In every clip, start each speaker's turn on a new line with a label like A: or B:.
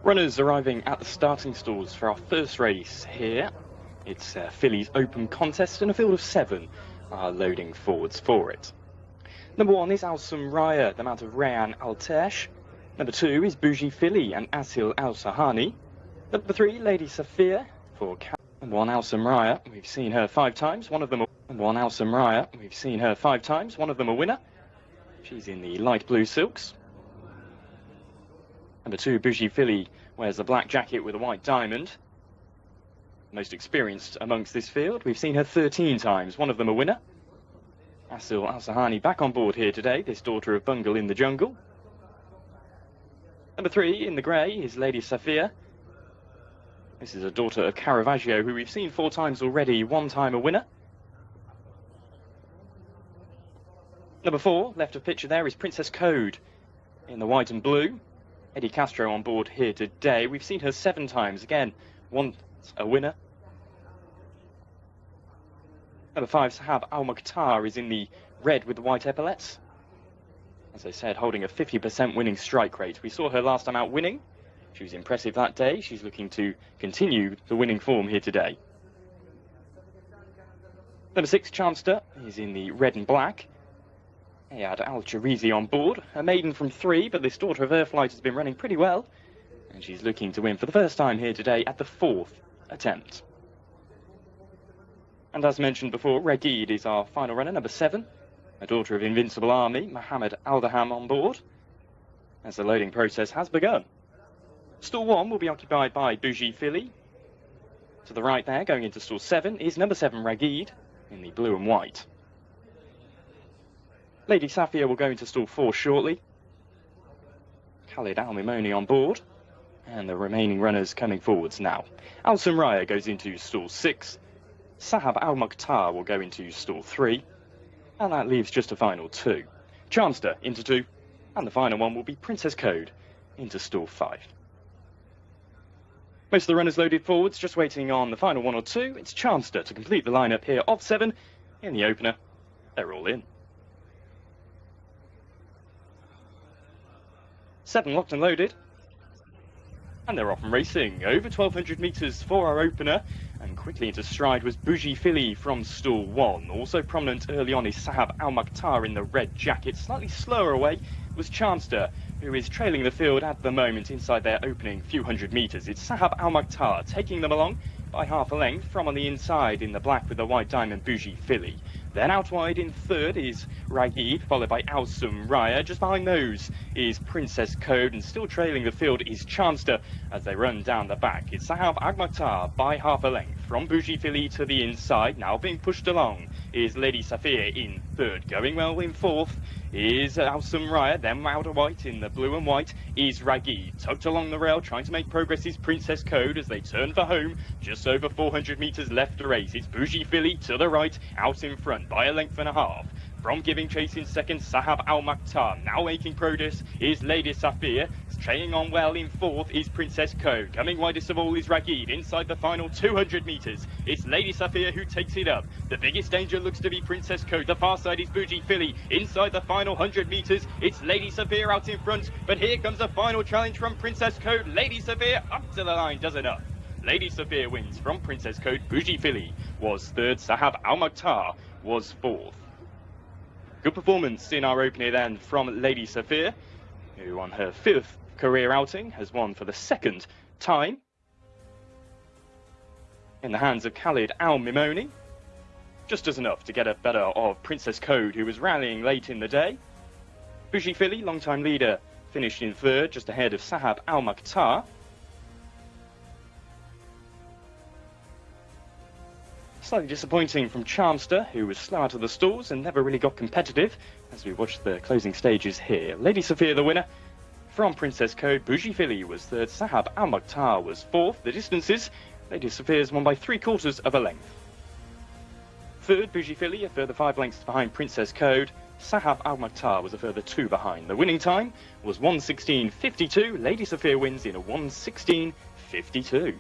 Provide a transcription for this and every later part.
A: Runners arriving at the starting stalls for our first race here. It's Filly's Open contest, and a field of 7 are loading forwards for it. Number 1 is Alsum Raya, the mount of Rayan Altesh. Number 2 is Bougie Filly and Asil Al Sahani. Number 3, Lady Safia for Number 1 Alsum Raya. We've seen her 5 times. One of them. Number 1 Alsum Raya. We've seen her 5 times. One of them a winner. She's in the light blue silks. Number 2, Bougie Filly, wears a black jacket with a white diamond. Most experienced amongst this field. We've seen her 13 times, one of them a winner. Asil Al Sahani back on board here today, this daughter of Bungle in the Jungle. Number 3, in the grey, is Lady Safia. This is a daughter of Caravaggio, who we've seen 4 times already, 1 time a winner. Number 4, left of picture there, is Princess Code in the white and blue. Eddie Castro on board here today. We've seen her 7 times. Again, once a winner. Number 5, Sahab Al Mukhtar, is in the red with the white epaulets. As I said, holding a 50% winning strike rate. We saw her last time out winning. She was impressive that day. She's looking to continue the winning form here today. Number 6, Charmster, is in the red and black. Ayad Al-Charizi on board, a maiden from 3, but this daughter of Earthlight has been running pretty well, and she's looking to win for the first time here today at the 4th attempt. And as mentioned before, Regid is our final runner, number 7, a daughter of Invincible Army, Mohammed Aldaham on board, as the loading process has begun. Stall 1 will be occupied by Bougie Filly. To the right there, going into stall 7, is number 7, Regid, in the blue and white. Lady Safia will go into stall 4 shortly. Khalid Al-Mimoni on board. And the remaining runners coming forwards now. Alsum Raya goes into stall 6. Sahab Al-Mukhtar will go into stall 3. And that leaves just a final 2. Charmster into 2. And the final one will be Princess Code into stall 5. Most of the runners loaded forwards, just waiting on the final 1 or 2. It's Charmster to complete the lineup here of 7. In the opener, they're all in. 7 locked and loaded, and they're off and racing. Over 1,200 metres for our opener, and quickly into stride was Bougie Filly from stall 1. Also prominent early on is Sahab Al Mukhtar in the red jacket. Slightly slower away was Charmster, who is trailing the field at the moment inside their opening few hundred metres. It's Sahab Al Mukhtar taking them along by half a length from on the inside in the black with the white diamond Bougie Filly. Then out wide in 3rd is Ragib, followed by Alsum Raya. Just behind those is Princess Code, and still trailing the field is Charmster as they run down the back. It's Sahab Al Mukhtar by half a length from Bougie Filly to the inside. Now being pushed along is Lady Safia in 3rd. Going well in 4th is Alsum Raya. Then out of white in the blue and white is Ragib. Tucked along the rail, trying to make progress is Princess Code as they turn for home. Just over 400 metres left to race. It's Bougie Filly to the right, out in front by a length and a half. From giving chase in 2nd, Sahab Al Mukhtar. Now making progress is Lady Safia. Staying on well in 4th is Princess Code. Coming widest of all is Ragid. Inside the final 200 metres, it's Lady Safia who takes it up. The biggest danger looks to be Princess Code. The far side is Bougie Filly. Inside the final 100 metres, it's Lady Safia out in front. But here comes a final challenge from Princess Code. Lady Safia up to the line does enough. Lady Safia wins from Princess Code. Bougie Filly was 3rd. Sahab Al Mukhtar was 4th. Good performance in our opener then from Lady Safia, who on her 5th career outing has won for the 2nd time. In the hands of Khalid Al-Mimoni. Just as enough to get a better of Princess Code, who was rallying late in the day. Bougie Filly, long-time leader, finished in 3rd, just ahead of Sahab Al Mukhtar. Slightly disappointing from Charmster, who was slow out of the stalls and never really got competitive as we watched the closing stages here. Lady Safia the winner from Princess Code. Bougie Filly was 3rd. Sahab Al Mukhtar was 4th. The distances, Lady Safia's won by 3/4 of a length. 3rd, Bougie Filly, a further 5 lengths behind Princess Code. Sahab Al Mukhtar was a further 2 behind. The winning time was 1:16.52. Lady Safia wins in a 1:16.52.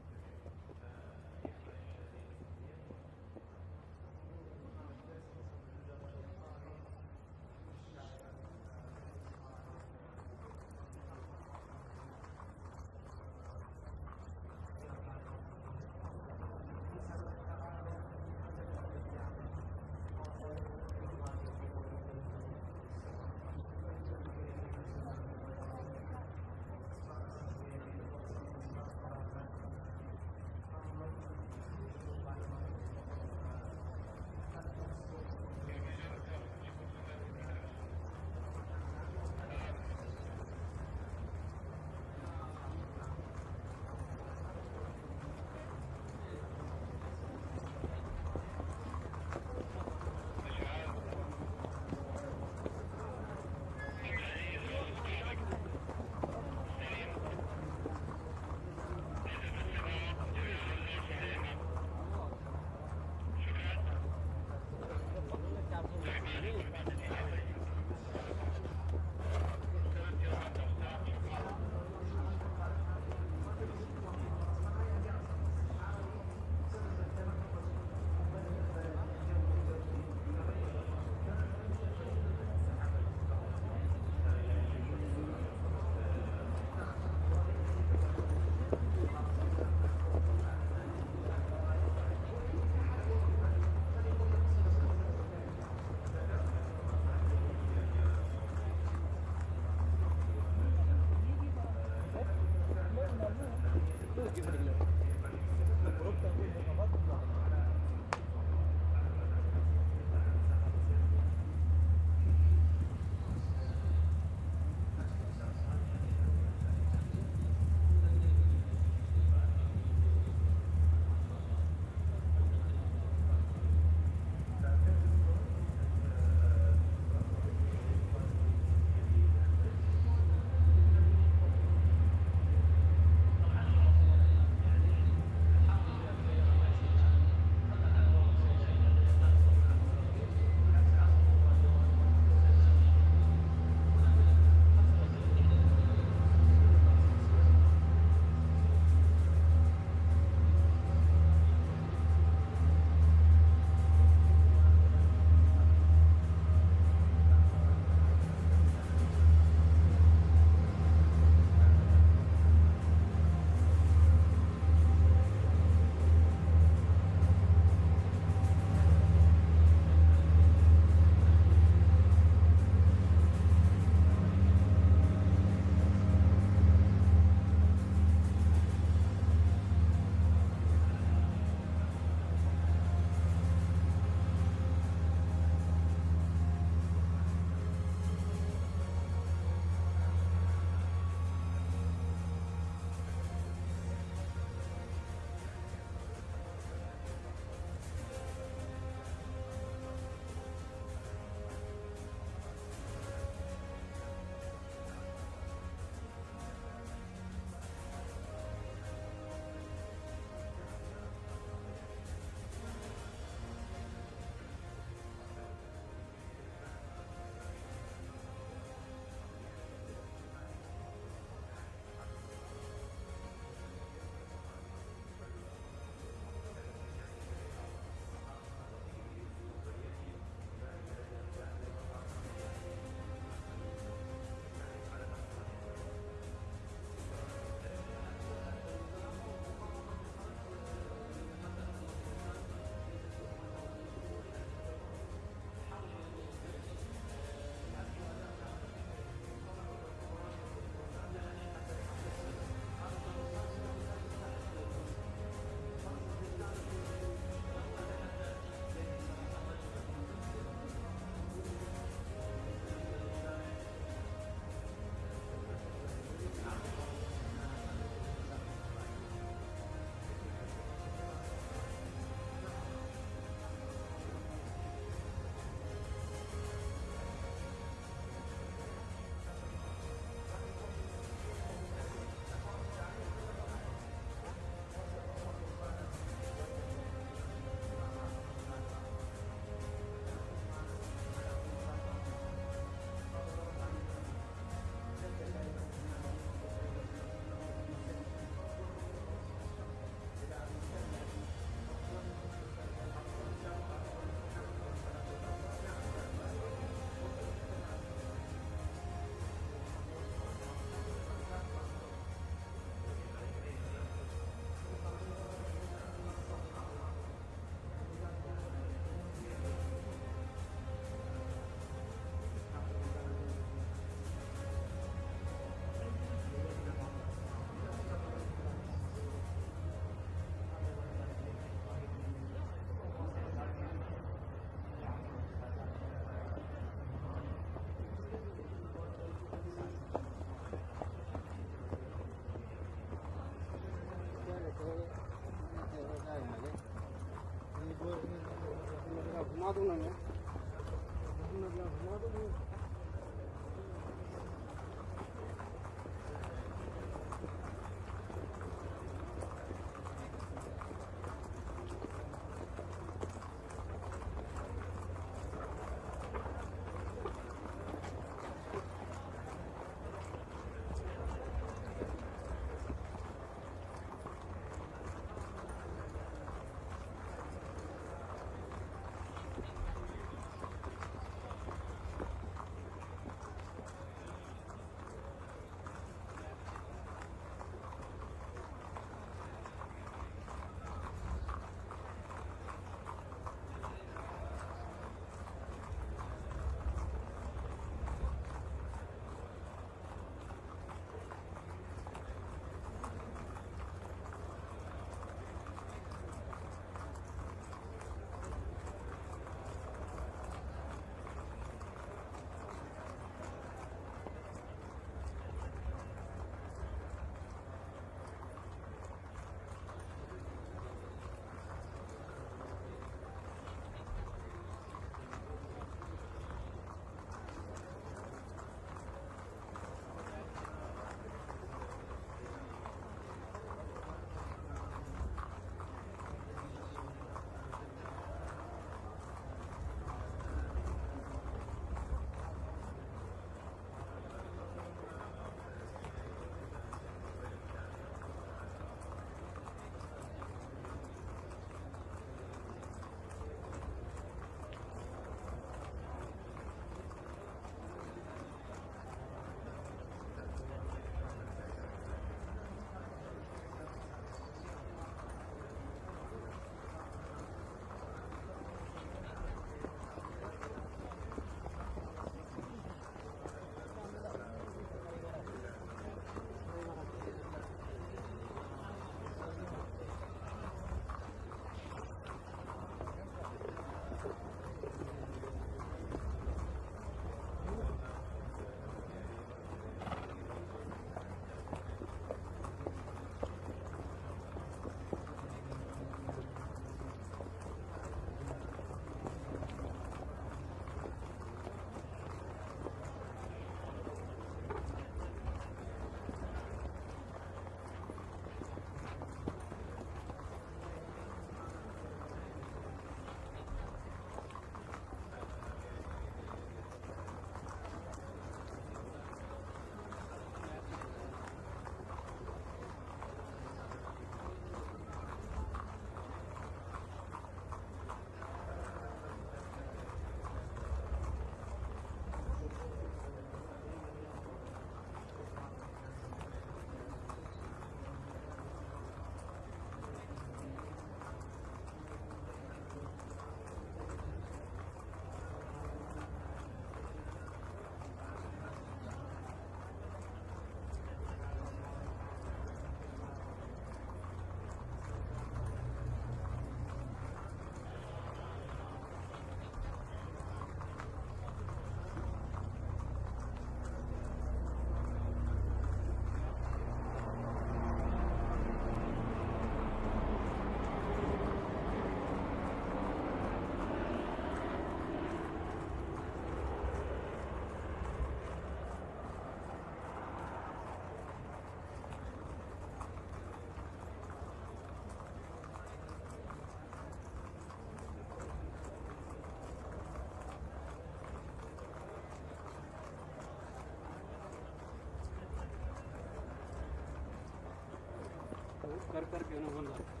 B: कर करके ना बंदा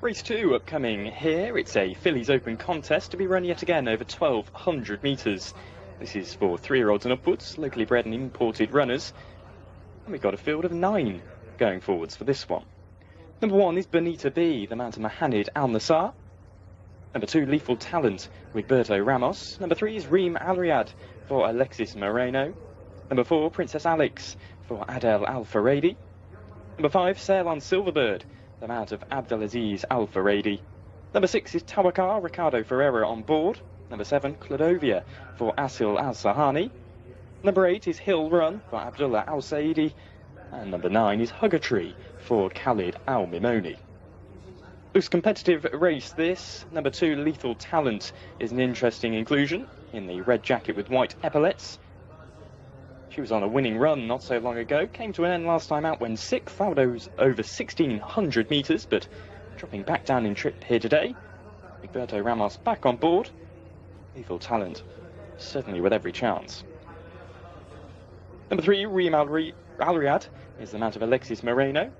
A: Race 2 upcoming here. It's a Fillies Open contest to be run yet again over 1,200 metres. This is for 3-year-olds and upwards, locally bred and imported runners. And we've got a field of 9 going forwards for this one. Number 1 is Bonita B, the mount of Mohamed Al Nassar. Number 2, Lethal Talent, Wigberto Ramos. Number 3 is Reem Al Riyadh for Alexis Moreno. Number 4, Princess Alex for Adel Al Faradi. Number 5, Sail on Silverbird, the mount of Abdelaziz Al Faradi. Number 6 is Tawakar, Ricardo Ferreira on board. Number 7, Cladovia for Asil Al Sahani. Number 8 is Hill Run for Abdullah Al Saidi. And number 9 is Huggertree for Khalid Al Mimoni. Looks competitive race this. Number 2, Lethal Talent, is an interesting inclusion in the red jacket with white epaulets. She was on a winning run not so long ago, came to an end last time out when 6th, out over 1,600 metres, but dropping back down in trip here today. Wigberto Ramos back on board. Lethal Talent, certainly with every chance. Number 3, Reem Al Riyadh, is the mount of Alexis Moreno.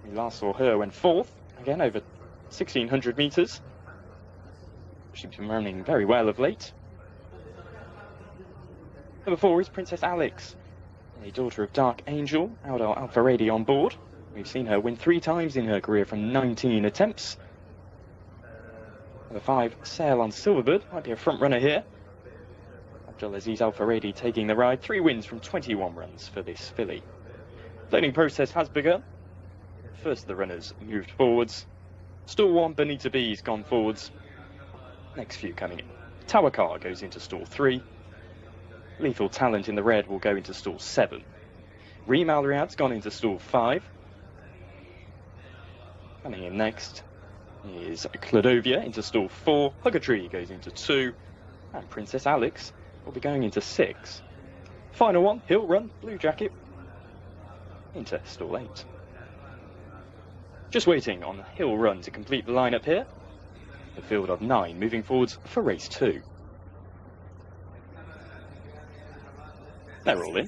A: We last saw her when 4th, again over 1,600 metres. She's been running very well of late. Number 4 is Princess Alex, the daughter of Dark Angel, Adel Al Faradi on board. We've seen her win 3 times in her career from 19 attempts. Number 5, Sail on Silverbird, might be a front runner here. Abdelaziz Al Faradi taking the ride, 3 wins from 21 runs for this filly. Loading process has begun. First the runners moved forwards. Stall 1, Bonita B's gone forwards. Next few coming in. Tawakar goes into stall 3. Lethal Talent in the red will go into stall 7. Reem Al Riyadh's gone into stall 5. Coming in next is Cladovia into stall 4. Huggertree goes into 2. And Princess Alex will be going into 6. Final one, Hill Run, blue jacket, into stall 8. Just waiting on Hill Run to complete the lineup here. The field of 9 moving forwards for race 2. They're all in.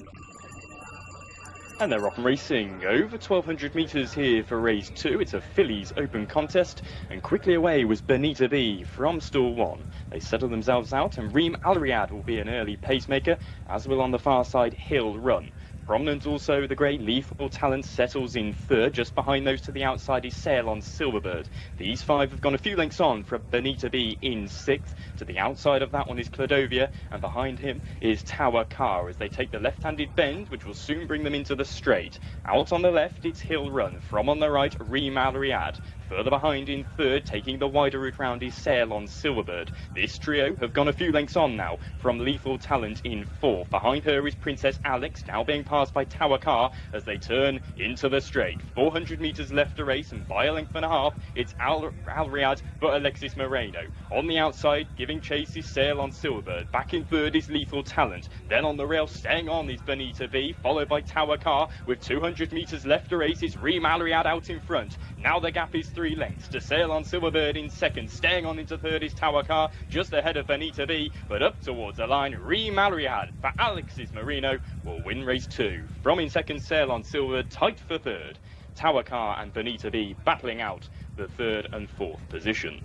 A: And they're off and racing. Over 1,200 metres here for race 2. It's a Fillies Open contest. And quickly away was Bonita B from stall 1. They settle themselves out, and Reem Al Riyadh will be an early pacemaker, as will on the far side Hill Run. Prominent also, the great Lethal Talent settles in 3rd. Just behind those to the outside is Sail on Silverbird. These 5 have gone a few lengths on for Bonita B in 6th. To the outside of that one is Cladovia, and behind him is Tawakar as they take the left-handed bend, which will soon bring them into the straight. Out on the left, it's Hill Run. From on the right, Reem Al Riyadh. Further behind in 3rd, taking the wider route round, is Sail on Silverbird. This trio have gone a few lengths on now from Lethal Talent in 4th. Behind her is Princess Alex, now being passed by Tawakar as they turn into the straight. 400 metres left to race, and by a length and a half, it's Al Riyadh but Alexis Moreno. On the outside, giving chase is Sail on Silverbird. Back in 3rd is Lethal Talent. Then on the rail, staying on is Bonita B, followed by Tawakar. With 200 metres left to race, it's Reem Al Riyadh out in front. Now the gap is 3 lengths to Sail on Silverbird in 2nd. Staying on into 3rd is Tawakar, just ahead of Bonita B, but up towards the line, Reem Al Riyadh for Alexis Moreno will win race 2. From in 2nd, Sail on Silverbird, tight for 3rd. Tawakar and Bonita B battling out the 3rd and 4th position.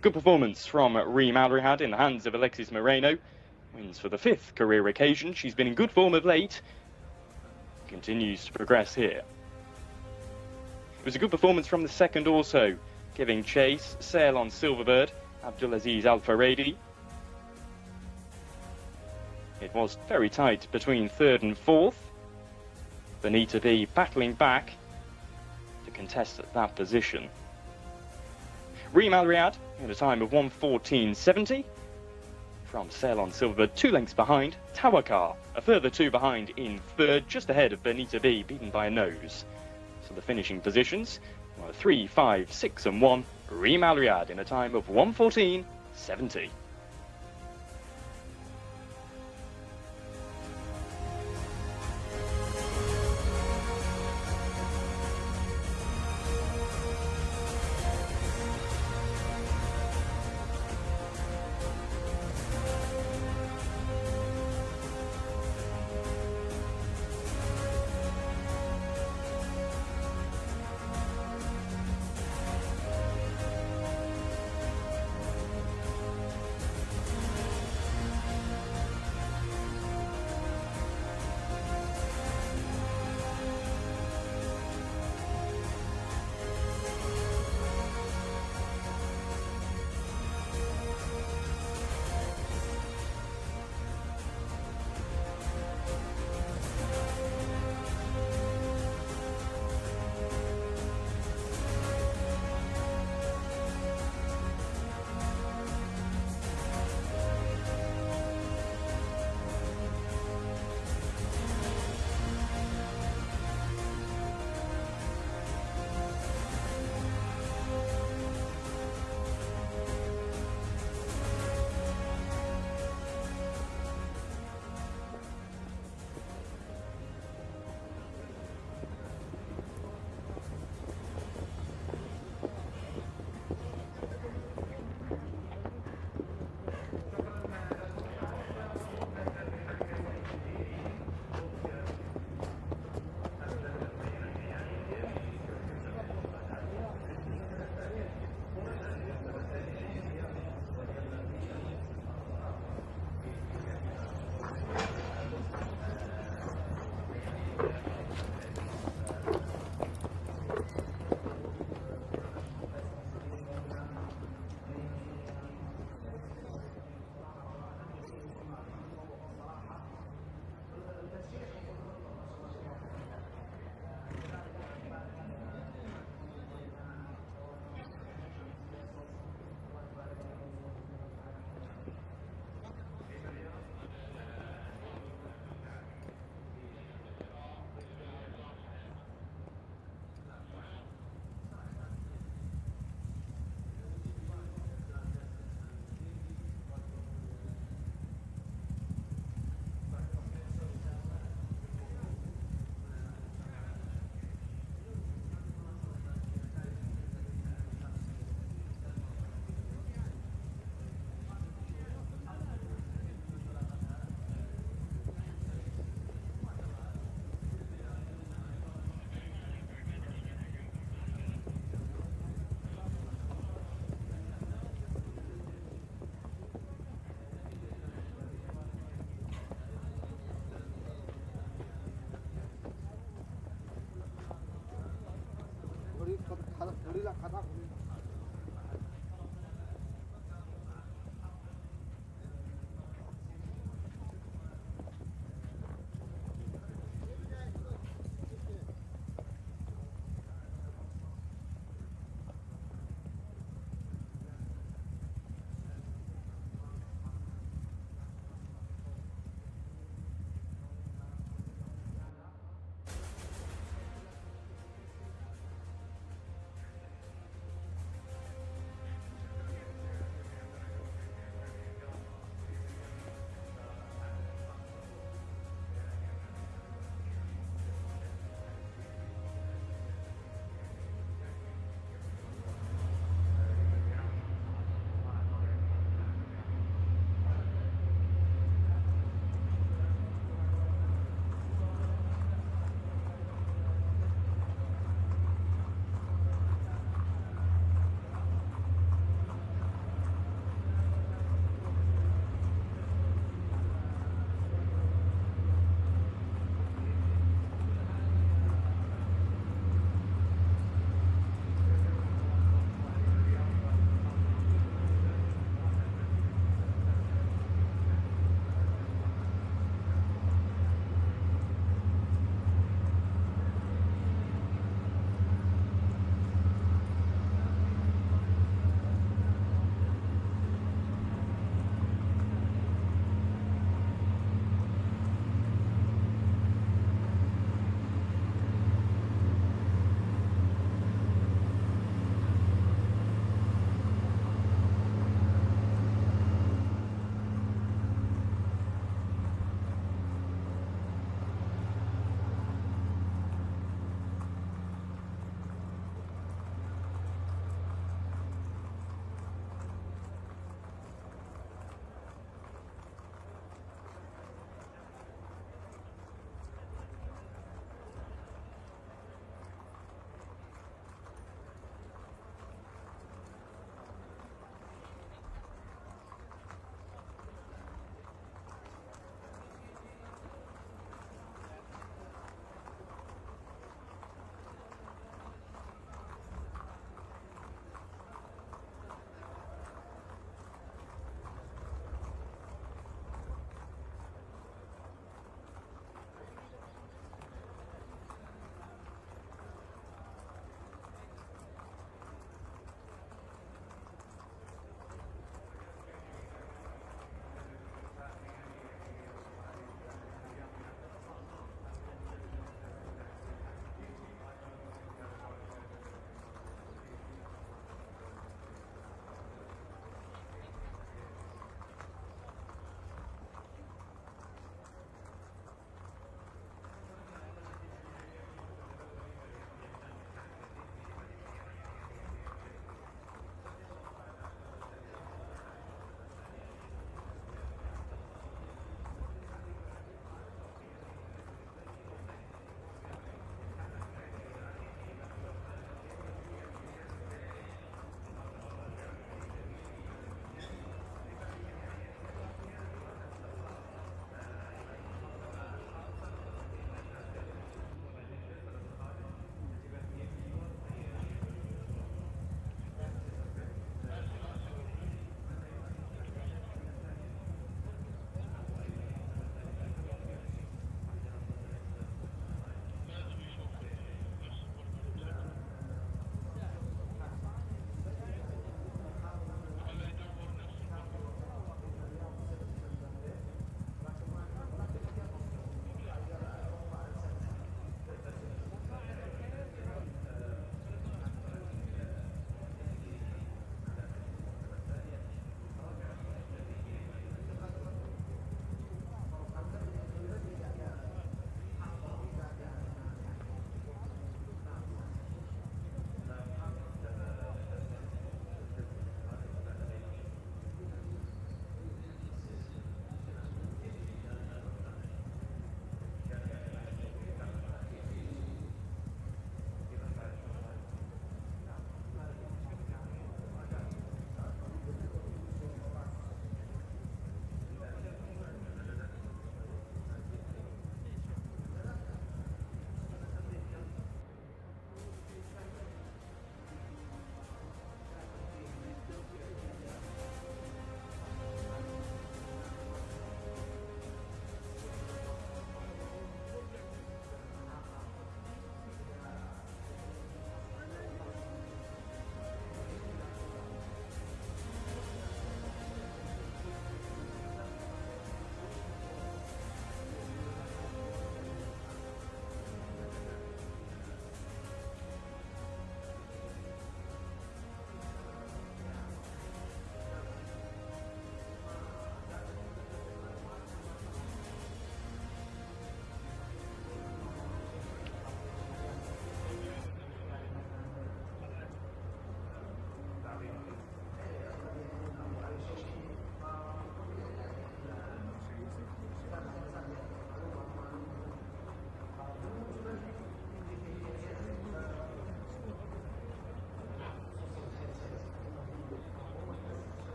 A: Good performance from Reem Al Riyadh in the hands of Alexis Moreno. Wins for the 5th career occasion. She's been in good form of late. Continues to progress here. It was a good performance from the second also, giving chase. Sail on Silverbird, Abdulaziz Al Faradi. It was very tight between 3rd and 4th. Benita V battling back to contest that position. Riyadh at a time of 1:14.70. From Sail on Silverbird, 2 lengths behind. Tawakar, a further 2 behind in 3rd, just ahead of Benita V, beaten by a nose. So the finishing positions were 3, 5, 6 and 1. Riyadh in a time of 1:14.70.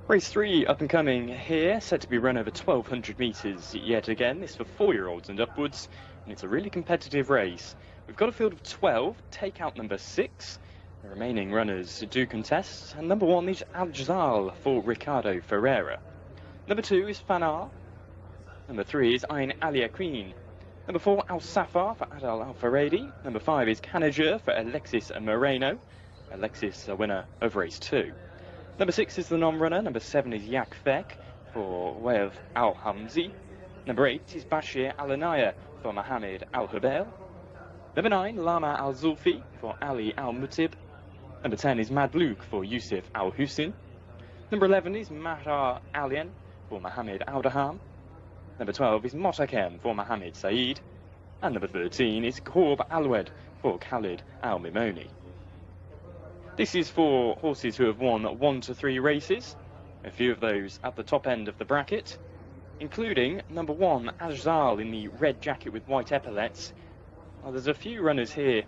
A: Race 3 up and coming here, set to be run over 1,200 metres yet again. This for 4-year-olds and upwards, and it's a really competitive race. We've got a field of 12, take out number 6. The remaining runners do contest, and number 1 is Al for Ricardo Ferreira. Number 2 is Fanar. Number 3 is Ain Alia Queen. Number 4, Al Safar for Adal Al Faredi. Number 5 is Canager for Alexis Moreno. Alexis, a winner of race 2. Number 6 is the non-runner. Number 7 is Yak Fek for Wael Al Hamzi. Number 8 is Bashir Al Anaya for Mohammed Al Hubail. Number 9, Lama Al Zulfi for Ali Al Mutib. Number 10 is Madlouk for Yusuf Al Hussein. Number 11 is Mahar Alian for Mohammed Al Daham. Number 12 is Motakem for Mohammed Saeed. And number 13 is Korb Alwed for Khalid Al Mimoni. This is for horses who have won 1 to 3 races, a few of those at the top end of the bracket, including number 1, Ajzal in the red jacket with white epaulets. Well, there's a few runners here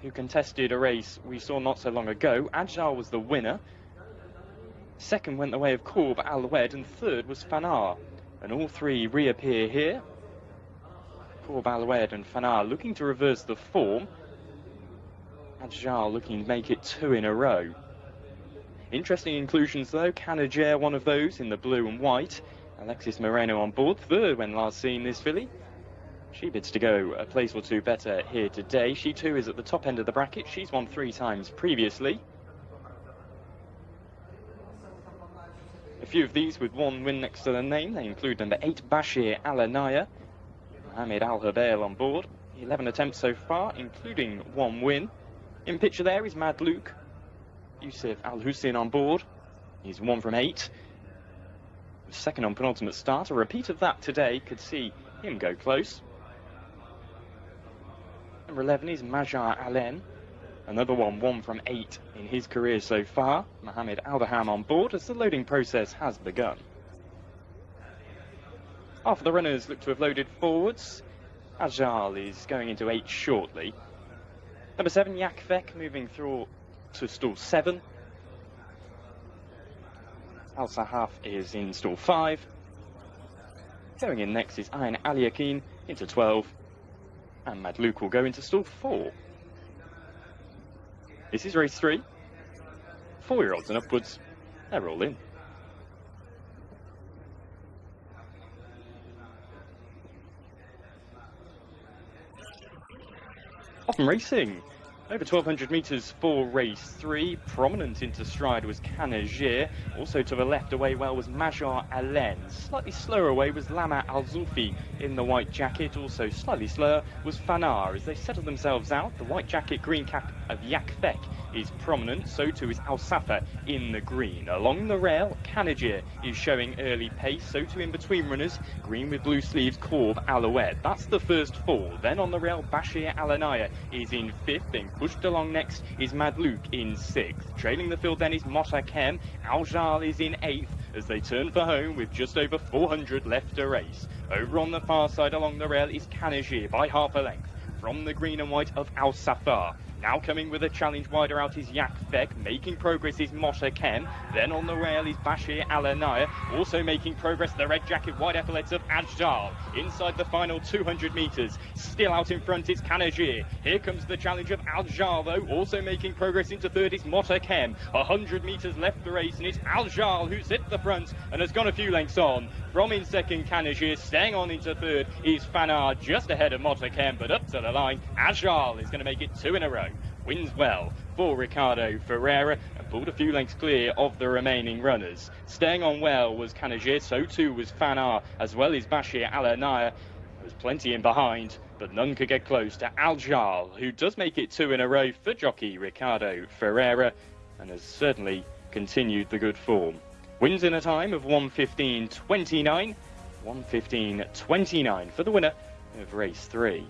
A: who contested a race we saw not so long ago. Ajzal was the winner. Second went the way of Korb Alwed, and third was Fanar. And all three reappear here. Korb Alwed and Fanar looking to reverse the form. Ajal looking to make it 2 in a row. Interesting inclusions though. Canager, one of those in the blue and white. Alexis Moreno on board, third when last seen this filly. She bids to go a place or 2 better here today. She too is at the top end of the bracket. She's won 3 times previously. A few of these with 1 win next to their name. They include number 8, Bashir Al Anaya. Mohammed Al Hubail on board. 11 attempts so far, including 1 win. In picture there is Madlouk. Yusuf Al Hussein on board. He's 1 from 8. Second on penultimate start. A repeat of that today could see him go close. Number 11 is Majar Alen. Another 1 from 8 in his career so far. Mohammed Al Daham on board as the loading process has begun. Half of the runners look to have loaded forwards. Ajal is going into 8 shortly. Number 7, Yakvek, moving through to stall 7. Al Sahaf is in stall 5. Going in next is Ain Aliakin into 12. And Madlouk will go into stall 4. This is race 3. 4-year-olds and upwards, they're all in. Often racing. Over 1,200 metres for race 3. Prominent into stride was Canager. Also to the left away well was Majar Alen. Slightly slower away was Lama Al Zulfi in the white jacket. Also slightly slower was Fanar. As they settle themselves out, the white jacket green cap of Yakfek is prominent. So too is Al Safa in the green. Along the rail, Canager is showing early pace. So too in between runners, green with blue sleeves, Korb Aloued. That's the first 4. Then on the rail, Bashir Al Anaya is in 5th. Being pushed along next is Madlouk in 6th. Trailing the field then is Motakem. Aljal is in 8th as they turn for home with just over 400 left to race. Over on the far side along the rail is Canager by half a length from the green and white of Al Safar. Now coming with a challenge wider out is Yakfek. Making progress is Motakem. Then on the rail is Bashir Al Anaya. Also making progress the red jacket white epaulets of Ajdal. Inside the final 200 metres. Still out in front is Canager. Here comes the challenge of Aljal though. Also making progress into 3rd is Motakem. 100 metres left the race and it's Aljal who's hit the front and has gone a few lengths on. From in 2nd Canager. Staying on into 3rd is Fanar just ahead of Motakem, but up to the line Aljal is going to make it 2 in a row. Wins well for Ricardo Ferreira and pulled a few lengths clear of the remaining runners. Staying on well was Canager, so too was Fanar, as well as Bashir Al Anaya. There was plenty in behind, but none could get close to Aljal, who does make it 2 in a row for jockey Ricardo Ferreira and has certainly continued the good form. Wins in a time of 1:15.29, 1:15.29 for the winner of race 3.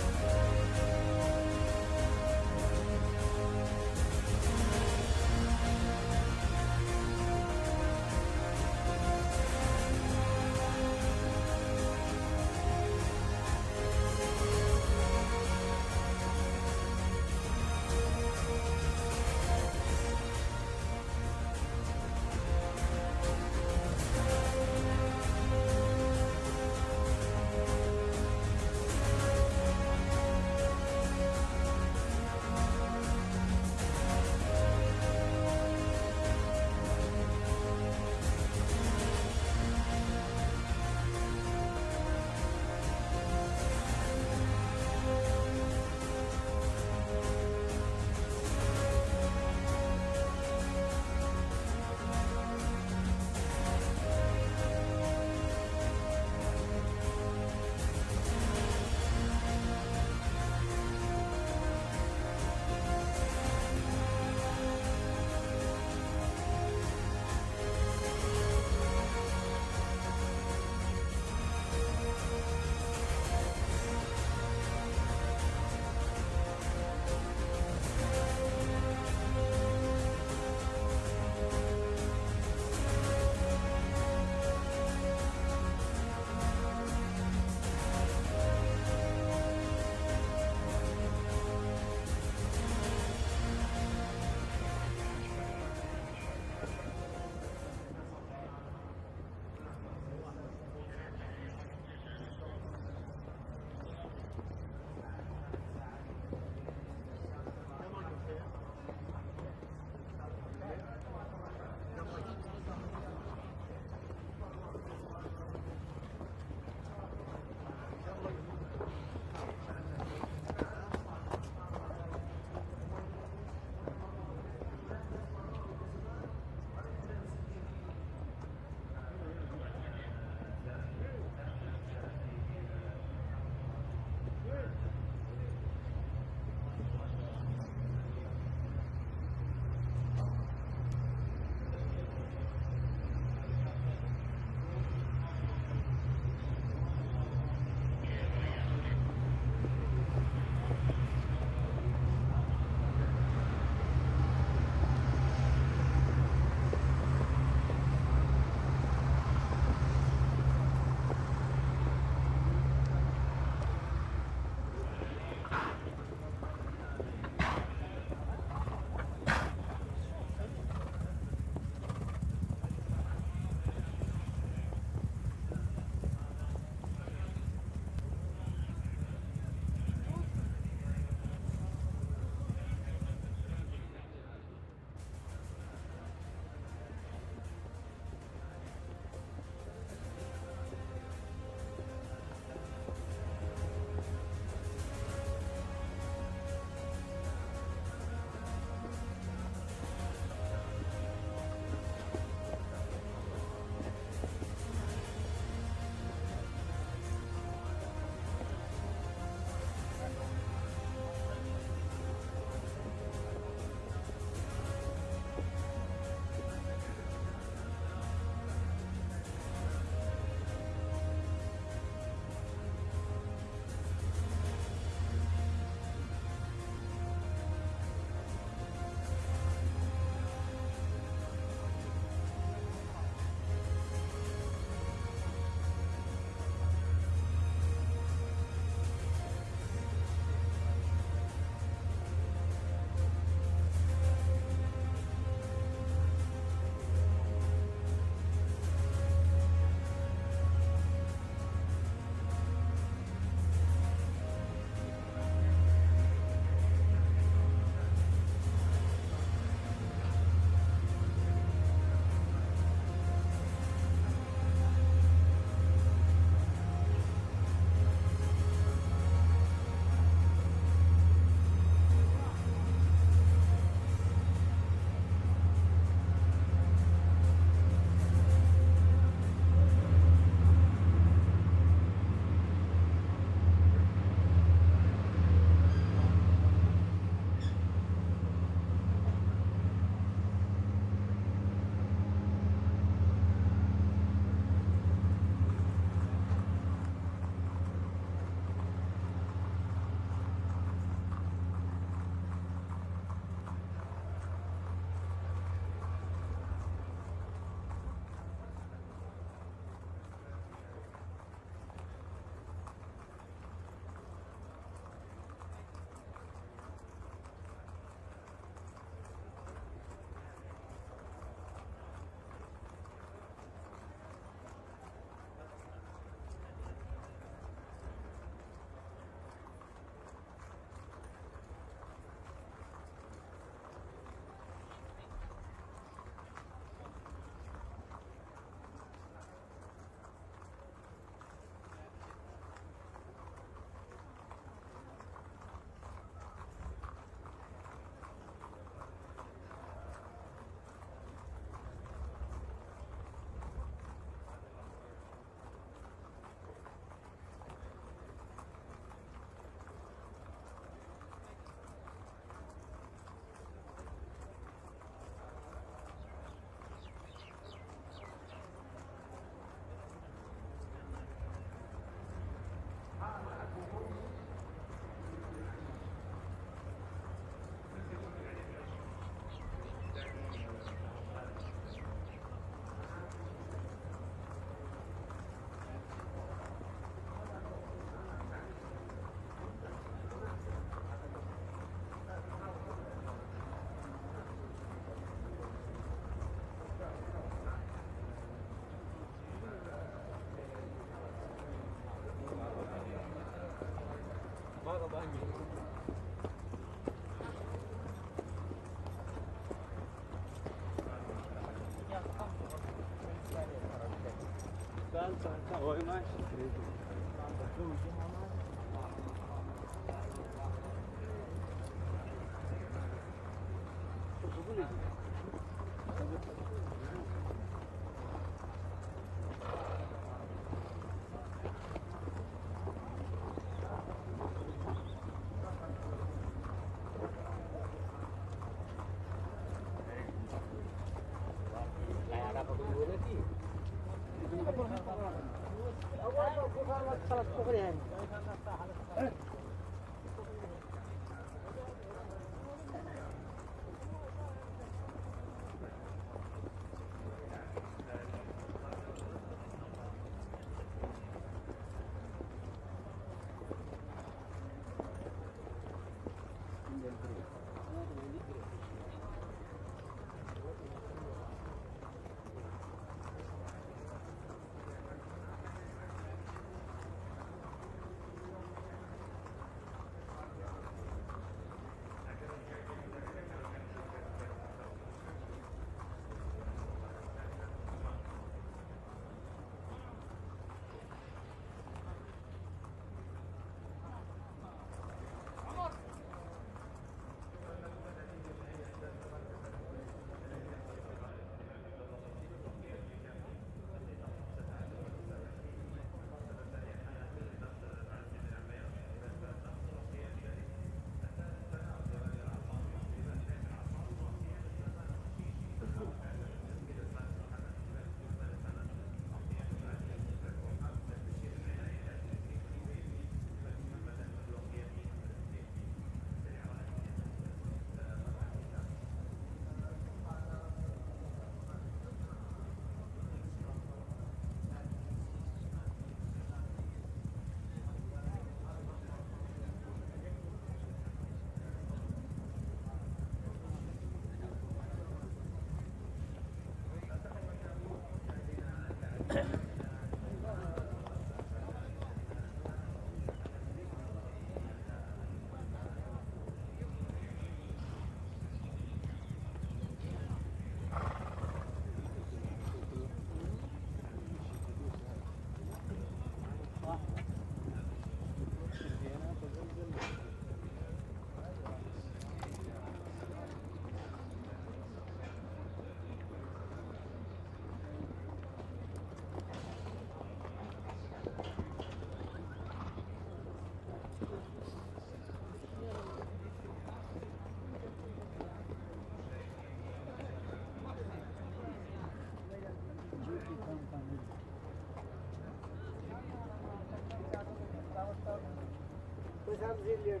B: Pois há de ver.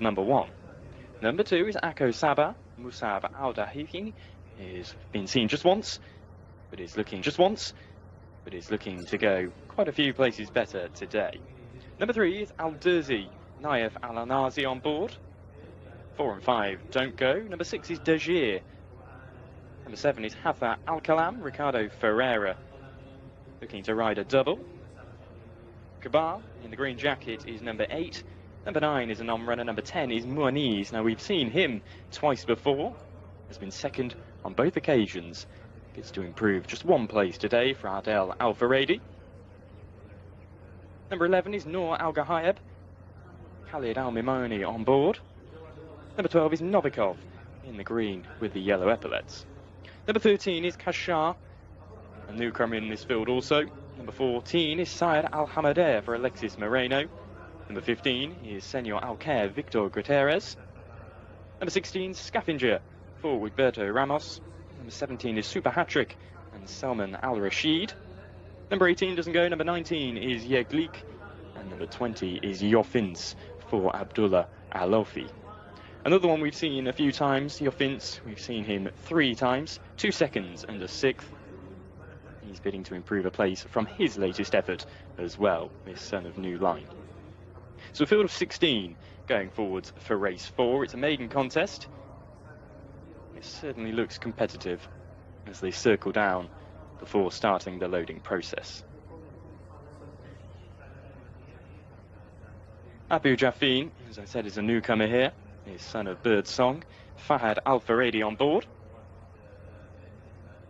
A: number 1. Number 2 is Akko Saba. Musab Al-Dahifi is been seen just once, but is looking to go quite a few places better today. Number 3 is Al-Durzi, Naif Al-Anazi on board. 4 and 5 don't go. Number 6 is Jcsa. Number 7 is Hafa Al-Kalam, Ricardo Ferreira, looking to ride a double. Kabar in the green jacket is number 8. Number 9 is a non-runner. Number 10 is Muaniz. Now, we've seen him twice before. Has been second on both occasions. Gets to improve just one place today for Adel Al-Faradi. Number 11 is Noor Al-Gahayeb. Khalid Al-Mimoni on board. Number 12 is Novikov in the green with the yellow epaulets. Number 13 is Kashar, a newcomer in this field also. Number 14 is Syed Al-Hamadeh for Alexis Moreno. Number 15 is Senor Alcair Victor Gutierrez. Number 16, Scaffinger for Wigberto Ramos. Number 17 is Super Hattrick and Salman Al-Rashid. Number 18 doesn't go. Number 19 is Yeglik. And number 20 is Yofins for Abdullah Alofi. Another one we've seen a few times, Yofins. We've seen him 3 times, 2 seconds and a 6th. He's bidding to improve a place from his latest effort as well, this son of New Line. So a field of 16 going forwards for race 4. It's a maiden contest. It certainly looks competitive as they circle down before starting the loading process. Abu Jafin, as I said, is a newcomer here. His son of Bird Song, Fahad Al-Faradi on board.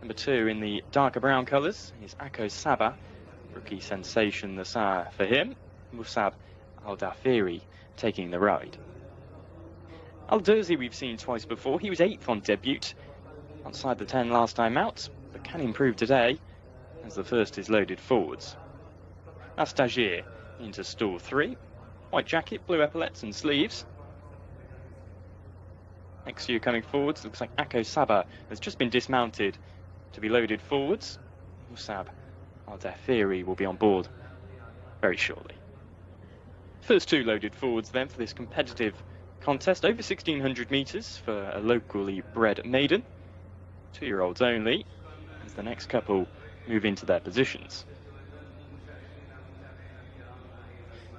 A: Number 2 in the darker brown colours is Akko Saba, rookie sensation the sire for him. Musab Al-Dafiri taking the ride. Al-Durzi we've seen twice before. He was 8th on debut, outside the 10 last time out, but can improve today as the first is loaded forwards. That's Tajir into stall 3. White jacket, blue epaulets and sleeves. Next few coming forwards, looks like Akko Saba has just been dismounted to be loaded forwards. Musab Al-Dafiri will be on board very shortly. First 2 loaded forwards then for this competitive contest, over 1,600 metres for a locally bred maiden. 2-year-olds only, as the next couple move into their positions.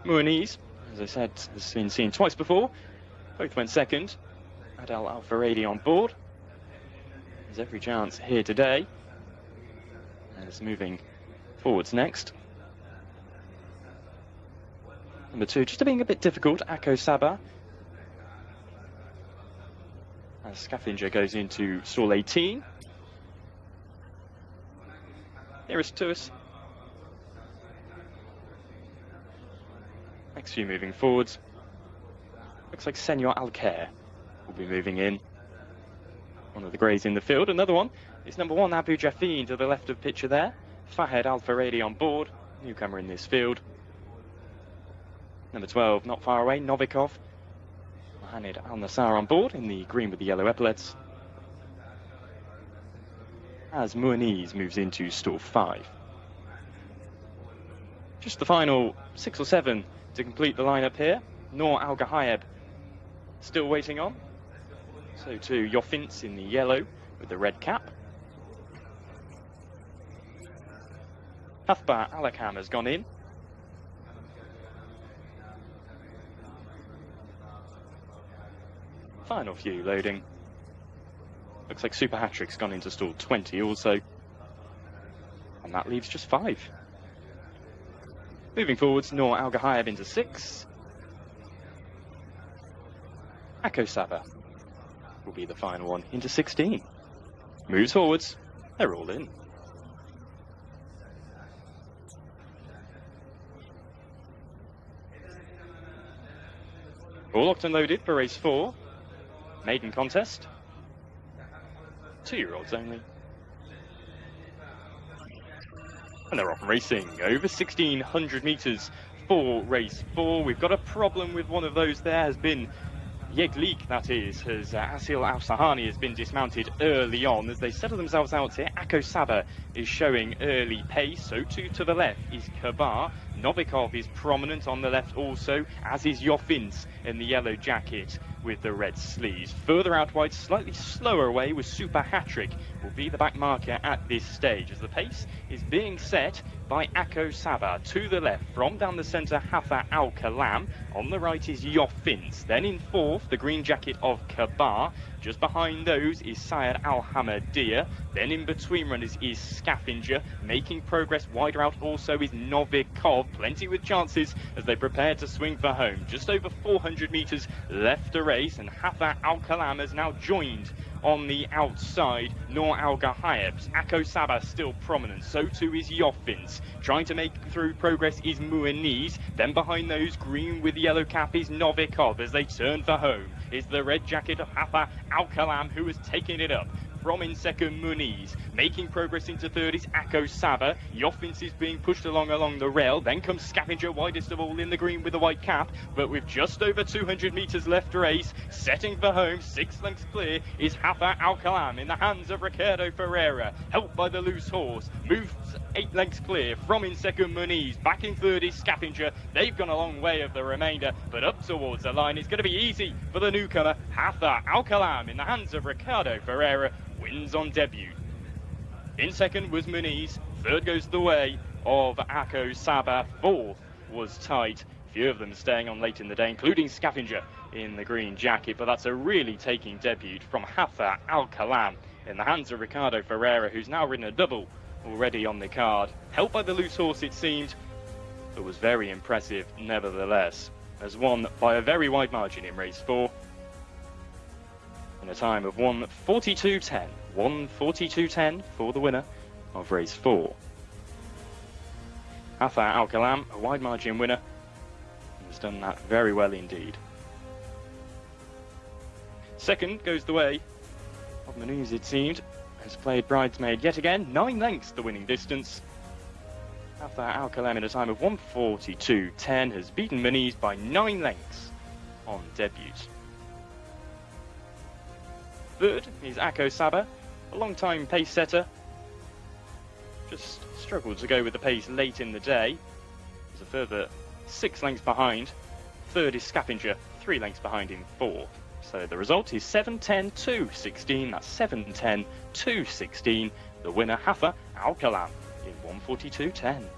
A: Muaniz, as I said, has been seen twice before. Both went second. Adel Al-Faradi on board. There's every chance here today. And it's moving forwards next. Number 2, just being a bit difficult, Akko Saba. As Scaffinger goes into stall 18. Nearest to us. Next few moving forwards. Looks like Senor Alcair will be moving in. One of the greys in the field. Another one is number 1, Abu Jafin to the left of picture there. Fahad Al-Faradi on board, newcomer in this field. Number 12, not far away, Novikov. Mohamed Al-Nassar on board in the green with the yellow epaulets. As Muaniz moves into stall 5. Just the final 6 or 7 to complete the lineup here. Noor Al-Gahayeb still waiting on. So too Yofins in the yellow with the red cap. Hathbar Alakam has gone in. Final few loading. Looks like Super Hattrick's gone into stall 20 also. And that leaves just 5. Moving forwards, Noor Al-Gahayeb into 6. Akko Saba will be the final one into 16. Moves forwards, they're all in. All locked and loaded for race 4. Maiden contest. 2-year-olds only. And they're off racing over 1,600 metres for race 4. We've got a problem with one of those there. Has been Yeglik, that is, as Asil Al-Sahani has been dismounted early on. As they settle themselves out here, Akko Saba is showing early pace. So too to the left is Kabar. Novikov is prominent on the left also, as is Yofins in the yellow jacket. with the red sleeves. Further out wide, slightly slower away with Super Hat-Trick will be the back marker at this stage as the pace is being set by Jcsa. To the left, from down the centre, Hafa Al Kalam. On the right is Yoffins. Then in fourth, the green jacket of Kabar. Just behind those is Syed Al Hamadia. Then in between runners is Scaffinger. Making progress wider out also is Novikov. Plenty with chances as they prepare to swing for home. Just over 400 metres left to race, and Hafa Al Kalam has now joined on the outside Noor Al Gahayebs. Jcsa still prominent, so too is Yoffins. Trying to make through progress is Muaniz. Then behind those, green with yellow cap is Novikov. As they turn for home is the red jacket of Hafa Al Kalam, who has taken it up. From in second, Muniz. Making progress into third is Jcsa. Yoffins is being pushed along the rail. Then comes Scaffinger, widest of all in the green with the white cap. But with just over 200 metres left to race, setting for home, 6 lengths clear, is Hafa Al Kalam in the hands of Ricardo Ferreira. Helped by the loose horse. Moves 8 lengths clear. From in second, Muniz. Back in third is Scaffinger. They've gone a long way of the remainder, but up towards the line. It's going to be easy for the newcomer. Hafa Al Kalam in the hands of Ricardo Ferreira. Wins on debut. In second was Muniz. Third goes the way of Jcsa. Fourth was tight. Few of them staying on late in the day, including Scaffinger in the green jacket. But that's a really taking debut from Hafa Al Kalam in the hands of Ricardo Ferreira, who's now ridden a double already on the card. Helped by the loose horse, it seemed, but was very impressive nevertheless. Has won by a very wide margin in race 4. In a time of 1:42.10. 1:42.10 for the winner of race 4. Hafa Al Kalam, a wide margin winner, has done that very well indeed. Second goes the way of Muniz, it seemed, has played bridesmaid yet again. 9 lengths the winning distance. Hafa Al Kalam in a time of 1:42.10 has beaten Muniz by 9 lengths on debut. Third is Jcsa, a long-time pace setter. Just struggled to go with the pace late in the day. There's a further 6 lengths behind. Third is Scaffinger, 3 lengths behind in fourth. So the result is 7:10.2.16. That's 7:10.2.16. The winner, Hafa Al Kalam, in 1:42.10.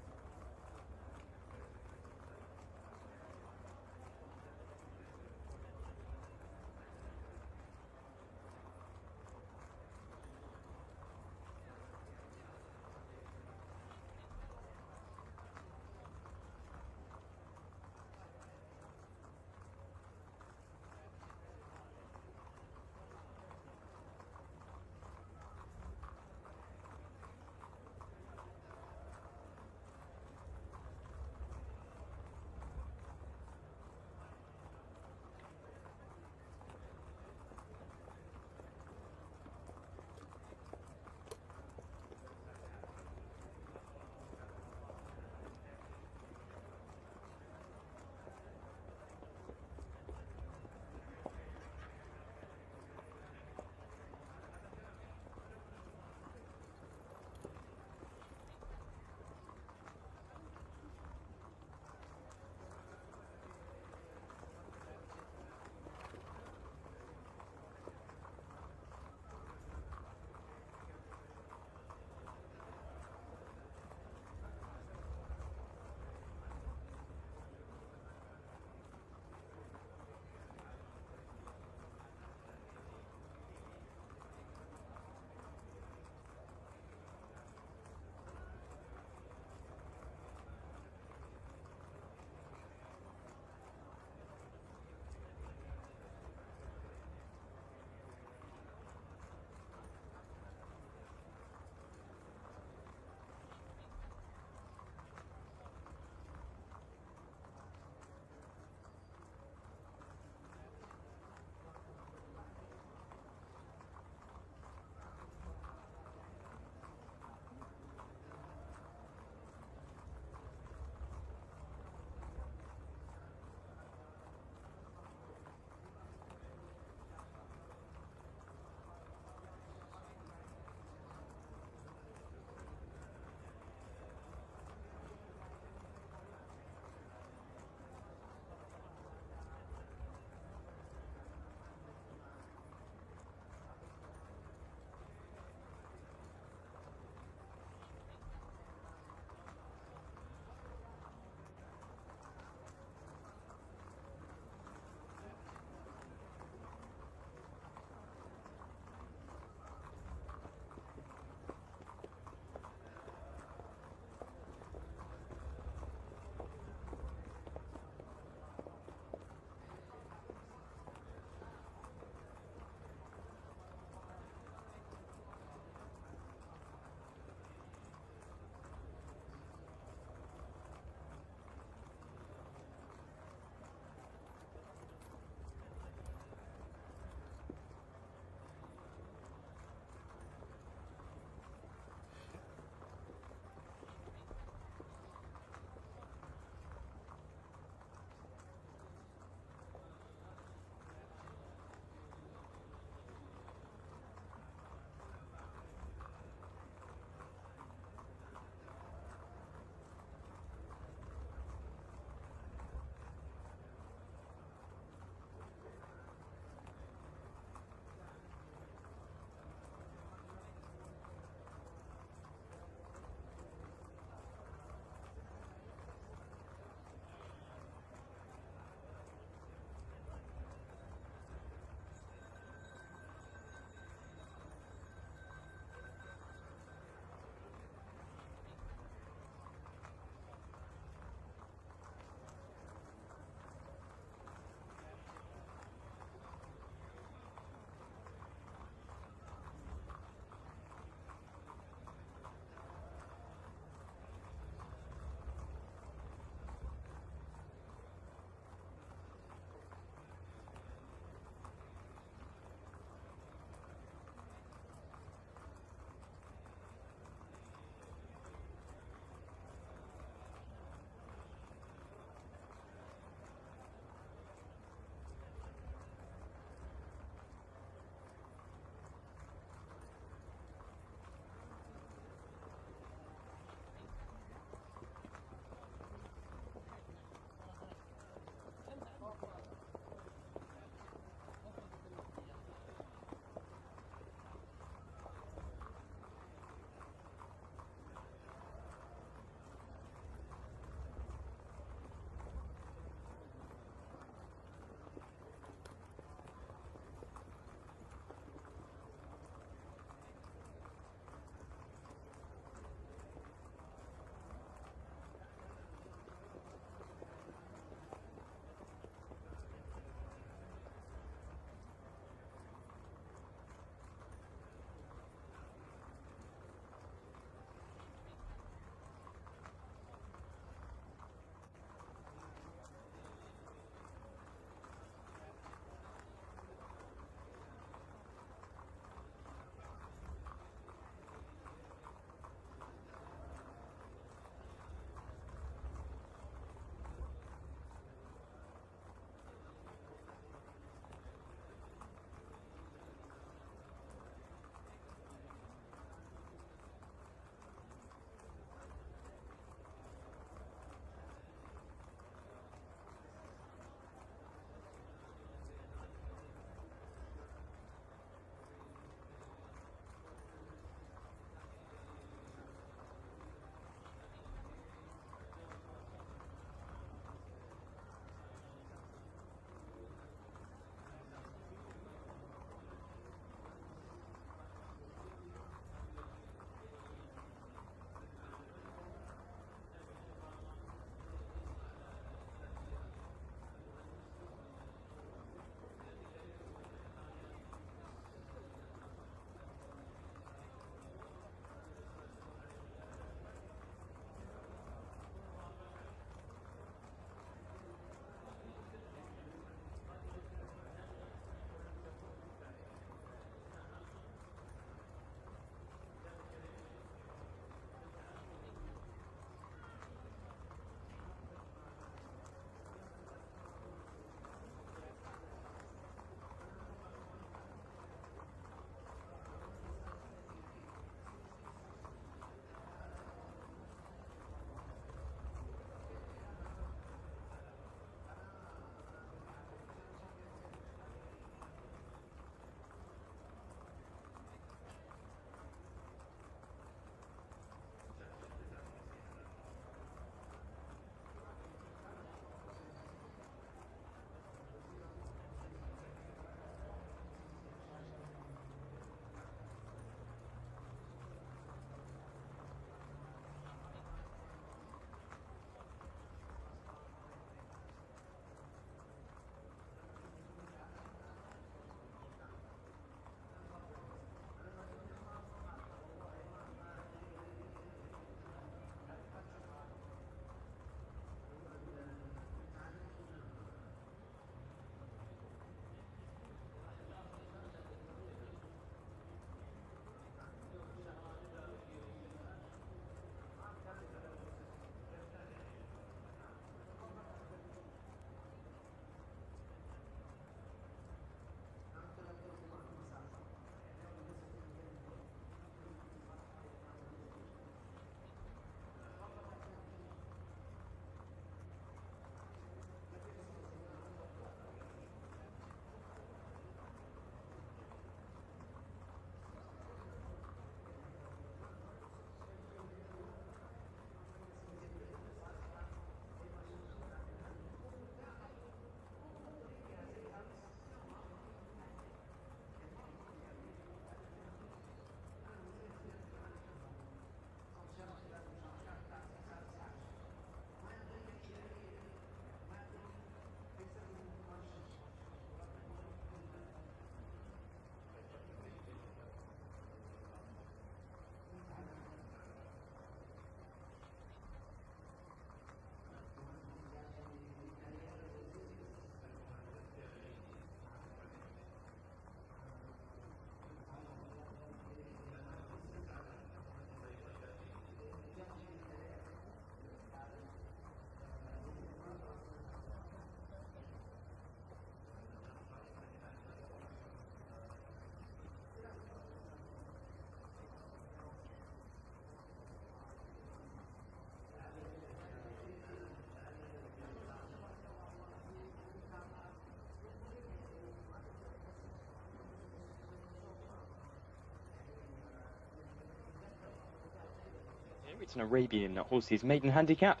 A: It's an Arabian horse's maiden handicap,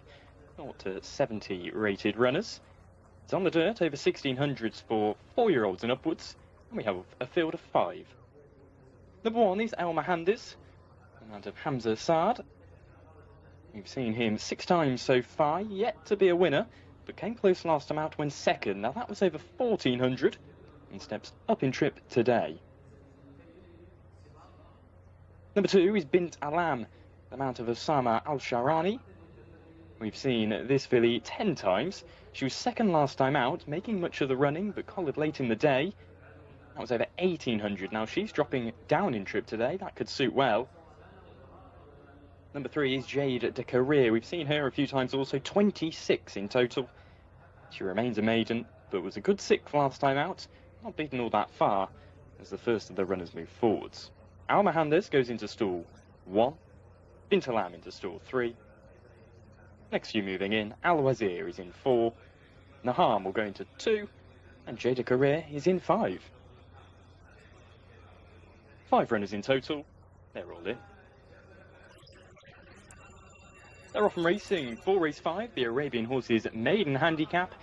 A: 0 to 70 rated runners. It's on the dirt over 1600s for 4-year-olds and upwards, and we have a field of 5. Number 1 is El Mohandes, and that of Hamza Saad. We've seen him 6 times so far, yet to be a winner, but came close last time out when second. Now that was over 1400, and steps up in trip today. Number 2 is Bint Alam, the mount of Osama Al-Sharani. We've seen this filly 10 times. She was second last time out, making much of the running, but collared late in the day. That was over 1800. Now she's dropping down in trip today. That could suit well. Number 3 is Jade de Career. We've seen her a few times also, 26 in total. She remains a maiden, but was a good 6th last time out. Not beaten all that far, as the first of the runners move forwards. Al Mohandes goes into stall 1. Bint Alam into stall 3. Next few moving in, Al Wazir is in 4. Naham will go into 2. And Jade de Career is in 5. 5 runners in total. They're all in. They're off and racing for race 5, the Arabian horse's maiden handicap,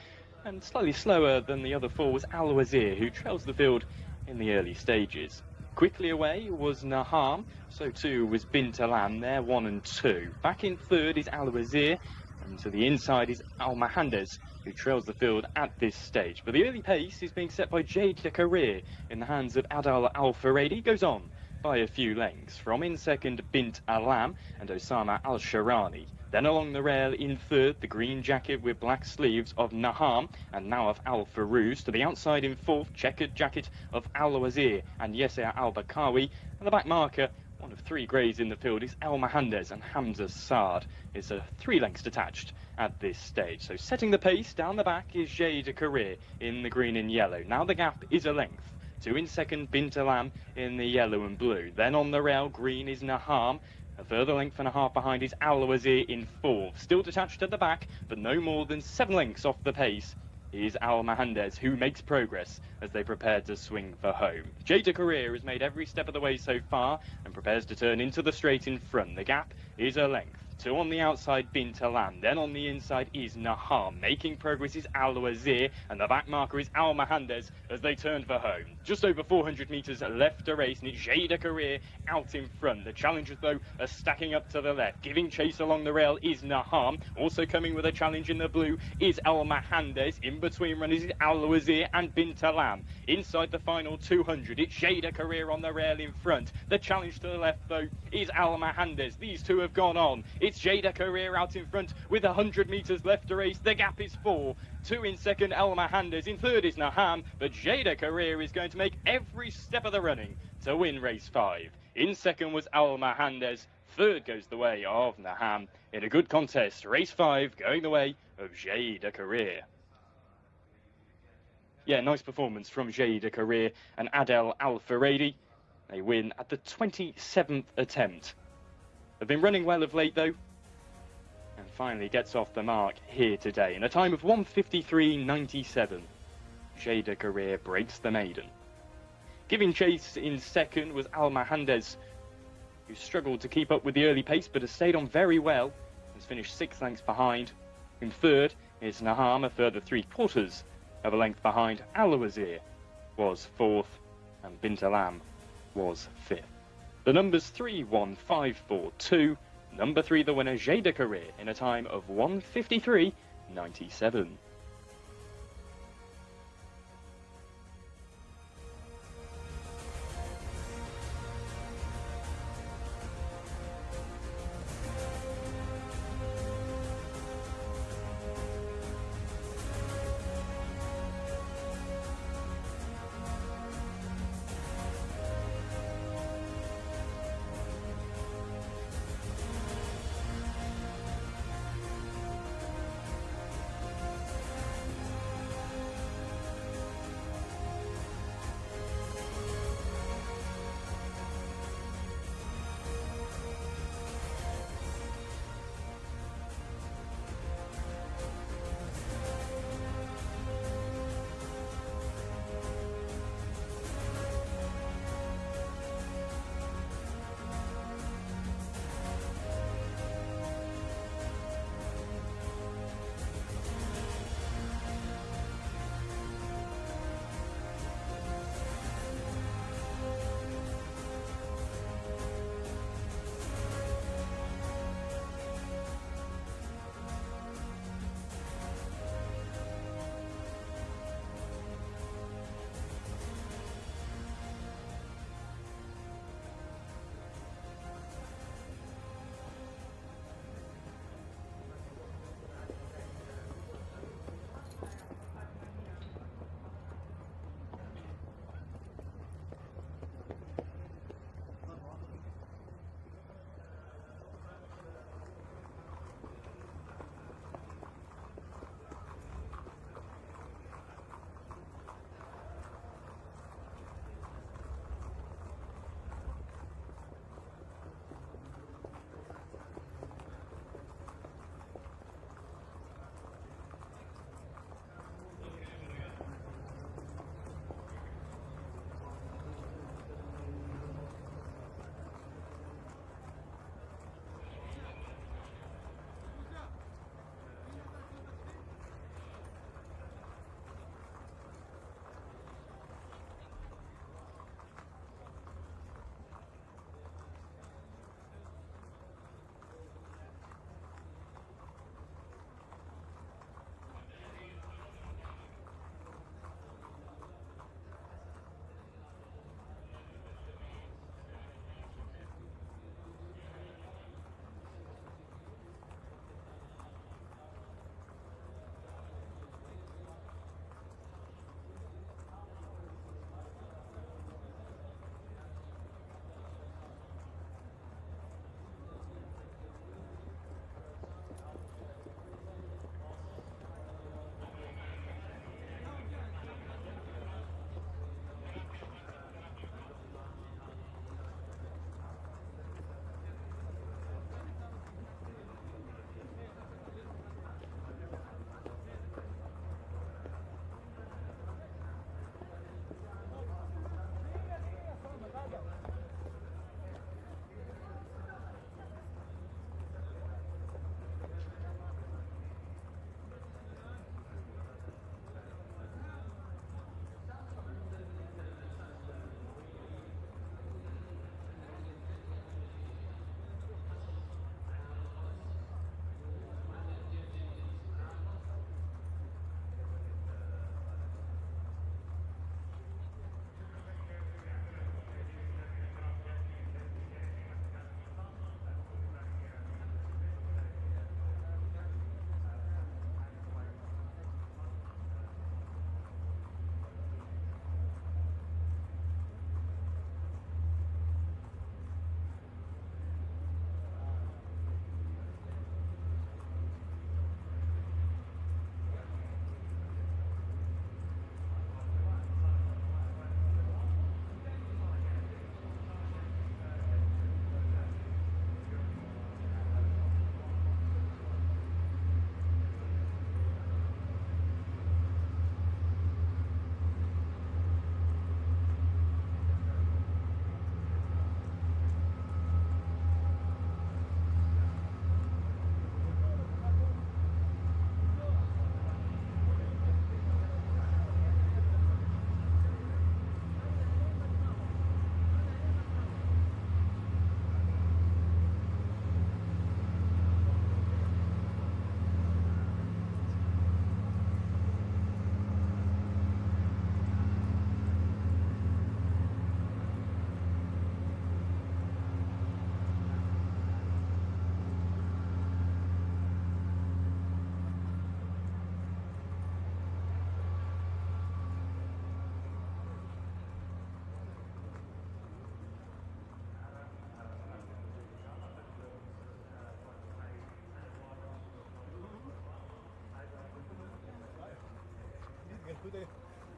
A: and slightly slower than the other 4 was Al Wazir, who trails the field in the early stages. Quickly away was Naham, so too was Bint Alam, they're 1 and 2. Back in 3rd is Al Wazir, and to the inside is Al Mohandes, who trails the field at this stage. But the early pace is being set by Jade de Career in the hands of Adal Al-Faredi. Goes on by a few lengths. From in second, Bint Alam and Osama Al-Sharani. Then along the rail in 3rd, the green jacket with black sleeves of Naham and Nawaf Al-Farouz. To the outside in 4th, checkered jacket of Al-Wazir and Jcsa Al-Bakawi. And the back marker, one of 3 greys in the field, is El Mohandes, and Hamza Saad is 3 lengths detached at this stage. So setting the pace down the back is Jade de Career in the green and yellow. Now the gap is a length. 2 in second, Bint Alam in the yellow and blue. Then on the rail, green is Naham. A further length and a half behind is Al Wazir in 4th. Still detached at the back, but no more than 7 lengths off the pace is Al Mohandes, who makes progress as they prepare to swing for home. Jade de Career has made every step of the way so far and prepares to turn into the straight in front. The gap is a length. 2 on the outside, Bint Alam. Then on the inside is Naham. Making progress is Al Wazir, and the back marker is Al Mohandes as they turn for home. Just over 400 metres left to race, and it's Jade de Career out in front. The challengers, though, are stacking up to the left. Giving chase along the rail is Naham. Also coming with a challenge in the blue is Al Mohandes. In between runners is Al Wazir and Bint Alam. Inside the final 200, it's Jade de Career on the rail in front. The challenge to the left, though, is Al Mohandes. These two have gone on. It's Jade de Career out in front with 100 metres left to race. The gap is 4. 2 in second, El Mohandes. In 3rd is Naham, but Jade de Career is going to make every step of the running to win race 5. In second was El Mohandes. 3rd goes the way of Naham. In a good contest, race 5 going the way of Jade de Career. Yeah, nice performance from Jade de Career and Adel Al-Faredi. They win at the 27th attempt. They've been running well of late, though, and finally gets off the mark here today. In a time of 1:53.97, Jade de Career breaks the maiden. Giving chase in second was Al Mohandes, who struggled to keep up with the early pace, but has stayed on very well. Has finished 6 lengths behind. In 3rd is Naham, a further 3/4 of a length behind. Al Wazir was 4th, and Bint Alam was 5th. The numbers 3, 1, 5, 4, 2. Number 3, the winner, Jade de Career, in a time of 1:53.97.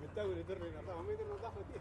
C: متاول يدرنا طبعا ما يدرنا ضعف دي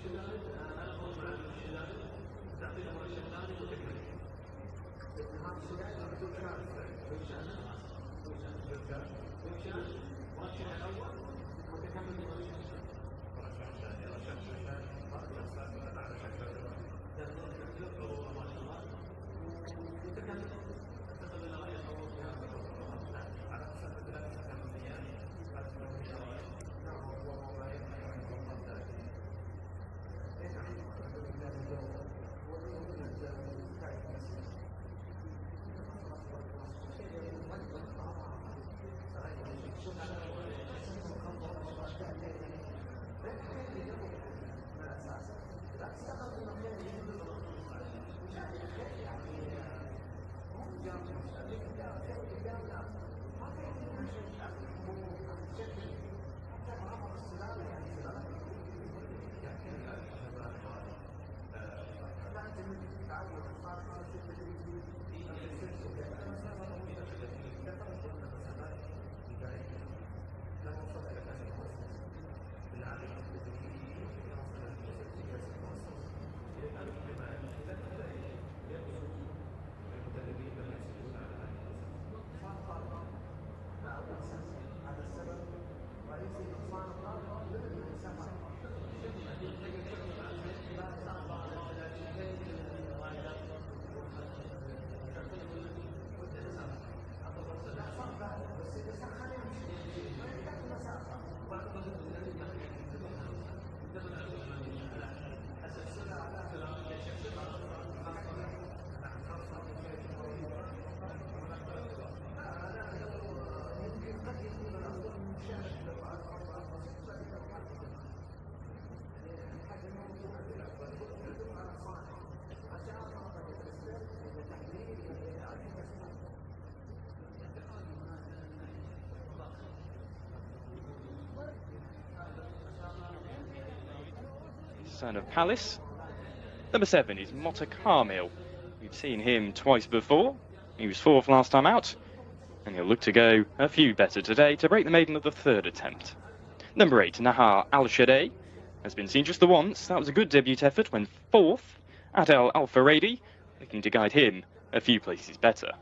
D: الشلال انا اخذ مع الشلال
A: Son of Palace. Number 7 is Motta Carmel. We've seen him twice before. He was 4th last time out, and he'll look to go a few better today to break the maiden of the 3rd attempt. Number 8, Nahar Al-Shadei, has been seen just the once. That was a good debut effort when 4th. Adel Al-Faradi, looking to guide him a few places better.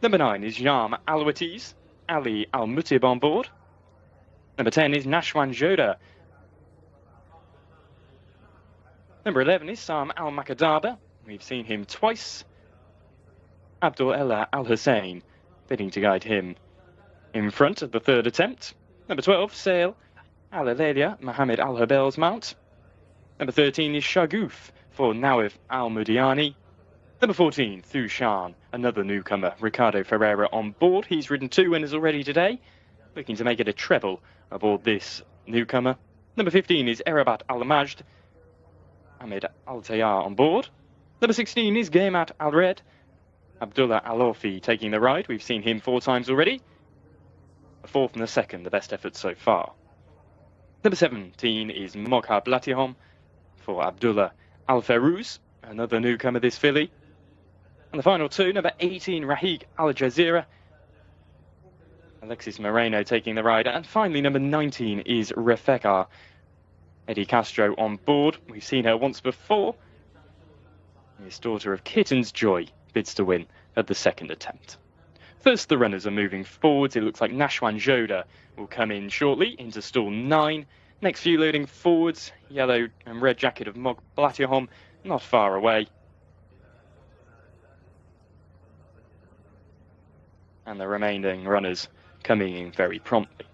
A: Number 9 is Yam Al-Watiz, Ali Al-Mutib on board. Number 10 is Nashwan Joda. Number 11 is Sam Al-Makadaba. We've seen him twice. Abdul Ella Al-Hussein, bidding to guide him in front of the 3rd attempt. Number 12, Sail Al-Alelia, Mohammed Al-Habel's mount. Number 13 is Shaguf for Nawif Al-Mudiani. Number 14, Thushan, another newcomer, Ricardo Ferreira on board. He's ridden 2 winners already today, looking to make it a treble aboard this newcomer. Number 15 is Erabat Al-Majd, Ahmed Al-Tayyar on board. Number 16 is Gaymat Al-Red, Abdullah Al-Orfi taking the ride. We've seen him 4 times already. A 4th and a 2nd, the best effort so far. Number 17 is Mokha Blatihom for Abdullah Al-Farouz, another newcomer this filly. And the final 2, number 18, Rahik Al-Jazeera, Alexis Moreno taking the ride. And finally, number 19 is Refeka Eddie Castro on board. We've seen her once before. His daughter of Kitten's Joy bids to win at the 2nd attempt. First, the runners are moving forwards. It looks like Nashwan Joda will come in shortly into stall 9. Next few loading forwards. Yellow and red jacket of Mog Blatihom not far away. And the remaining runners coming in very promptly.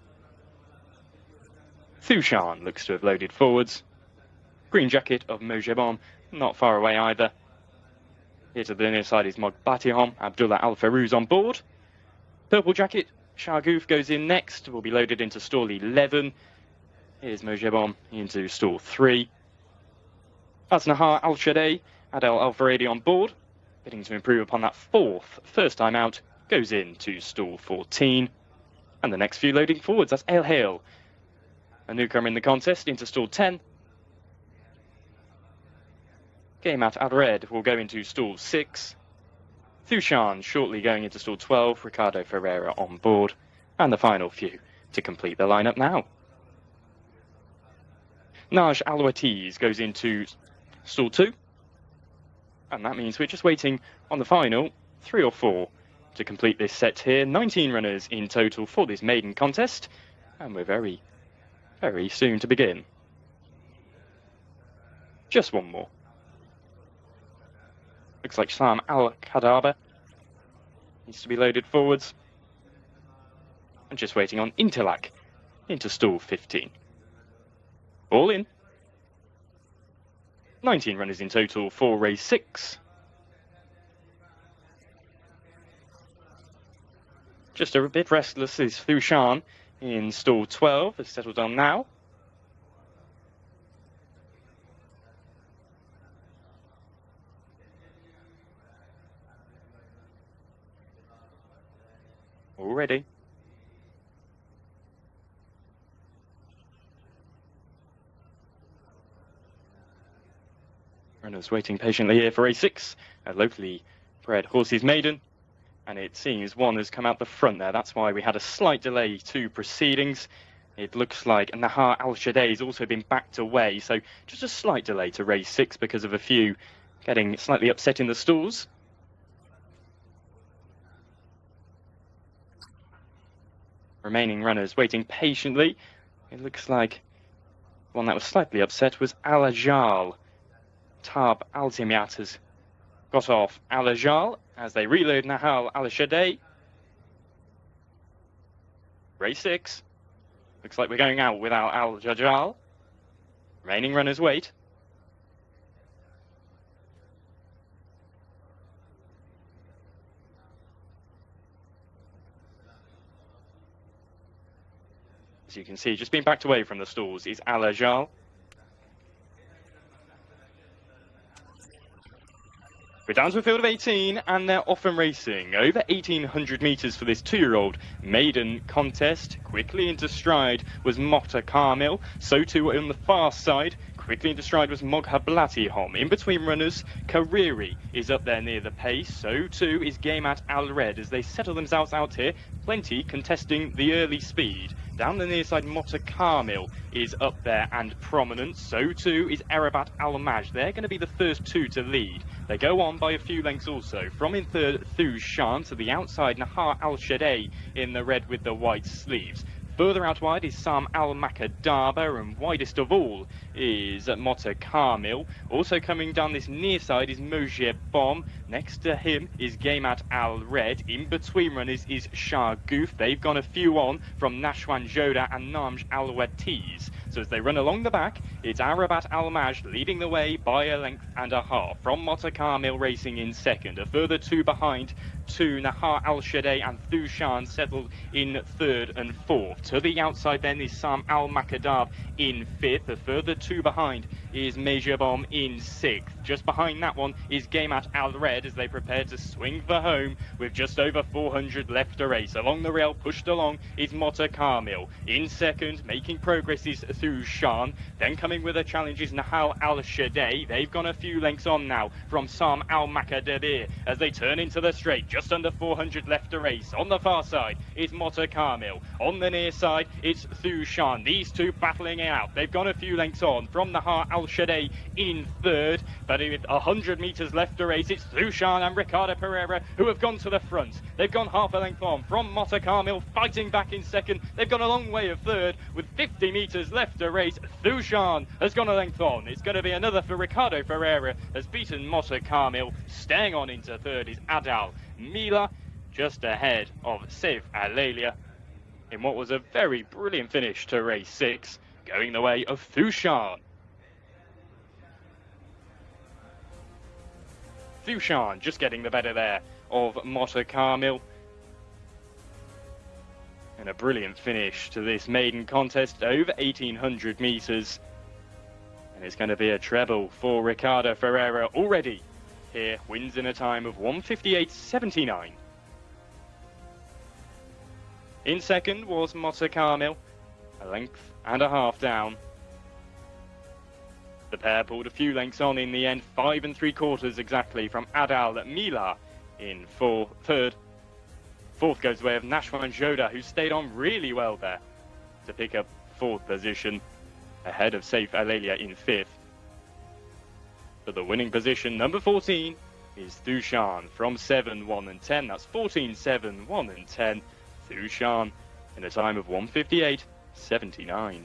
A: Thushan looks to have loaded forwards. Green jacket of Mojibon not far away either. Here to the near side is Mog Blatihom, Abdullah Al-Farouz on board. Purple jacket, Shaguf goes in next, will be loaded into stall 11. Here's Mojibon into stall 3. That's Nahar Al-Shadei, Adel Al-Faradi on board, bidding to improve upon that 4th. First time out, goes into stall 14. And the next few loading forwards, that's El Hale, a newcomer in the contest, into stall 10. Gaymat Al-Red will go into stall 6. Thushan shortly going into stall 12, Ricardo Ferreira on board. And the final few to complete the lineup now. Naj Al-Watiz goes into stall 2. And that means we're just waiting on the final 3 or 4 to complete this set here. 19 runners in total for this maiden contest. And we're very, very soon to begin. Just one more. Looks like Sam Al-Kadaba needs to be loaded forwards. And just waiting on Interlac into stall 15. All in. 19 runners in total for race 6. Just a bit restless is Fushan in stall 12, has settled on now. Already. Runners waiting patiently here for race 6, a locally bred horses maiden. And it seems one has come out the front there. That's why we had a slight delay to proceedings. It looks like Nahar Al-Shadei has also been backed away. So just a slight delay to race 6 because of a few getting slightly upset in the stalls. Remaining runners waiting patiently. It looks like one that was slightly upset was Al-Ajal. Tab Al-Zimiat has got off Al-Ajal as they reload Nahal Al-Shadei. Race 6. Looks like we're going out without Al-Jajal. Remaining runners wait. As you can see, just being backed away from the stalls is Al-Ajal. We're down to a field of 18 and they're off and racing. Over 1,800 metres for this 2-year-old maiden contest. Quickly into stride was Motta Kamil. So too on the far side. Quickly into stride was Mogha Blatihom. In between runners, Kariri is up there near the pace. So too is Gamat Al Red as they settle themselves out here. Plenty contesting the early speed. Down the near side, Motta Kamil is up there and prominent. So too is Arabat Al Maj. They're going to be the first 2 to lead. They go on by a few lengths also. From in third, Thushan to the outside, Nahar Al-Shadei in the red with the white sleeves. Further out wide is Sam Al-Makadaba, and widest of all is Motta Kamil. Also coming down this near side is Mojib Bomb. Next to him is Gamat Al Red. In between runners is Shah Goof. They've gone a few on from Nashwan Joda and Namj Al Watiz. So as they run along the back, it's Arabat Al Maj leading the way by a length and a half. From Motta Kamil racing in second. A further 2 behind to Nahar Al-Shadei and Thushan settled in third and fourth. To the outside then is Sam Al-Makadab in fifth. A further 2 behind is Major Bomb in sixth. Just behind that one is Gamat Al Red as they prepare to swing for home with just over 400 left to race. Along the rail, pushed along, is Motta Kamil. In second, making progress is Thushan. Then coming with a challenge is Nahal Al-Shadei. They've gone a few lengths on now from Sam Al-Makadabir as they turn into the straight. Just under 400 left to race. On the far side is Motta Kamil. On the near side, it's Thushan. These 2 battling it out. They've gone a few lengths on from Nahar Al-Shadei in third, but with 100 metres left to race, it's Thushan and Ricardo Pereira who have gone to the front. They've gone half a length on from Motta Kamil, fighting back in second. They've gone a long way of third with 50 metres left to race. Thushan has gone a length on. It's going to be another for Ricardo Pereira, has beaten Motta Kamil. Staying on into third is Adal Mila, just ahead of Saif Alalia in what was a very brilliant finish to race 6, going the way of Thushan. Thushan just getting the better there of Motta Kamil. And a brilliant finish to this maiden contest, over 1,800 metres. And it's going to be a treble for Ricardo Ferreira already. Here, wins in a time of 1:58.79. In second was Motta Kamil, a length and a half down. The pair pulled a few lengths on in the end, 5 3/4 exactly from Adal Mila in third. Fourth goes the way of Nashwan Joda, who stayed on really well there to pick up 4th position, ahead of Saif Alalia in 5th. But the winning position, number 14, is Thushan from 7, 1 and 10. That's 14, 7, 1 and 10. Thushan in a time of 1:58.79.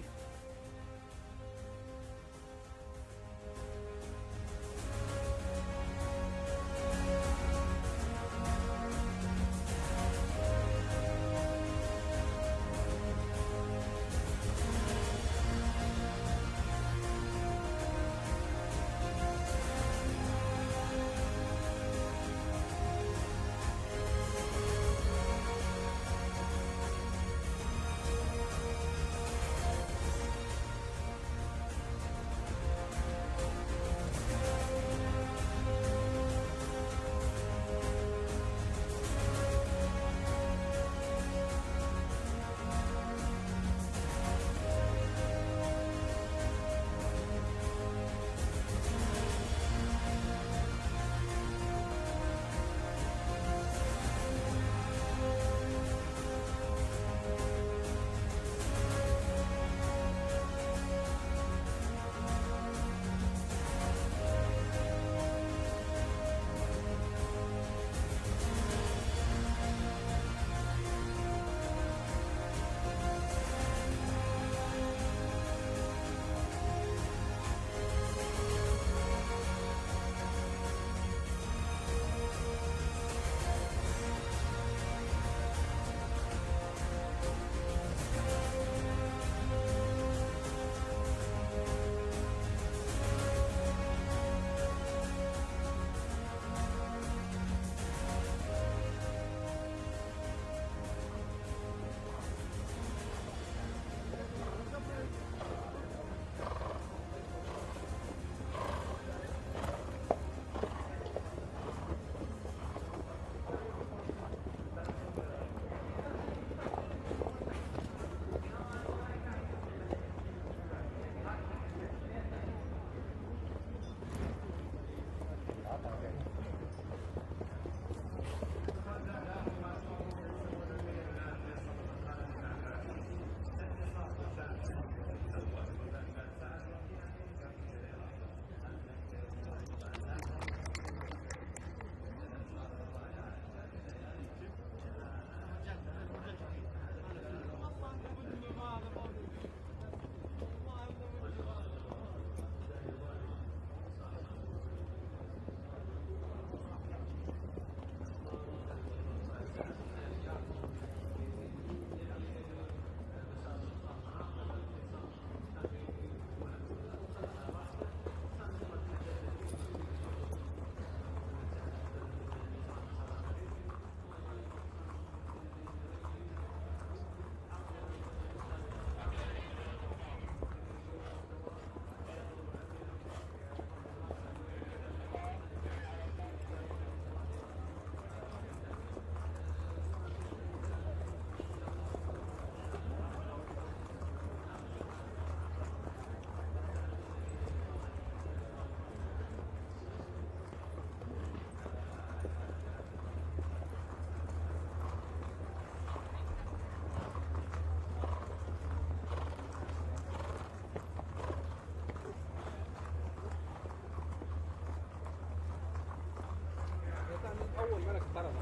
C: اول ما انا اخترت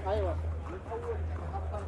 B: ايوه
C: من اول حتى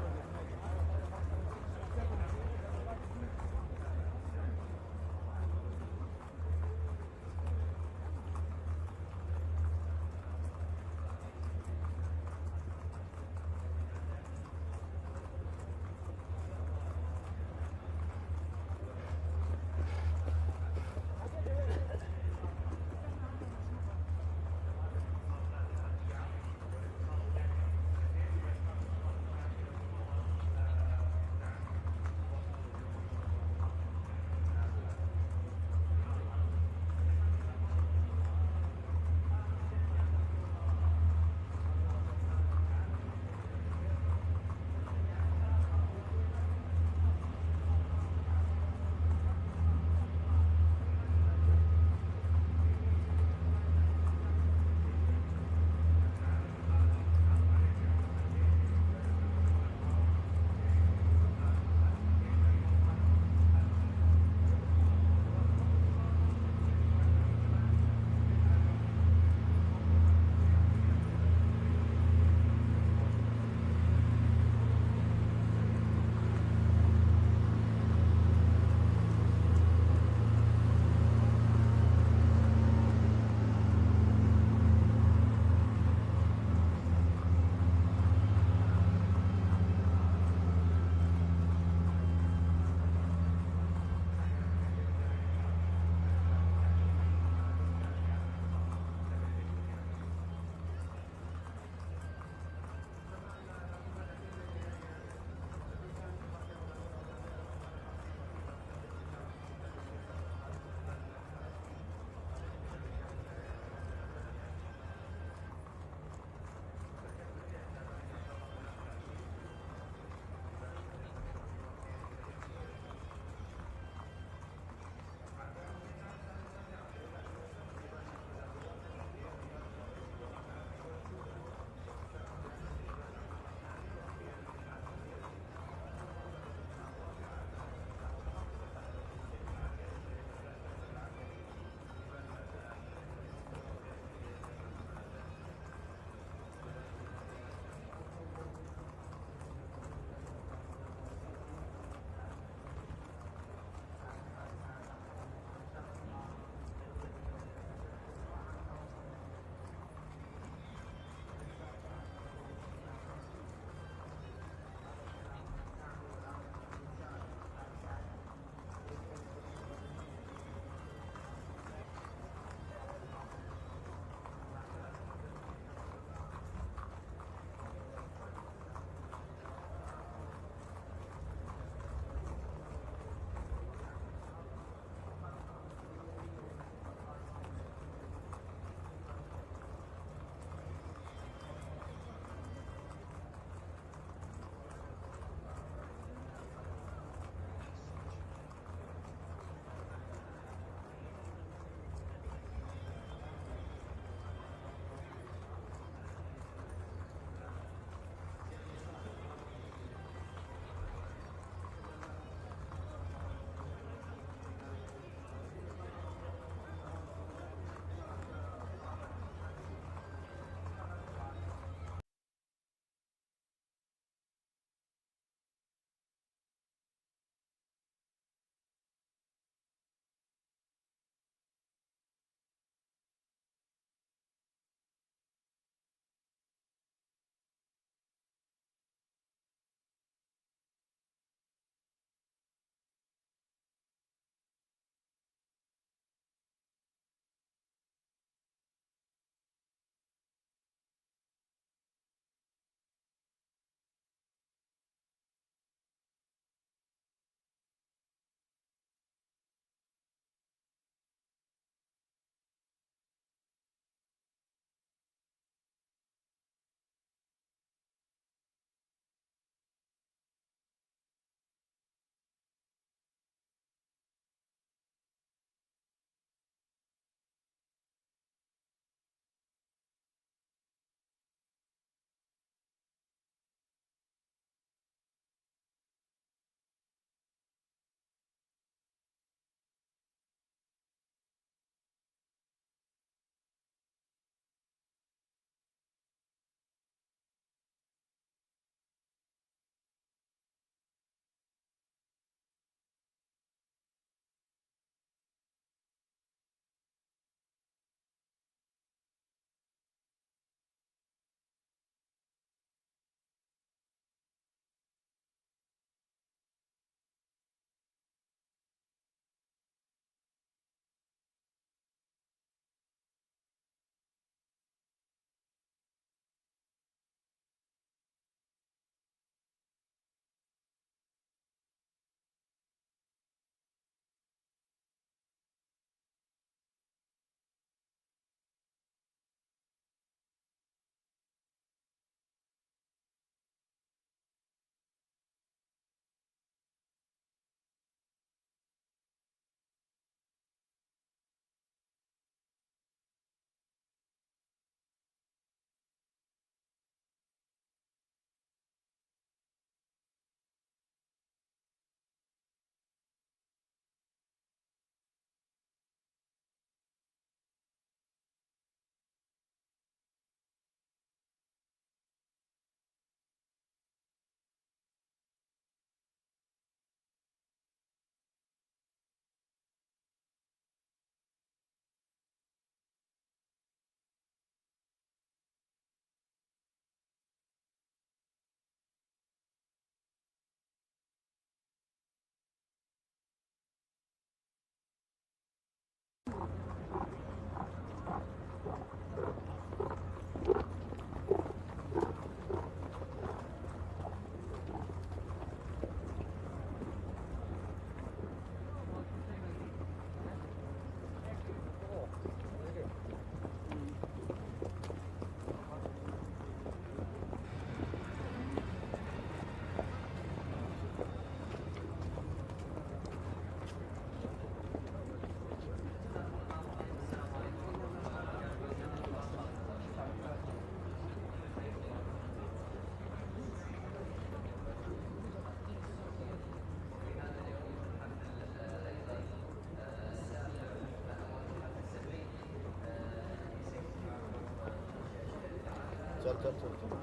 D: चल चल चल चल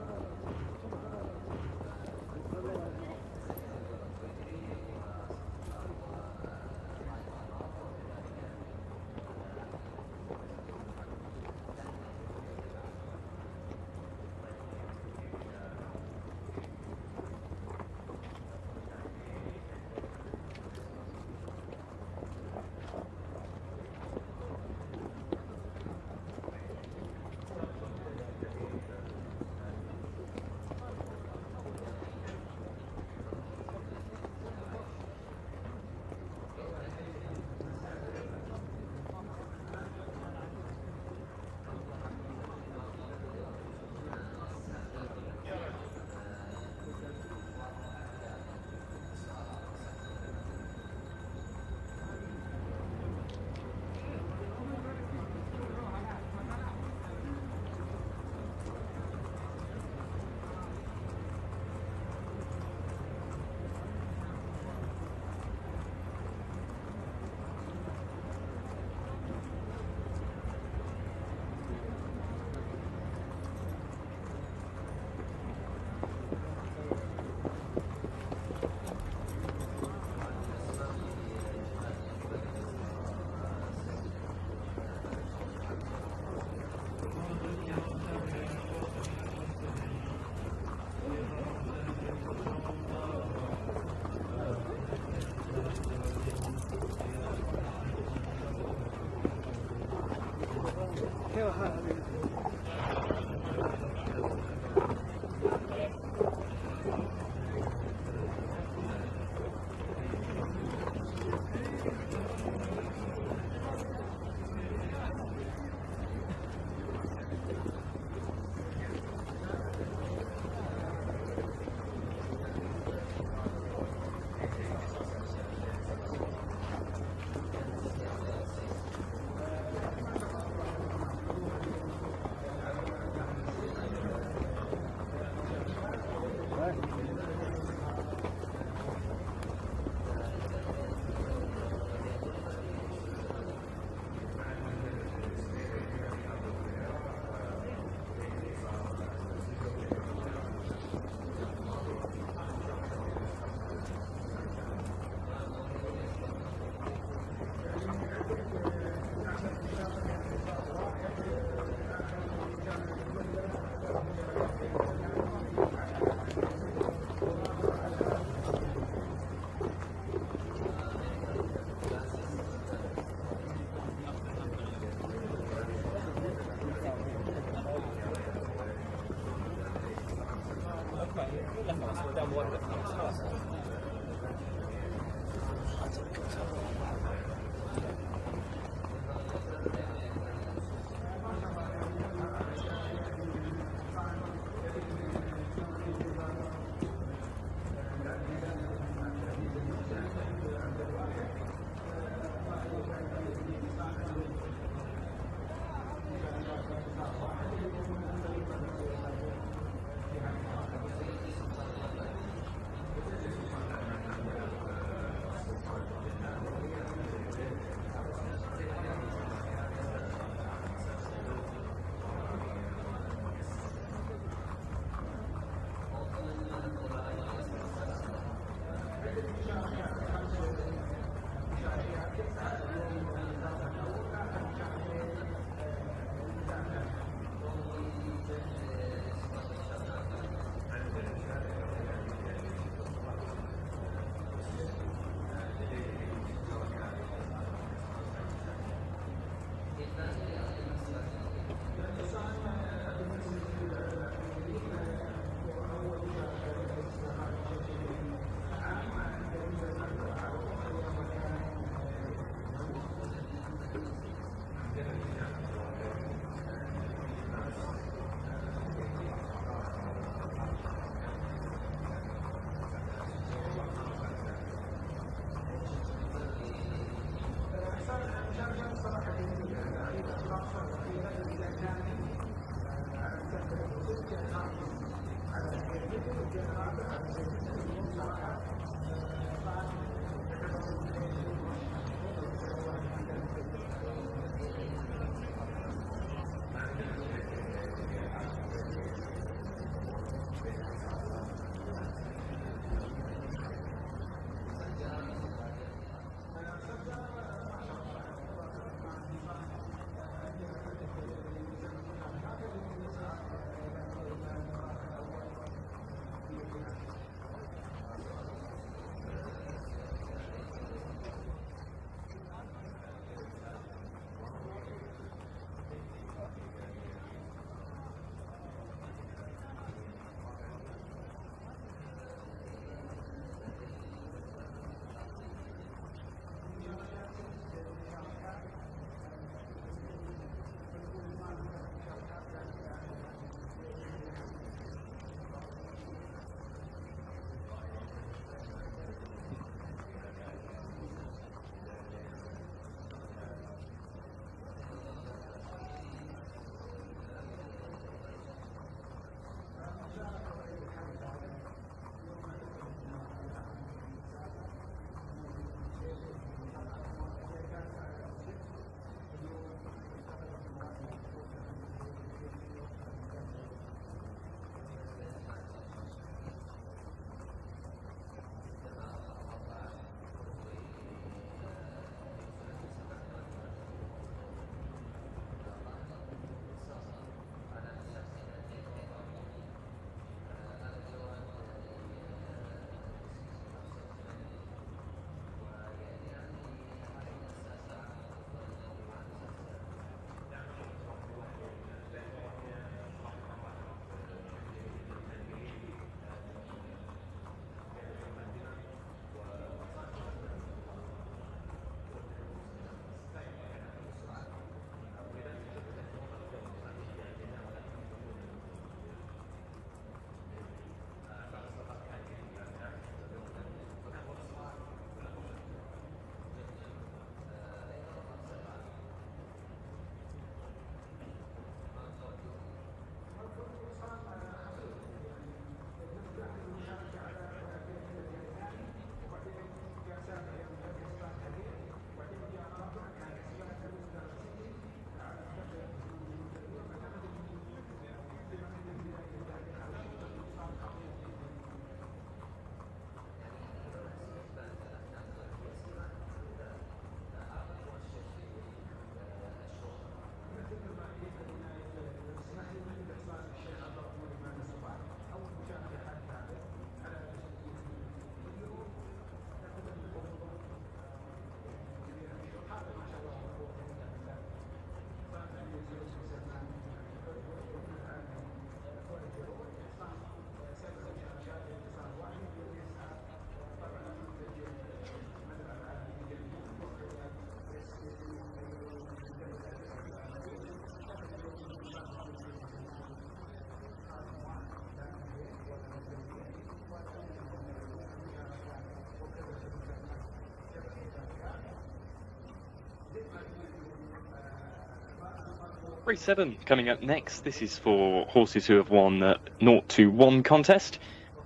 A: Race 7 coming up next. This is for horses who have won the 0 to 1 contest.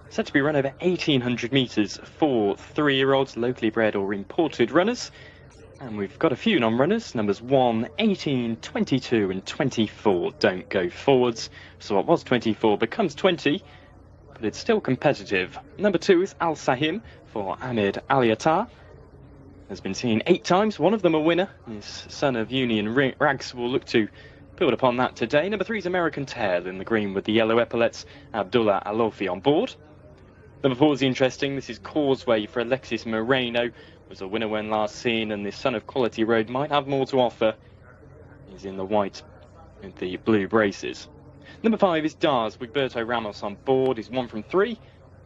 A: Set to be run over 1,800 metres for 3-year-olds, locally bred or imported runners. And we've got a few non-runners. Numbers 1, 18, 22 and 24 don't go forwards. So what was 24 becomes 20, but it's still competitive. Number 2 is Al Sahim for Ahmed Aliatar. Has been seen 8 times, one of them a winner. His son of Union Rags will look to build upon that today. Number 3 is American Tail in the green with the yellow epaulets, Abdullah Alofi on board. Number 4 is interesting. This is Causeway for Alexis Moreno. Was a winner when last seen, and the son of Quality Road might have more to offer. He's in the white with the blue braces. Number 5 is Dars with Berto Ramos on board. He's 1 from 3.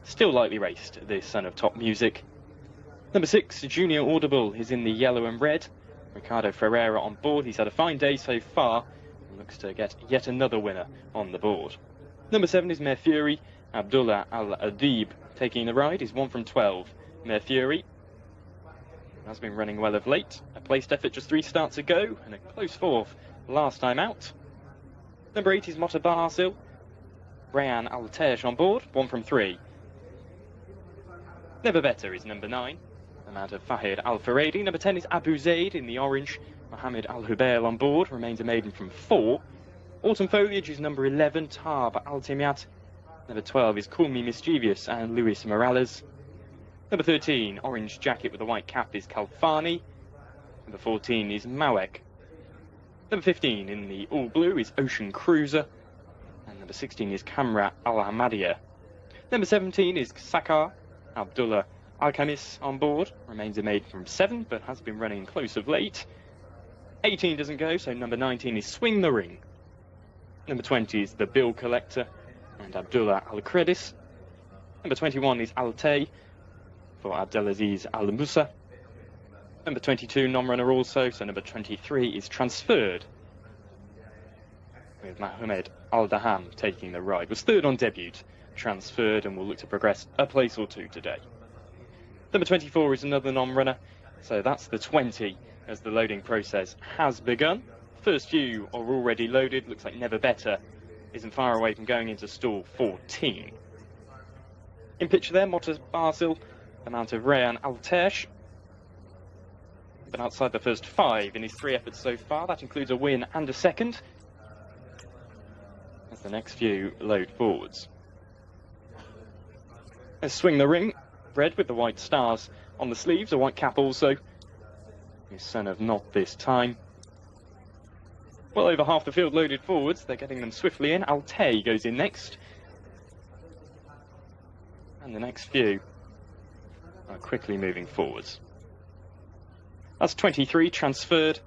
A: Still lightly raced, this son of Top Music. Number 6, Junior Audible, is in the yellow and red. Ricardo Ferreira on board. He's had a fine day so far and looks to get yet another winner on the board. Number 7 is Mere Fury. Abdullah Al-Adib taking the ride. He's 1 from 12. Mere Fury has been running well of late. A placed effort just 3 starts ago and a close 4th last time out. Number 8 is Motabasil. Rayan Al-Tej on board. 1 from 3. Never Better is number 9. Amount of Fahid Al-Faradi. Number 10 is Abu Zaid in the orange. Mohammed Al-Hubail on board. Remains a maiden from 4. Autumn Foliage is number 11. Tab Al-Timyat. Number 12 is Call Me Mischievous and Luis Morales. Number 13, Orange Jacket with a white cap, is Kalfani. Number 14 is Mawek. Number 15 in the all blue is Ocean Cruiser. And number 16 is Kamra Al-Hamadia. Number 17 is Sakar. Abdullah Al-Khamis on board. Remains a maiden from 7, but has been running close of late. 18 doesn't go, so number 19 is Swing the Ring. Number 20 is The Bill Collector and Abdullah Al-Credis. Number 21 is Al-Tay for Abdelaziz Al-Musa. Number 22, non-runner also, so number 23 is Transferred, with Mohamed Al-Daham taking the ride. Was 3rd on debut, Transferred, and will look to progress a place or 2 today. Number 24 is another non-runner, so that's the 20 as the loading process has begun. First few are already loaded. Looks like Never Better isn't far away from going into stall 14. In picture there, Motta Basil, amount of Rayan Altesh. Been outside the first 5 in his 3 efforts so far. That includes a win and a second. As the next few load forwards. Let's Swing the Ring, red with the white stars on the sleeves, a white cap also. His son of Not This Time. Well over half the field loaded forwards. They're getting them swiftly in. Altay goes in next. And the next few are quickly moving forwards. That's 23, Transferred.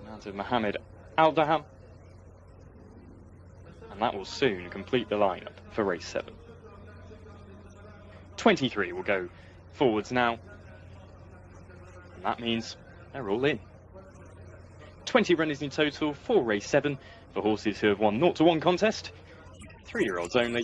A: Amount of Mohammed Al-Daham. And that will soon complete the lineup for race 7. 23 will go forwards now. And that means they're all in. 20 runners in total for race 7 for horses who have won 0 to 1 contest. 3-year-olds only.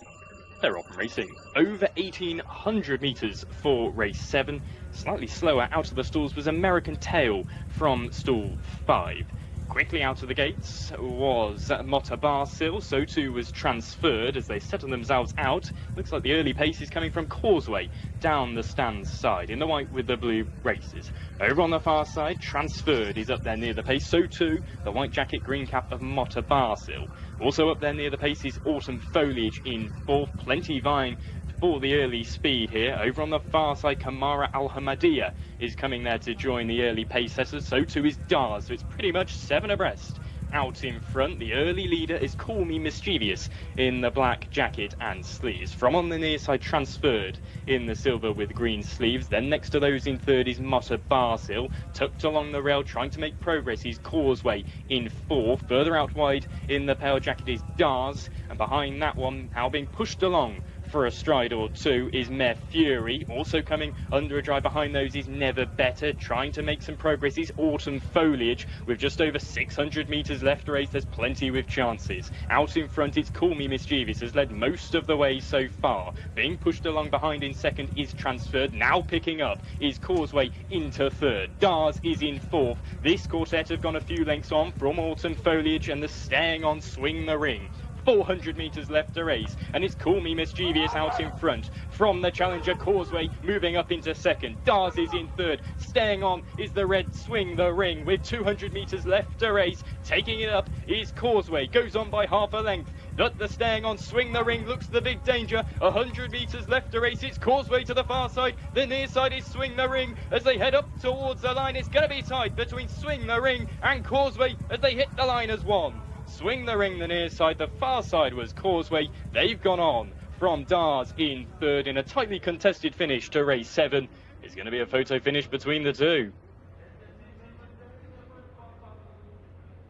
A: They're off and racing. Over 1,800 metres for race 7. Slightly slower out of the stalls was American Tail from stall 5. Quickly out of the gates was Motta Basil, so too was Transferred as they settle themselves out. Looks like the early pace is coming from Causeway down the stands side in the white with the blue braces. Over on the far side, Transferred is up there near the pace, so too the white jacket green cap of Motta Basil. Also up there near the pace is Autumn Foliage in 4th, plenty vying for the early speed here. Over on the far side, Kamara Al-Hamadia is coming there to join the early pace setters. So too is Dars, so it's pretty much 7 abreast out in front. The early leader is Call Me Mischievous in the black jacket and sleeves. From on the near side, Transferred in the silver with green sleeves. Then next to those in 3rd is Motta Basil, tucked along the rail, trying to make progress. He's Causeway in 4th. Further out wide in the pale jacket is Dars, and behind that one, now being pushed along for a stride or two is Mare Fury. Also coming under a drive behind those is Never Better. Trying to make some progress is Autumn Foliage. With just over 600 metres left to race, there's plenty with chances. Out in front, it's Call Me Mischievous, has led most of the way so far. Being pushed along behind in second is Transferred. Now picking up is Causeway into third. Dars is in fourth. This quartet have gone a few lengths on from Autumn Foliage, and the staying on Swing the Ring. 400 metres left to race, and it's Call Me Mischievous out in front. From the challenger, Causeway moving up into second. Dars is in third. Staying on is the red Swing the Ring with 200 metres left to race. Taking it up is Causeway, goes on by half a length. But the staying on Swing the Ring looks the big danger. 100 metres left to race. It's Causeway to the far side. The near side is Swing the Ring. As they head up towards the line, it's going to be tight between Swing the Ring and Causeway as they hit the line as one. Swing the Ring, the near side. The far side was Causeway. They've gone on from Dars in third in a tightly contested finish to race 7. It's going to be a photo finish between the two.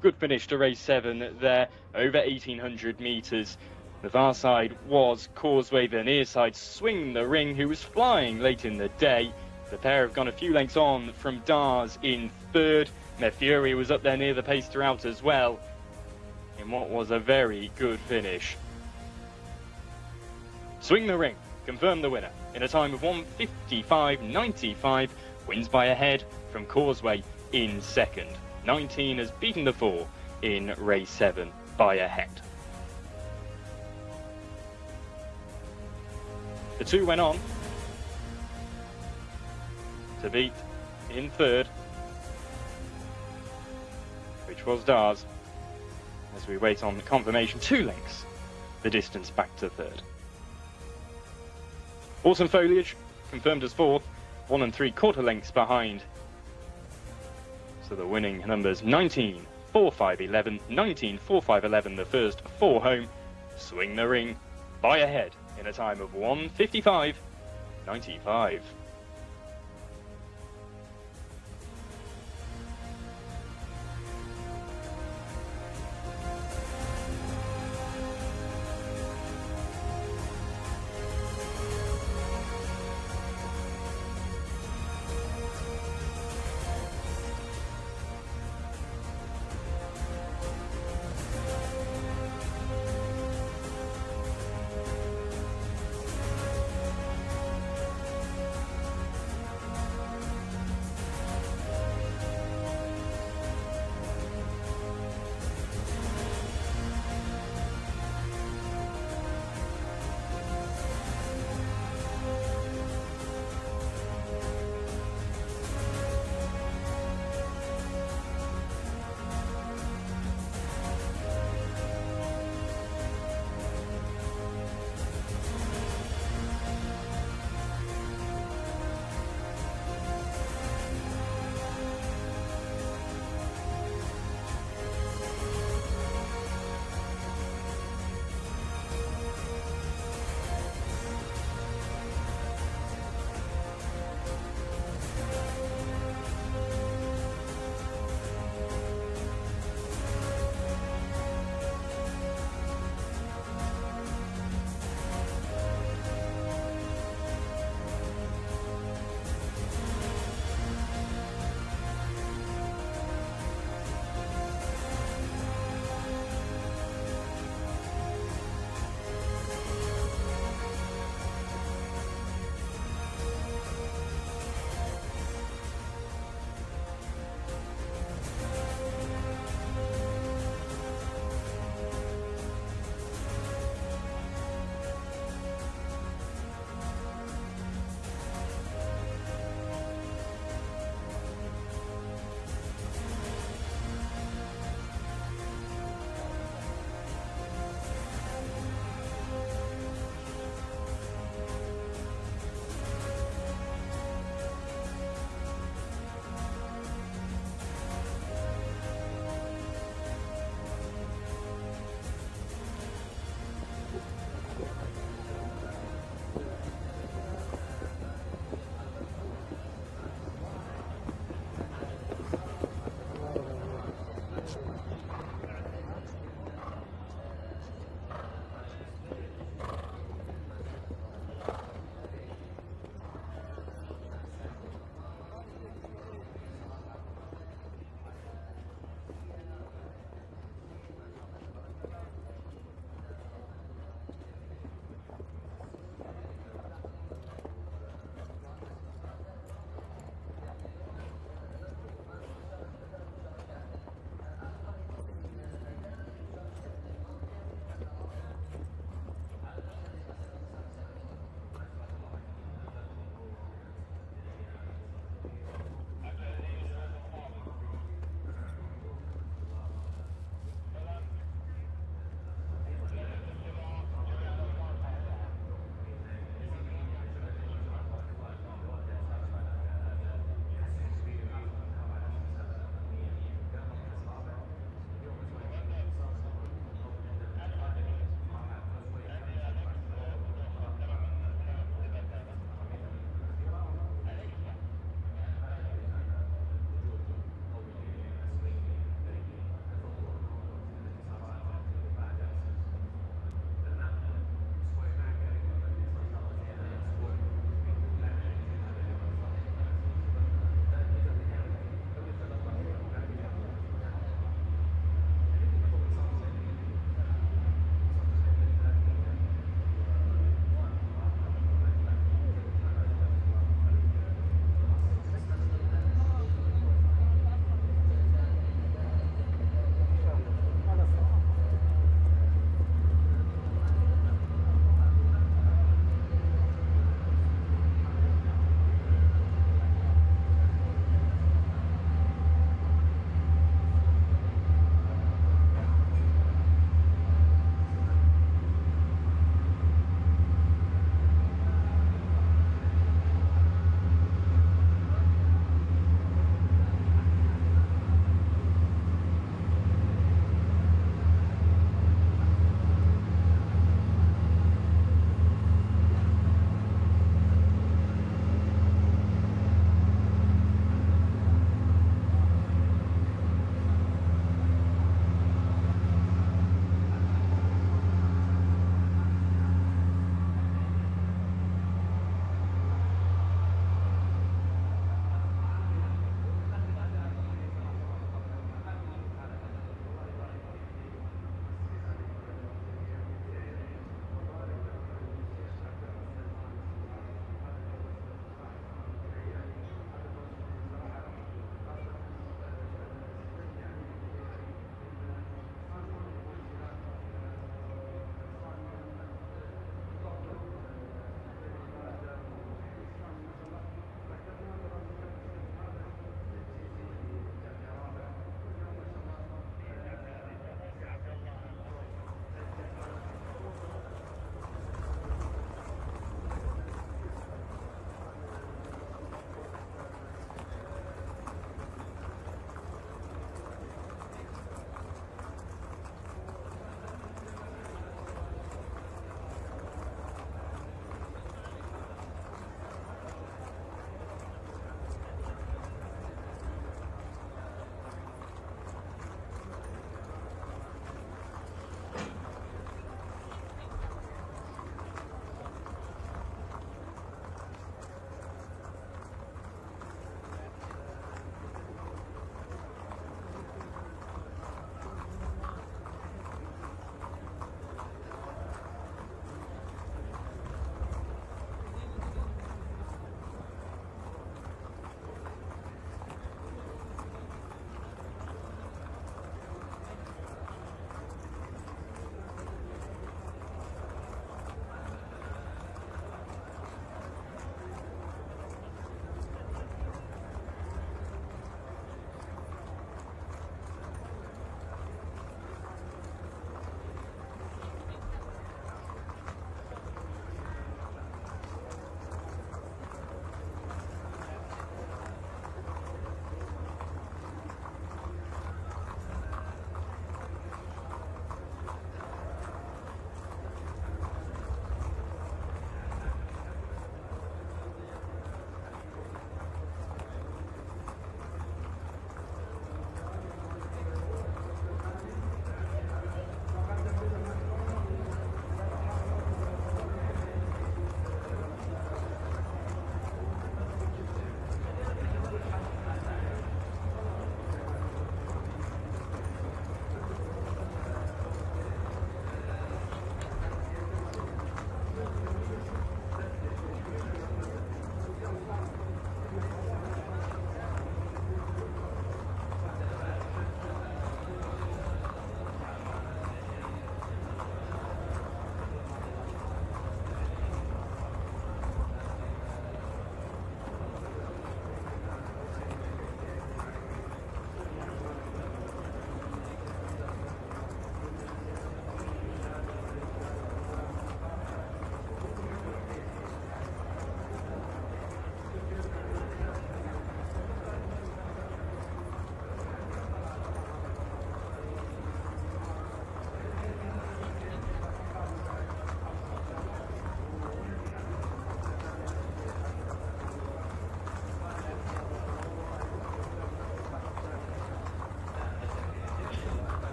A: Good finish to race 7 there, over 1,800 metres. The far side was Causeway, the near side Swing the Ring, who was flying late in the day. The pair have gone a few lengths on from Dars in third. Mare Fury was up there near the pace throughout as well, in what was a very good finish. Swing the Ring confirmed the winner in a time of 1:55.95, wins by a head from Causeway in second. 19 has beaten the 4 in race 7 by a head. The two went on to beat in third, which was Dars, as we wait on the confirmation. 2 lengths the distance back to third. Autumn Foliage confirmed as fourth, 1 3/4 lengths behind. So the winning numbers 19, 4, 5, 11, 19, 4, 5, 11, the first 4 home. Swing the Ring by a head in a time of 1:55.95.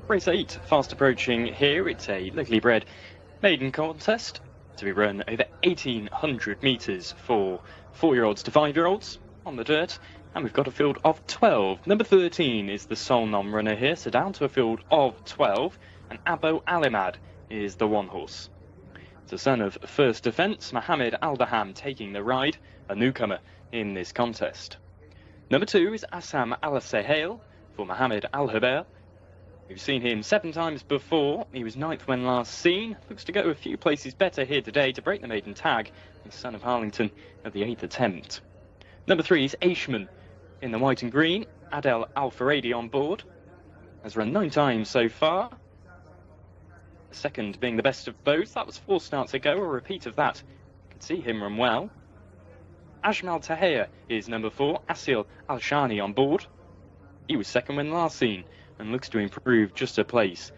A: Race 8, fast approaching here. It's a locally bred maiden contest to be run over 1,800 metres for 4-year-olds to 5-year-olds on the dirt. And we've got a field of 12. Number 13 is the sole non-runner here, so down to a field of 12. And Abo Alimad is the one horse. It's a son of first defence, Mohammed Aldaham taking the ride, a newcomer in this contest. Number 2 is Assam Al-Sahel for Mohammed Al-Hubair. We've seen him 7 times before. He was 9th when last seen. Looks to go a few places better here today to break the maiden tag. He's son of Harlington at the 8th attempt. Number 3 is Aishman in the white and green. Adel Al-Faradi on board. Has run 9 times so far. The second being the best of both. That was 4 starts ago. A repeat of that. You can see him run well. Ajmal Tahiya is number 4. Asil Al-Shani on board. He was 2nd when last seen and looks to improve just a place.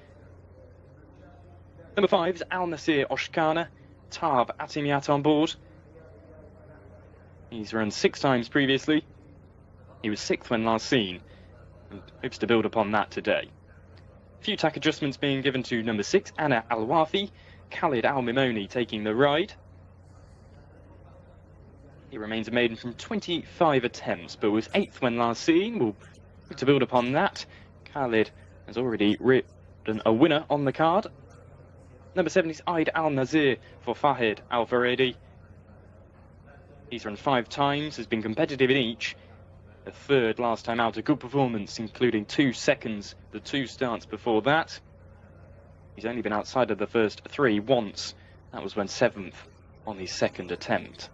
A: Number 5 is Al Nasir Oshkana, Tab Atimiat on board. He's run 6 times previously. He was 6th when last seen and hopes to build upon that today. A few tack adjustments being given to number 6, Anna Al-Wafi, Khalid Al-Mimoni taking the ride. He remains a maiden from 25 attempts, but was 8th when last seen. We'll look to build upon that. Khalid has already written a winner on the card. Number 7 is Eid Al-Nazir for Fahid Al-Faradi. He's run 5 times, has been competitive in each. A 3rd last time out, a good performance, including 2 seconds, the 2 starts before that. He's only been outside of the first 3 once. That was when 7th on his 2nd attempt.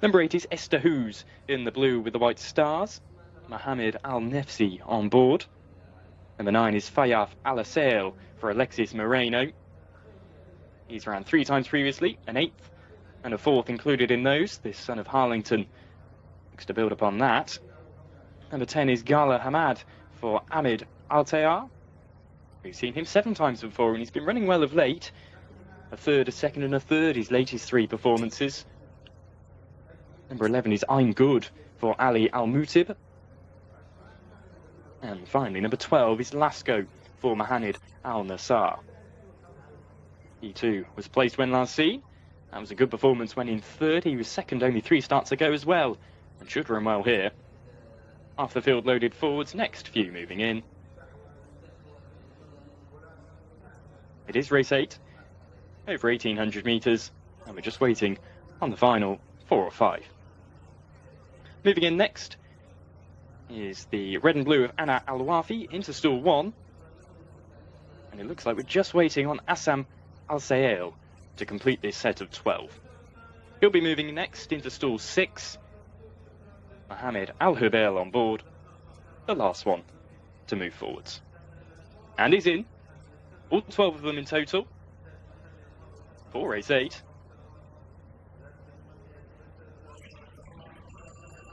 A: Number 8 is Esther Hoos in the blue with the white stars. Mohammed Al-Nefsi on board. Number 9 is Fayaf Al-Asail for Alexis Moreno. He's ran 3 times previously, an 8th and a 4th included in those. This son of Harlington looks to build upon that. Number 10 is Gala Hamad for Ahmed Altayar. We've seen him 7 times before and he's been running well of late. A 3rd, a 2nd and a 3rd, his latest 3 performances. Number 11 is I'm Good for Ali Al-Mutib. And finally, number 12 is Lasco for Mohammed Al-Nassar. He too was placed when last seen. That was a good performance when in 3rd. He was 2nd only 3 starts ago as well, and should run well here. Half the field loaded forwards, next few moving in. It is race 8, over 1,800 metres, and we're just waiting on the final 4 or 5. Moving in next is the red and blue of Anna Al-Wafi into stall 1. And it looks like we're just waiting on Assam Al-Sahel to complete this set of 12. He'll be moving next into stall 6. Mohammed Al-Hubair on board, the last one to move forwards. And he's in, all 12 of them in total, for race 8.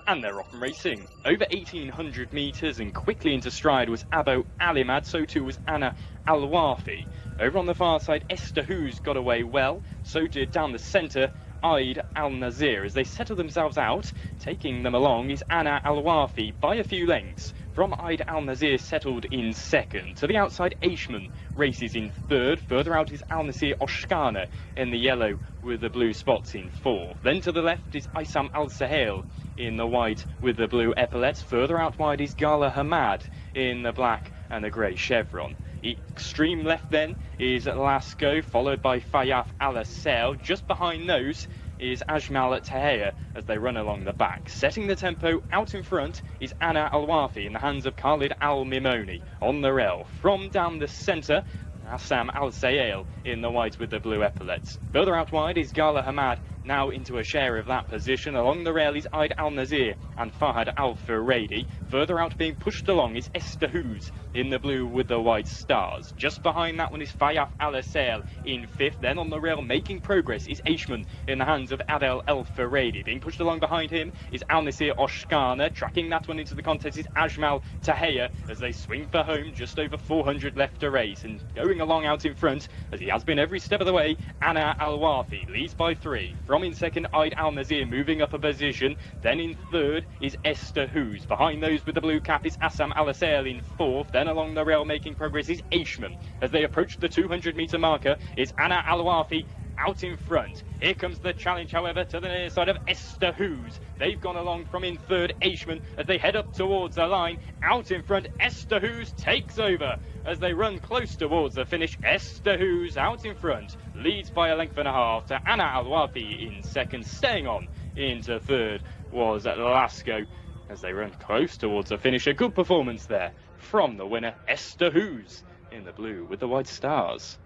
A: And they're off and racing. Over 1,800 metres and quickly into stride was Abo Alimad, so too was Anna Al-Wafi. Over on the far side, Esther Hoos got away well, so did down the centre Eid Al-Nazir. As they settle themselves out, taking them along is Anna Al-Wafi by a few lengths. From Eid Al-Nazir settled in 2nd. To the outside, Aishman races in 3rd. Further out is Al-Nasir Oshkana in the yellow with the blue spots in 4th. Then to the left is Isam Al-Sahel in the white with the blue epaulets. Further out wide is Gala Hamad in the black and the grey chevron. Extreme left then is Lasco, followed by Fayaf Al-Asail. Just behind those is Ajmal Tahiya as they run along the back. Setting the tempo out in front is Anna Al-Wafi in the hands of Khalid Al-Mimoni on the rail. From down the centre, Assam Al-Sahel in the white with the blue epaulets. Further out wide is Gala Hamad, now into a share of that position. Along the rail is Eid Al-Nazir and Fahad Al-Faradi. Further out being pushed along is Esther Hoos in the blue with the white stars. Just behind that one is Fayaf Al-Asail in 5th. Then on the rail making progress is Aishman in the hands of Adel Al-Faradi. Being pushed along behind him is Al-Nasir Oshkana. Tracking that one into the contest is Ajmal Tahiya as they swing for home. Just over 400 left to race. And going along out in front, as he has been every step of the way, Anna Al-Wafi leads by 3. From in 2nd, Eid Al-Nazir moving up a position. Then in 3rd is Esther Hoos. Behind those with the blue cap is Assam Al-Asail in 4th. Then Then along the rail making progress is Aishman. As they approach the 200-metre marker, it's Anna Al-Wafi out in front. Here comes the challenge, however, to the near side of Esther Hoos. They've gone along from in third, Aishman, as they head up towards the line. Out in front, Esther Hoos takes over. As they run close towards the finish, Esther Hoos out in front, leads by a length and a half to Anna Al-Wafi in second. Staying on into third was Lasco. As they run close towards the finish, a good performance there from the winner, Esther Hoos, in the blue with the white stars.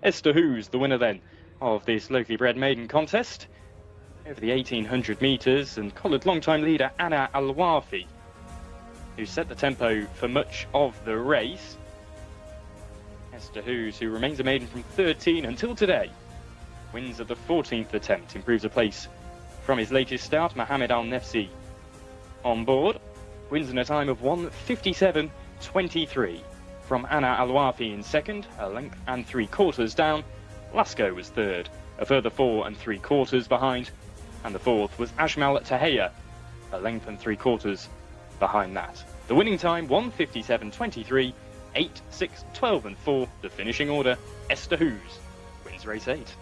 A: Esther Hoos, the winner then of this locally bred maiden contest over the 1800 metres, and collared long-time leader Anna Al-Wafi, who set the tempo for much of the race. Esther Hoos, who remains a maiden from 13 until today, wins at the 14th attempt, improves a place from his latest start. Mohammed Al-Nefsi on board, wins in a time of 1:57.23. From Anna Al-Wafi in second, a length and 3/4 down. Lasco was third, a further 4 3/4 behind, and the fourth was Ajmal Taheya, a length and 3/4 behind that. The winning time 1:57.23, 8, 6, 12 and 4. The finishing order, Esther Hoos wins race 8.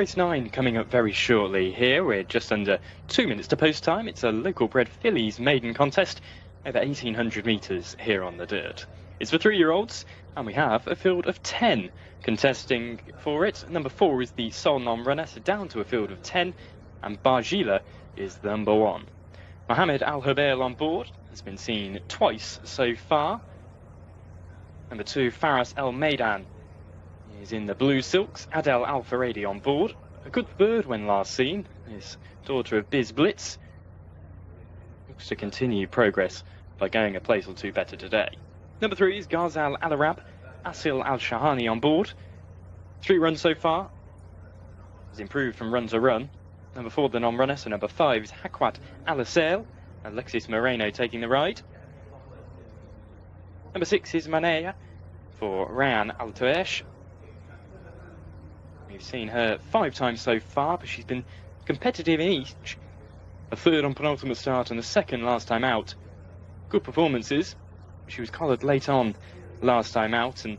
A: Race 9 coming up very shortly here. We're just under 2 minutes to post time. It's a local bred fillies maiden contest over 1,800 metres here on the dirt. It's for 3-year-olds, and we have a field of 10 contesting for it. Number 4 is the sole non-runner, so down to a field of 10, and Jcsa is the number 1. Mohammed Al Hubail on board has been seen twice so far. Number 2, Faras El Maidan is in the blue silks. Adel Al Faradi on board. A good bird when last seen. His daughter of Biz Blitz looks to continue progress by going a place or two better today. Number 3 is Ghazal Al Arab. Asil Al Shahani on board. 3 runs so far. Has improved from run to run. Number 4, the non-runner, so number 5 is Hakwat Al Asail. Alexis Moreno taking the ride. Number 6 is Manea for Ryan Al Tuesh. We've seen her 5 times so far, but she's been competitive in each. A 3rd on penultimate start and a 2nd last time out. Good performances. She was collared late on last time out, and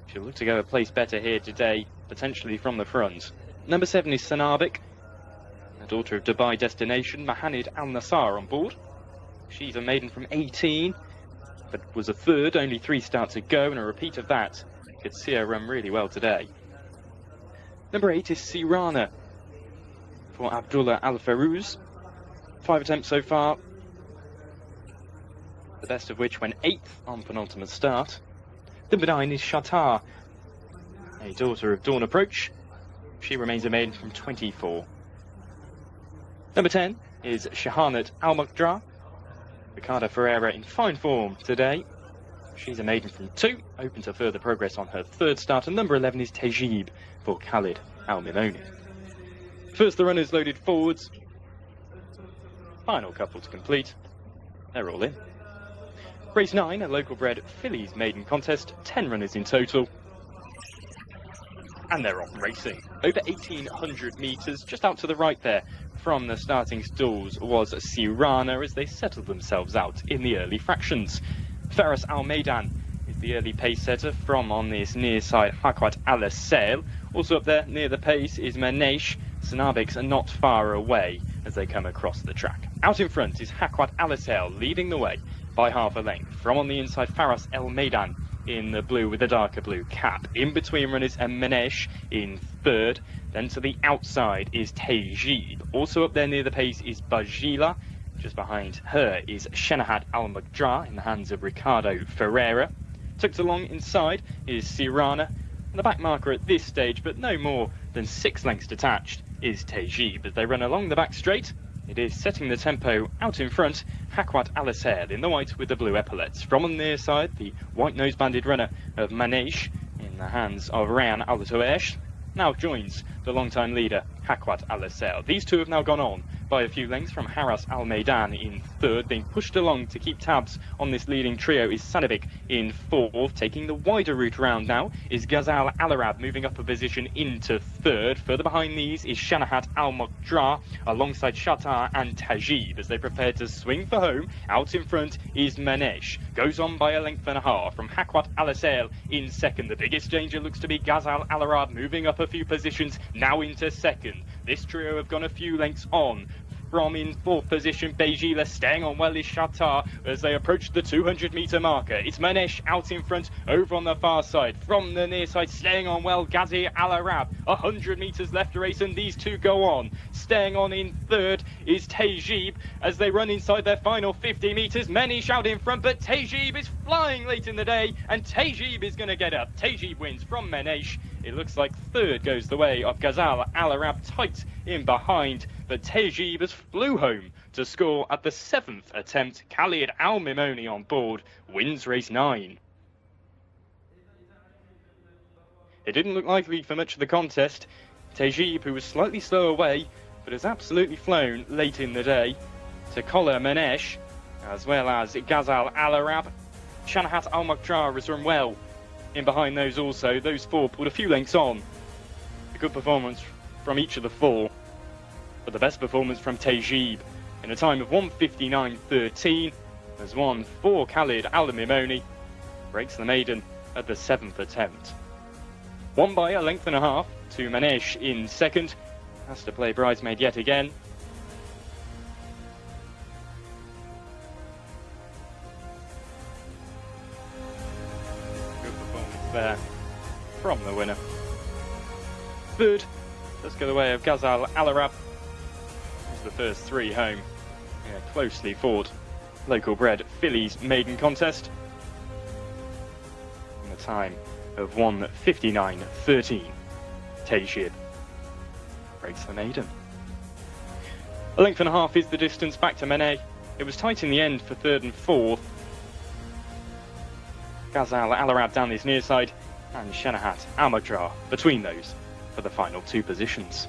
A: she'll look to go a place better here today, potentially from the front. Number 7 is Sanabik, a daughter of Dubai destination, Mahanid Al Nassar on board. She's a maiden from 18, but was a 3rd, only 3 starts ago, and a repeat of that. Could see her run really well today. Number 8 is Sirana for Abdullah Al Farouz. 5 attempts so far, the best of which went 8th on penultimate start. Number 9 is Shatar, a daughter of Dawn Approach. She remains a maiden from 24. Number 10 is Shahanat Al Makdra. Ricardo Ferreira in fine form today. She's a maiden from 2, open to further progress on her 3rd start. And number 11 is Tejib for Khalid Al Mimoni. First, the runners loaded forwards. Final couple to complete. They're all in. Race 9, a local bred fillies maiden contest. 10 runners in total. And they're off racing. Over 1,800 metres, just out to the right there from the starting stalls was Sirana as they settled themselves out in the early fractions. Faras Al Maidan is the early pace setter from on this near side Hakwat Al Asail. Also up there near the pace is Manesh. Sanabiks are not far away as they come across the track. Out in front is Hakwat Al Asail leading the way by half a length. From on the inside Faras El Maidan in the blue with a darker blue cap. In between runners and Manesh in 3rd. Then to the outside is Tejib. Also up there near the pace is Jcsa. Just behind her is Shenahat Al Makdra in the hands of Ricardo Ferreira. Tucked along inside is Sirana. And the back marker at this stage, but no more than 6 lengths detached, is Tejib. As they run along the back straight, it is setting the tempo out in front, Hakwat Al Asail in the white with the blue epaulets. From on the near side, the white nose-banded runner of Manesh in the hands of Ryan Al Tuesh now joins the long-time leader, Hakwat Al Asail. These two have now gone on by a few lengths from Haras Al Maidan in 3rd. Being pushed along to keep tabs on this leading trio is Sanabik in 4th. Taking the wider route round now is Ghazal Al Arab moving up a position into 3rd. Further behind these is Shanahat Al Makdra alongside Shatar and Tajib as they prepare to swing for home. Out in front is Manesh. Goes on by a length and a half from Hakwat Al Asail in 2nd. The biggest danger looks to be Ghazal Al Arab moving up a few positions now into 2nd. This trio have gone a few lengths on. From in 4th position, Jcsa staying on well is Shatar as they approach the 200-metre marker. It's Manesh out in front over on the far side. From the near side, staying on well, Ghazi Al Arab. 100 metres left to race and these two go on. Staying on in 3rd is Tejib as they run inside their final 50 metres. Manesh out in front, but Tejib is flying late in the day and Tejib is going to get up. Tejib wins from Manesh. It looks like 3rd goes the way of Ghazal Al Arab tight in behind, but Tejib has flew home to score at the 7th attempt. Khalid Al Mimoni on board wins race 9. It didn't look likely for much of the contest. Tejib, who was slightly slow away, but has absolutely flown late in the day to collar Manesh, as well as Ghazal Al Arab. Shanahat Al Makdra has run well in behind those also. Those 4 pulled a few lengths on. A good performance from each of the 4, but the best performance from Tejib in a time of 1:59.13 as one for Khalid Al Mimoni breaks the maiden at the 7th attempt. Won by a length and a half. to Manesh in second. Has to play bridesmaid yet again. Good performance there from the winner. Third does go the way of Ghazal Al-Arab. It's the first three home in a closely fought local bred fillies maiden contest. In the time of 1:59.13. Tejib breaks the maiden. A length and a half is the distance back to Mene. It was tight in the end for third and fourth. Ghazal Al-Arab down his near side and Shanahat Al-Madra between those for the final two positions.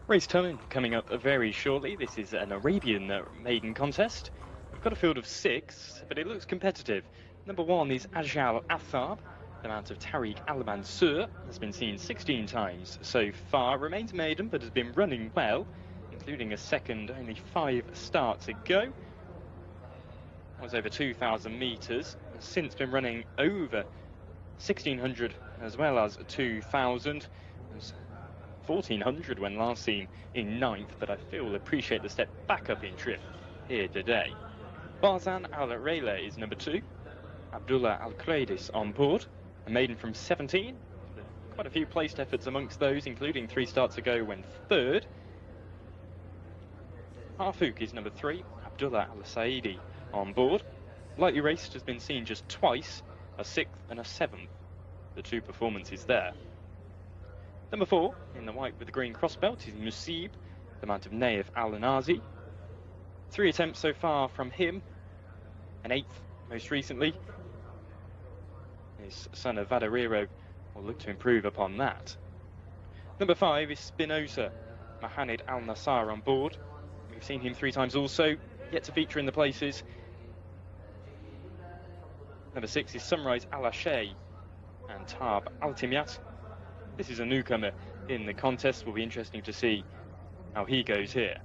A: Race time coming up very shortly. This is an Arabian maiden contest. We've got a field of 6, but it looks competitive. Number 1 is Ajal Athab. The mount of Tariq Al-Mansur has been seen 16 times so far. Remains maiden, but has been running well, including a second, only 5 starts ago. Was over 2,000 metres. Has since been running over 1,600 as well as 2,000. 1,400 when last seen in 9th, but I feel will appreciate the step back up in trip here today. Barzan Al-Rayla is number 2. Abdullah Al-Qraidis on board, a maiden from 17. Quite a few placed efforts amongst those, including 3 starts ago when 3rd. Harfouk is number 3. Abdullah Al-Saidi on board. Lightly raced, has been seen just twice, a 6th and a 7th. The 2 performances there. Number 4, in the white with the green crossbelt, is Musib, the mount of Naif Al-Nazi. 3 attempts so far from him, an 8th most recently. His son of Vadariro will look to improve upon that. Number 5 is Spinoza, Mohamed Al-Nassar on board. We've seen him 3 times also, yet to feature in the places. Number 6 is Sunrise Al-Ashay and Tab Al-Timyat. This is a newcomer in the contest. Will be interesting to see how he goes here.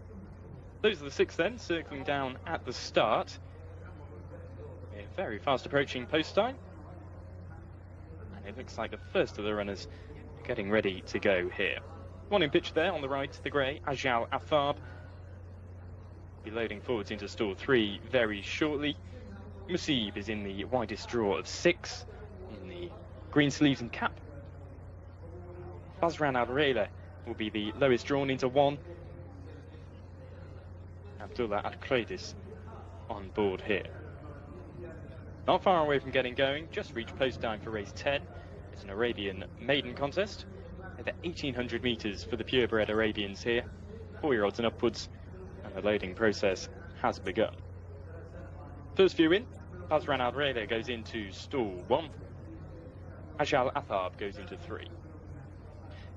A: Those are the 6 then, circling down at the start. We're very fast approaching post time. And it looks like the first of the runners getting ready to go here. One in pitch there on the right, the grey, Ajal Athab. Be loading forwards into stall 3 very shortly. Musib is in the widest draw of 6, in the green sleeves and cap. Bazran Al-Rayla will be the lowest drawn into 1. Abdullah Al-Qraidis on board here. Not far away from getting going, just reached post time for race 10. It's an Arabian maiden contest. Over 1,800 metres for the purebred Arabians here. 4-year-olds and upwards, and the loading process has begun. First few in, Bazran Al-Rayla goes into stall 1. Ajal Athab goes into 3.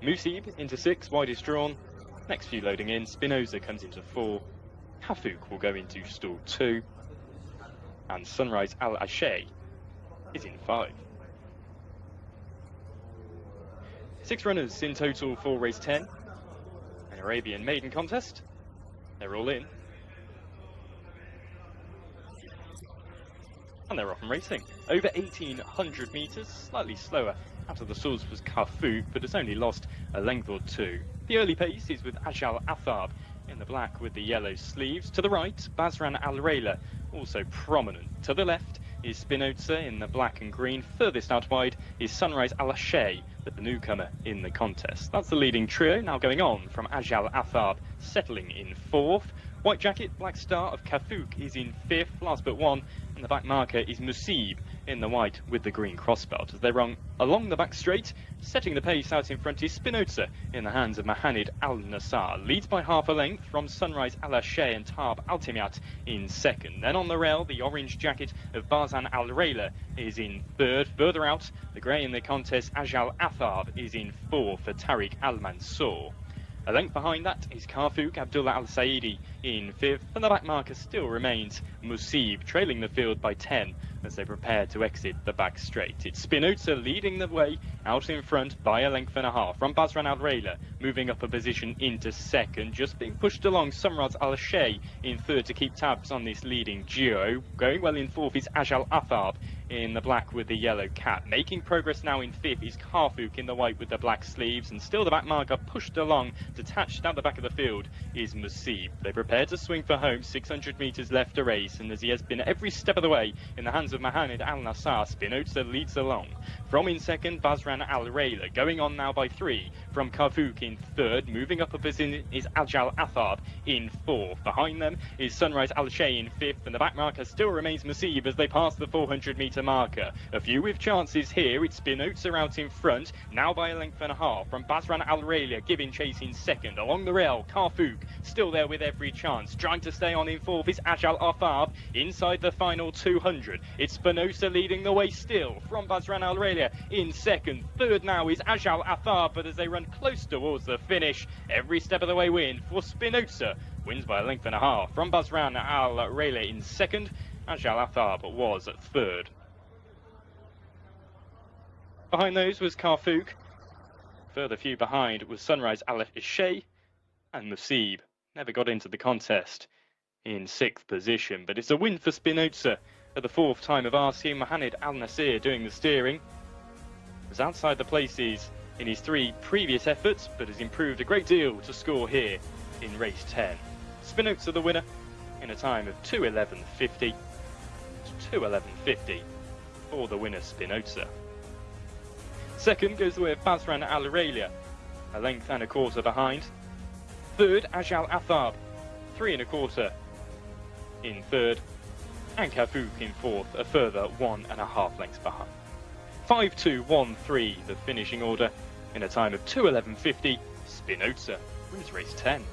A: Musib into 6, widest drawn. Next few loading in, Spinoza comes into 4. Hafouk will go into stall 2. And Sunrise Al-Ashay is in 5. 6 runners in total for race 10. An Arabian maiden contest. They're all in. And they're off and racing. Over 1,800 metres, slightly slower. Out of the source was Hafouk, but has only lost a length or 2. The early pace is with Ajal Athab in the black with the yellow sleeves. To the right, Bazran Al-Rayla, also prominent. To the left is Spinoza in the black and green. Furthest out wide is Sunrise Al-Ashay, the newcomer in the contest. That's the leading trio, now going on from Ajal Athab, settling in 4th. White jacket, black star of Hafouk is in 5th, last but 1, and the back marker is Musib in the white with the green crossbelt. As they run along the back straight, setting the pace out in front is Spinoza in the hands of Mohamed Al-Nassar. Leads by half a length from Sunrise Al-Ashay and Tab Al-Timyat in 2nd. Then on the rail, the orange jacket of Barzan Al-Rayla is in 3rd. Further out, the grey in the contest, Ajal Athab, is in 4th for Tariq Al-Mansur. A length behind that is Hafouk, Abdullah Al-Saidi in 5th, and the back marker still remains Musib, trailing the field by 10 as they prepare to exit the back straight. It's Spinoza leading the way out in front by a length and a half from Bazran Al-Rayla, moving up a position into 2nd, just being pushed along Sunrise Al-Ashay in 3rd to keep tabs on this leading duo. Going well in 4th is Ajal Athab in the black with the yellow cap. Making progress now in 5th is Hafouk in the white with the black sleeves, and still the back marker pushed along, detached down the back of the field is Musib. They prepare to swing for home, 600 metres left to race, and as he has been every step of the way in the hands of Mohamed Al-Nassar, Spinoza leads along. From in 2nd, Bazran Al-Rayla, going on now by 3 from Hafouk in 3rd. Moving up a position is Ajal Athab in 4th. Behind them is Sunrise Al-Shay in 5th, and the back marker still remains Musib as they pass the 400-metre marker. A few with chances here. It's Spinoza out in front, now by a length and a half from Bazran Al-Rayla, giving chase in 2nd. Along the rail, Hafouk still there with every chance. Trying to stay on in 4th is Ajal Athab inside the final 200. It's Spinoza leading the way still from Basran Al Raylia in second. Third now is Ajal Athar, but as they run close towards the finish, every step of the way win for Spinoza. Wins by a length and a half from Basran Al Raylia in second. Ajal Athar was third. Behind those was Carfouk. Further few behind was Sunrise Al Ishay and Musib. Never got into the contest in sixth position, but it's a win for Spinoza at the fourth time of asking. Mohamed Al Nasir doing the steering. Was outside the places in his three previous efforts, but has improved a great deal to score here in race 10. Spinoza the winner in a time of 2:11.50. 2:11.50 for the winner Spinoza. Second goes the way of Basran Al Raylia, a length and a quarter behind. Third, Ajal Athab, 3 1/4 in third, and Carfouk in fourth, a further 1.5 lengths behind. 5-2-1-3 the finishing order in a time of 2:11.50. Spinoza wins race 10.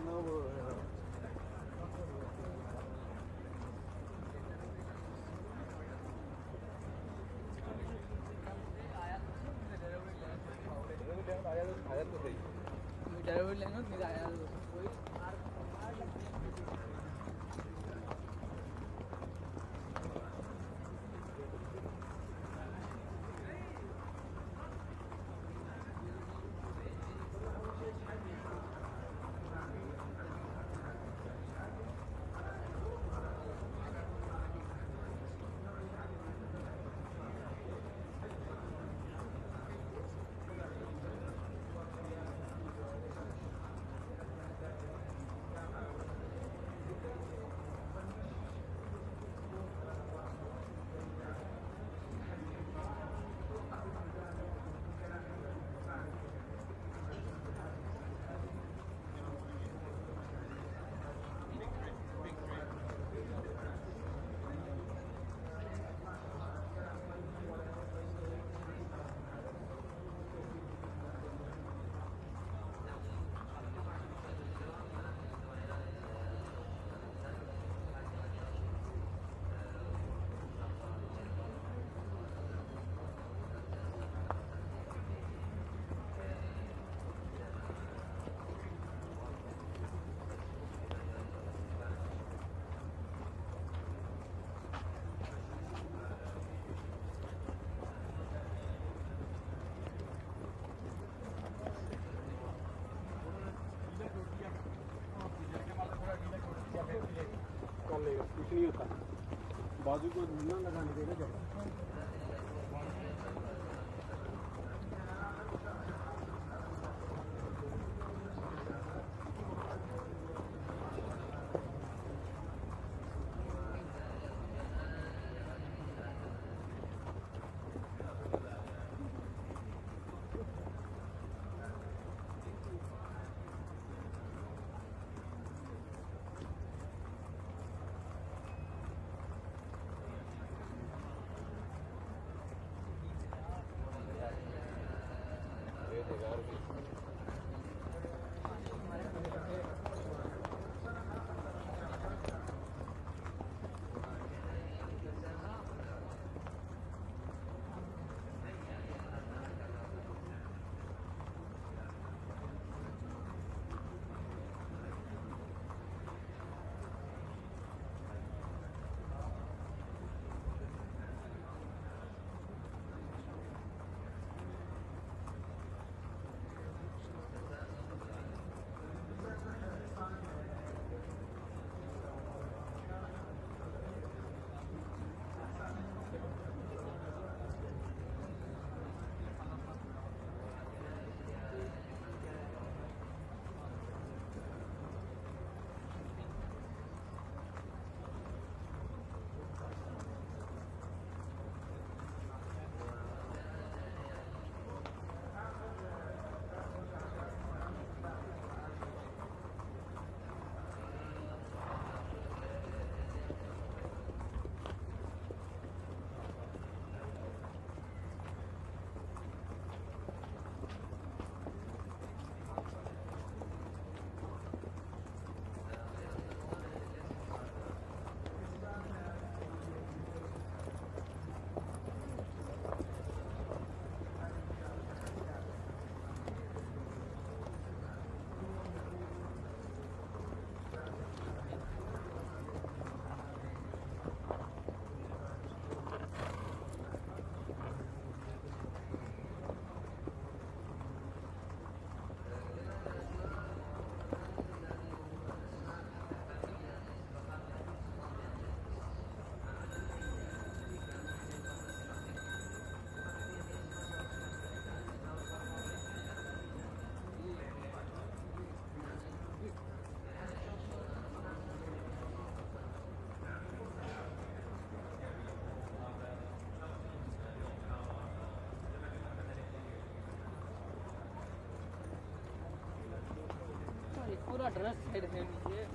C: ना वो आया तो सही driver लेना फिर आया कोई कर लेगा कुछ नहीं होता बाजू को ना लगाने देगा जब पूरा ड्रेस साइड है नीचे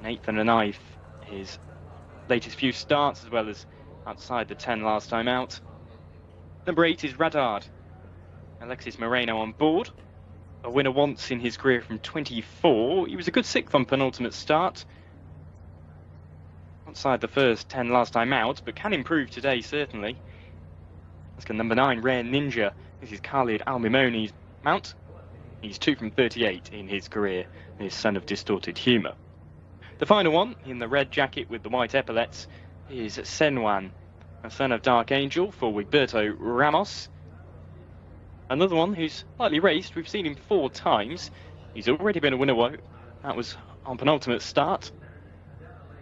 A: An 8th and a 9th, his latest few starts, as well as outside the 10 last time out. Number 8 is Radard. Alexis Moreno on board. A winner once in his career from 24. He was a good 6th on penultimate start. Outside the first 10 last time out, but can improve today, certainly. Let's go number 9, Rare Ninja. This is Khalid Al-Mimoni's mount. He's 2 from 38 in his career, his son of distorted humour. The final one, in the red jacket with the white epaulets, is Senwan, a son of Dark Angel for Wigberto Ramos. Another one who's lightly raced. We've seen him 4 times. He's already been a winner. That was on penultimate start.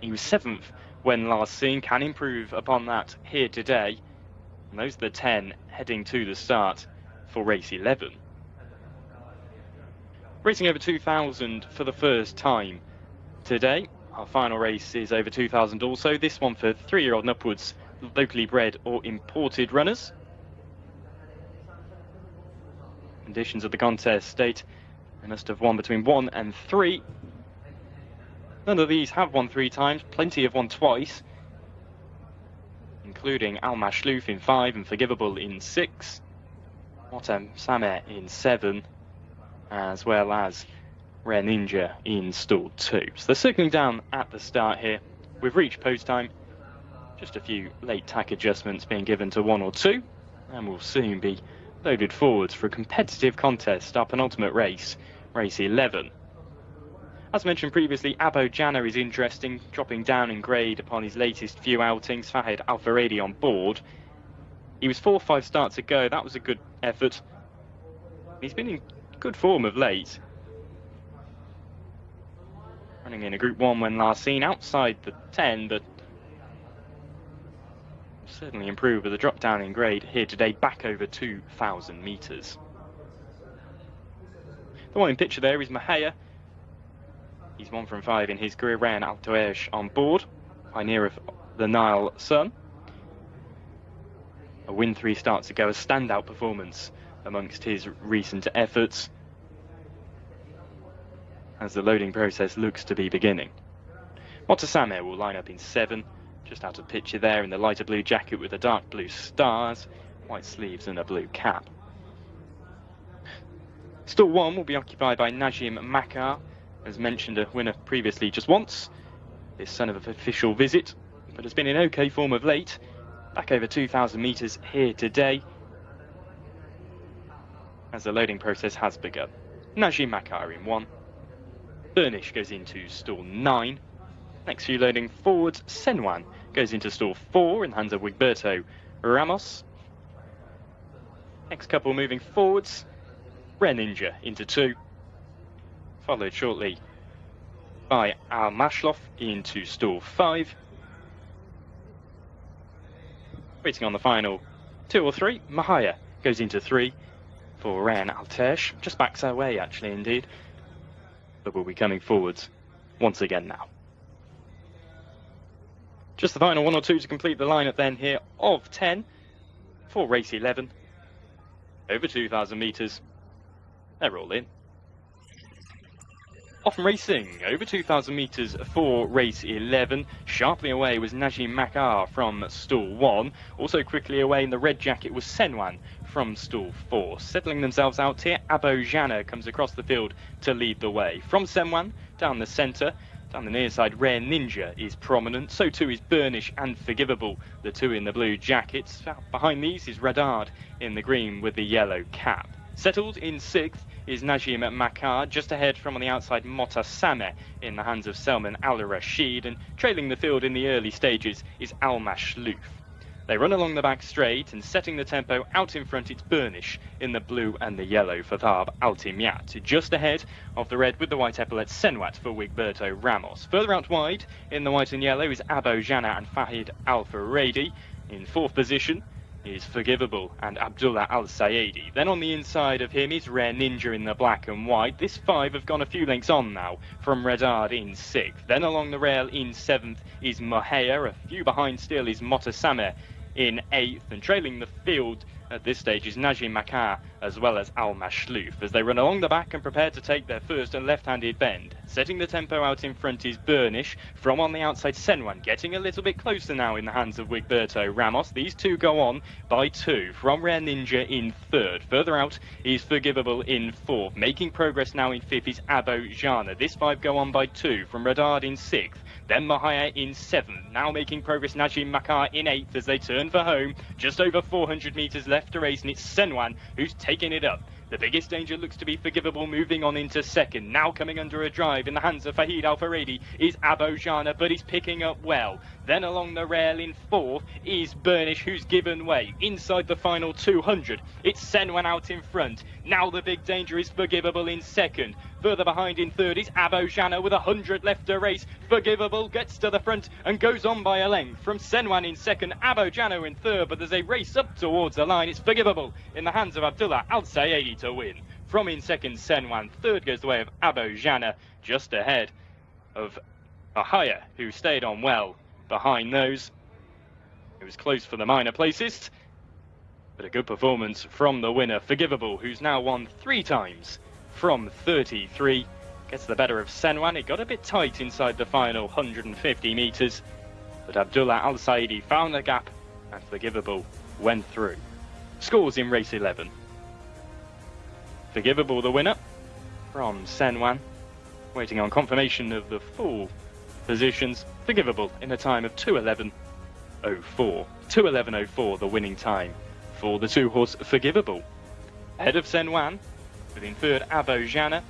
A: He was 7th when last seen. Can improve upon that here today. And those are the 10 heading to the start for race 11. Racing over 2,000 for the first time today. Our final race is over 2,000 also. This one for 3-year-old and upwards, locally bred or imported runners. Conditions of the contest state they must have won between 1 and 3. None of these have won 3 times. Plenty have won twice, including Al Mashlouf in 5 and Forgivable in 6. Motem Sameh in 7, as well as Rare Ninja in stall 2. So they're circling down at the start here. We've reached post time. Just a few late tack adjustments being given to 1 or 2, and we'll soon be loaded forwards for a competitive contest, our penultimate race, race 11. As mentioned previously, Abo Jana is interesting, dropping down in grade upon his latest few outings. Fahid Al-Faredi on board. He was 4-5 starts ago, that was a good effort. He's been in good form of late. Running in a Group 1 when last seen, outside the 10, but certainly improved with a drop down in grade here today, back over 2,000 metres. The one in picture there is Mahaya. He's 1 from 5 in his career. Ryan Altoesh on board, pioneer of the Nile Sun. A win 3 starts ago, a standout performance amongst his recent efforts as the loading process looks to be beginning. Motasame will line up in 7, just out of picture there in the lighter blue jacket with the dark blue stars, white sleeves and a blue cap. Stall 1 will be occupied by Najim Makar, as mentioned, a winner previously just once, this son of an official visit, but has been in okay form of late, back over 2,000 metres here today, as the loading process has begun. Najim Makar in 1, Burnish goes into stall 9, next few loading forwards, Senwan goes into stall 4 in the hands of Wigberto Ramos, next couple moving forwards, Rare Ninja into 2, followed shortly by Al Mashlof into stall 5. Waiting on the final 2 or 3, Mahaya goes into 3 for Ryan Altesh. Just backs our way actually indeed, but we'll be coming forwards once again now. Just the final 1 or 2 to complete the lineup then here of 10 for race 11. Over 2,000 metres. They're all in. Off and racing, over 2,000 metres for race 11. Sharply away was Najim Makar from stall 1. Also quickly away in the red jacket was Senwan from stall 4. Settling themselves out here, Abo Jana comes across the field to lead the way. From Senwan, down the centre, down the near side, Rare Ninja is prominent. So too is Burnish and Forgivable, the 2 in the blue jackets. Behind these is Radard in the green with the yellow cap. Settled in 6th is Najim Makar, just ahead from on the outside Motasame in the hands of Selman Al-Rashid, and trailing the field in the early stages is Al-Mashlouf. They run along the back straight, and setting the tempo out in front it's Burnish in the blue and the yellow for Thab Altimiat. Just ahead of the red with the white epaulet Senwat for Wigberto Ramos. Further out wide in the white and yellow is Abo Jana and Fahid Al-Faredi. In 4th position is Forgivable and Abdullah Al-Sayedi. Then on the inside of him is Rare Ninja in the black and white. This 5 have gone a few lengths on now from Redard in 6th. Then along the rail in 7th is Mohaya. A few behind still is Motasame in 8th, and trailing the field at this stage is Najim Makar as well as Al Mashlouf as they run along the back and prepare to take their first and left-handed bend. Setting the tempo out in front is Burnish. From on the outside Senwan getting a little bit closer now in the hands of Wigberto Ramos. These 2 go on by 2 from Rare Ninja in 3rd. Further out is Forgivable in 4th. Making progress now in 5th is Abo Jana. This 5 go on by 2 from Radard in 6th. Then Mahaya in 7th. Now making progress Najim Makar in 8th as they turn for home. Just over 400 metres left to race, and it's Senwan who's taking it up. The biggest danger looks to be Forgivable moving on into 2nd. Now coming under a drive in the hands of Fahid Al-Faredi is Abo Jana, but he's picking up well. Then along the rail in 4th is Burnish, who's given way. Inside the final 200, it's Senwan out in front. Now the big danger is Forgivable in 2nd. Further behind in 3rd is Abo Jana with 100 left to race. Forgivable gets to the front and goes on by a length. From Senwan in 2nd, Abo Jana in 3rd, but as they race up towards the line, it's Forgivable in the hands of Abdullah Al-Sayedi to win. From in 2nd, Senwan. 3rd goes the way of Abo Jana, just ahead of Ahaya, who stayed on well behind those. It was close for the minor places, but a good performance from the winner, Forgivable, who's now won 3 times from 33. Gets the better of Senwan. It got a bit tight inside the final 150 metres, but Abdullah Al-Sayedi found the gap and Forgivable went through. Scores in race 11. Forgivable the winner from Senwan, waiting on confirmation of the full positions. Forgivable in a time of 2:11 2:11:04. 2:11:04, the winning time for the two-horse Forgivable. Ahead of Senwan, within third, Abojana.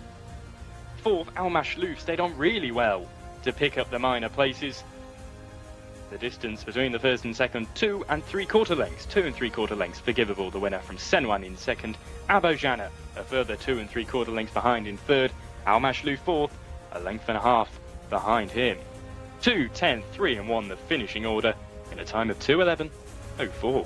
A: Fourth, Almashlouf stayed on really well to pick up the minor places. The distance between the first and second, 2 3/4 lengths. 2 3/4 lengths. Forgivable, the winner from Senwan in second. Abojana, a further 2 3/4 lengths behind in third. Almashlouf fourth, a length and a half behind him. 2, 10, 3 and 1, the finishing order in a time of 2:11:04.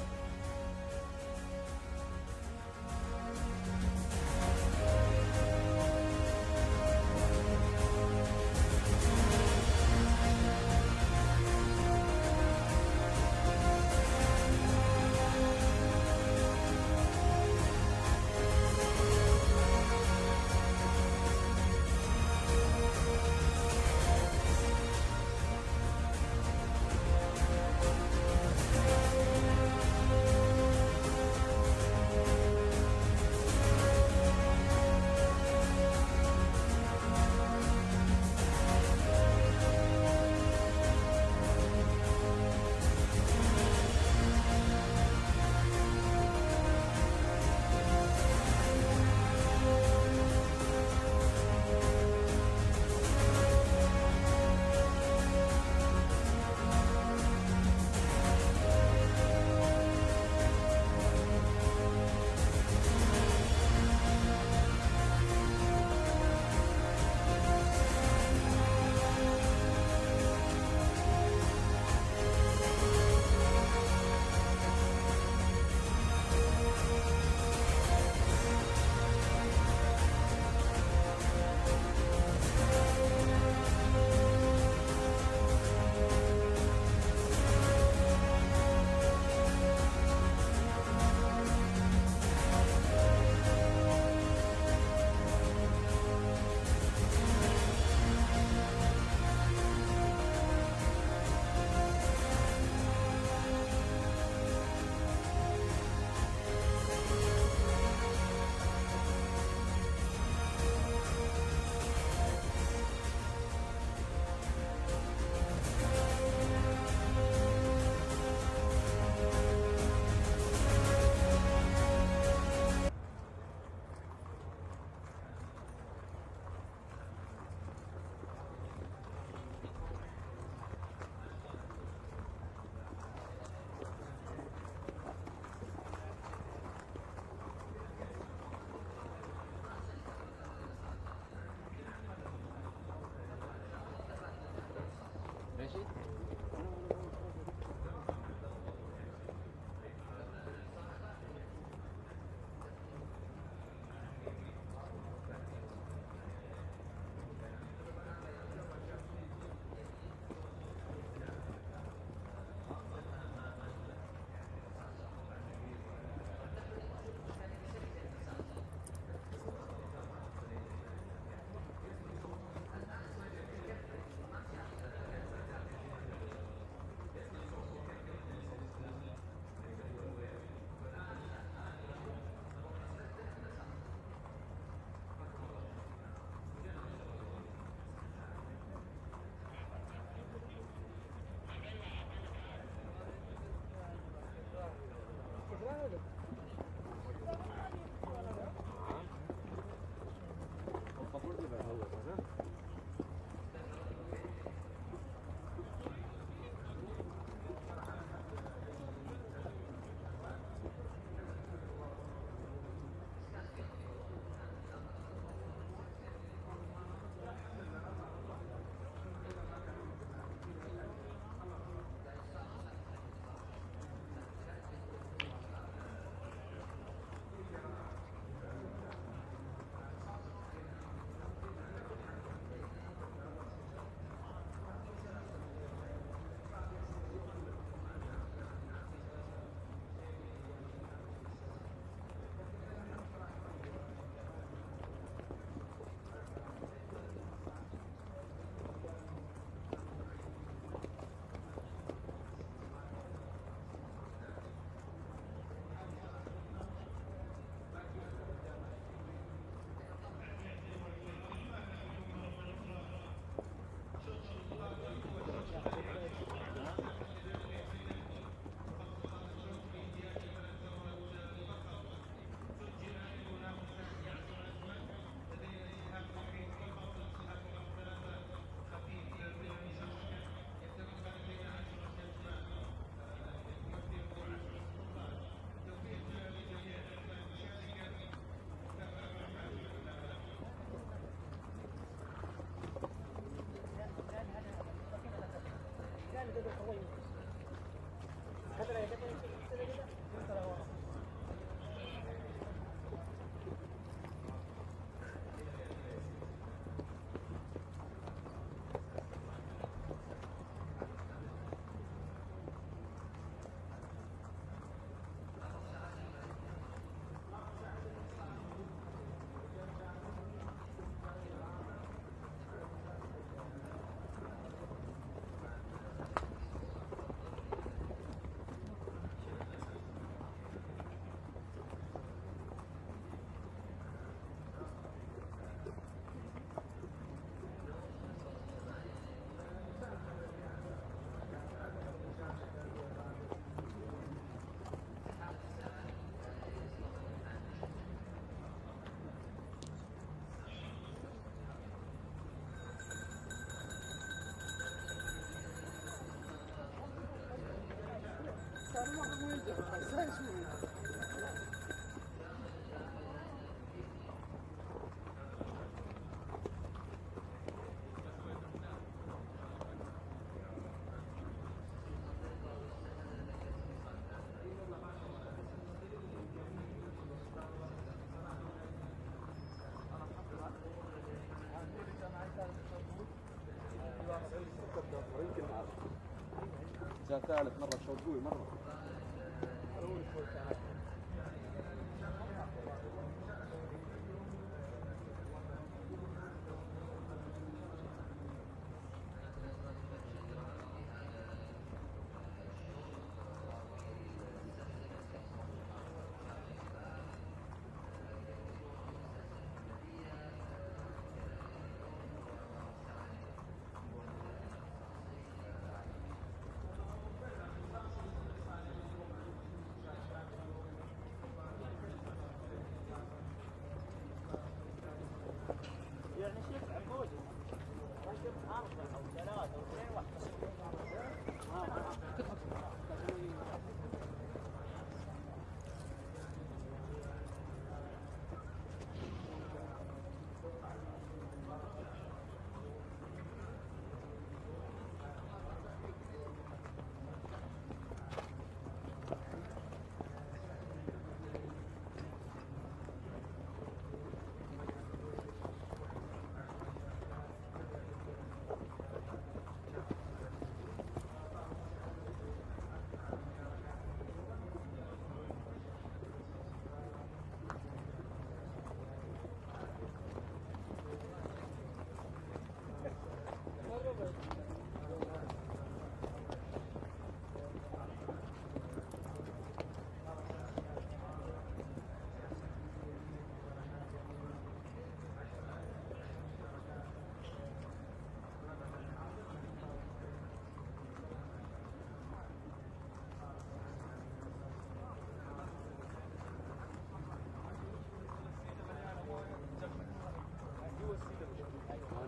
D: جاء ثالث مرة شوط قوي مرة.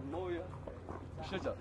D: المويه شجر.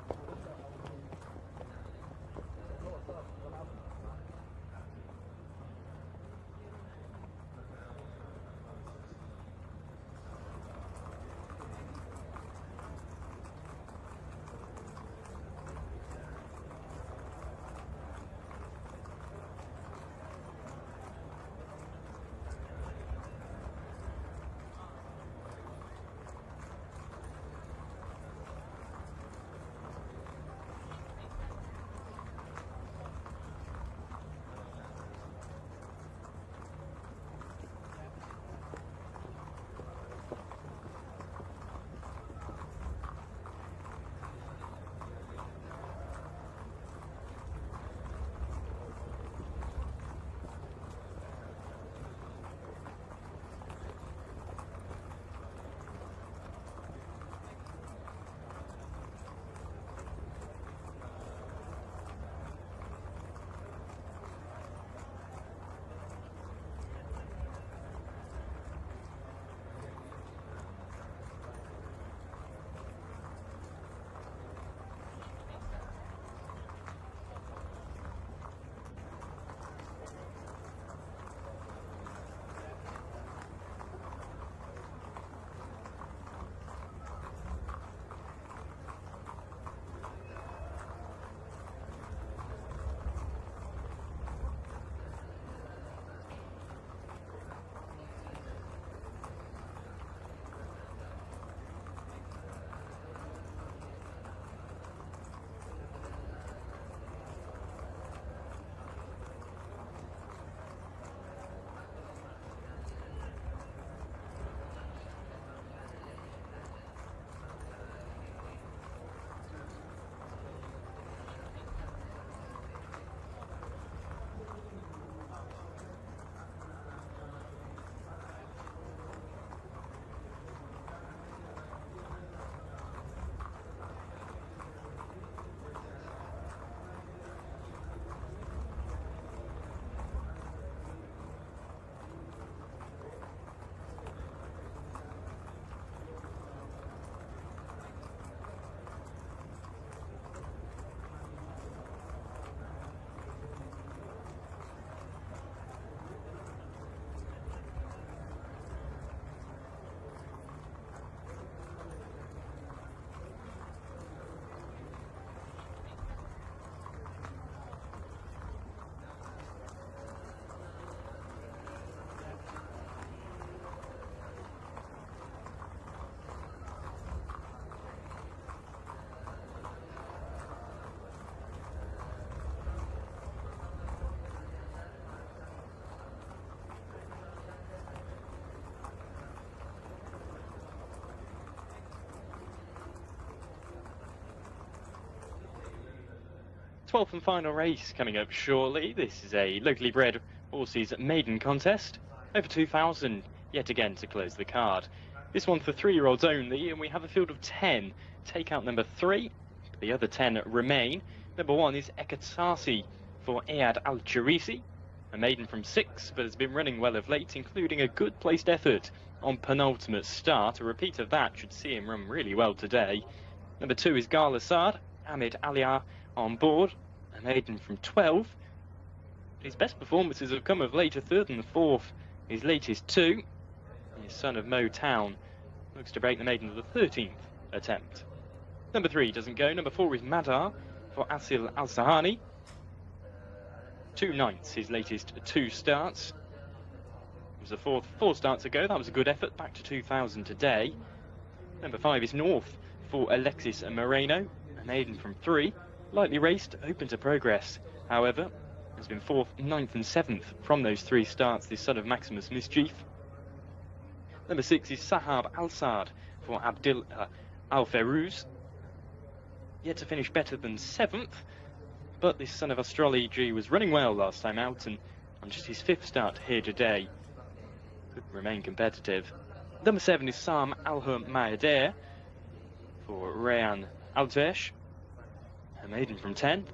A: 12th and final race coming up shortly. This is a locally bred horses maiden contest. Over 2,000 yet again to close the card. This one for 3-year-olds only, and we have a field of 10. Take out number 3. The other 10 remain. Number 1 is Jcsa for Riyadh Al-Charisi, a maiden from 6, but has been running well of late, including a good placed effort on penultimate start. A repeat of that should see him run really well today. Number 2 is Galasad, Ahmed Aliar on board, a maiden from 12. His best performances have come of late, a 3rd and 4th. His latest 2, his son of Motown, looks to break the maiden of the 13th attempt. Number 3 doesn't go. Number 4 is Madar for Asil Al-Sahani. 2 ninths, his latest 2 starts. It was the 4 starts ago. That was a good effort, back to 2,000 today. Number 5 is North for Alexis Moreno, a maiden from 3. Lightly raced, open to progress. However, has been 4th, 9th and 7th from those 3 starts, this son of Maximus Mischief. Number 6 is Sahab Al-Sad for Abdil Al-Feruz. Yet to finish better than 7th, but this son of Astrology was running well last time out, and on just his 5th start here today, could remain competitive. Number 7 is Sam Al-Mahadir for Rayan Altesh, a maiden from 10.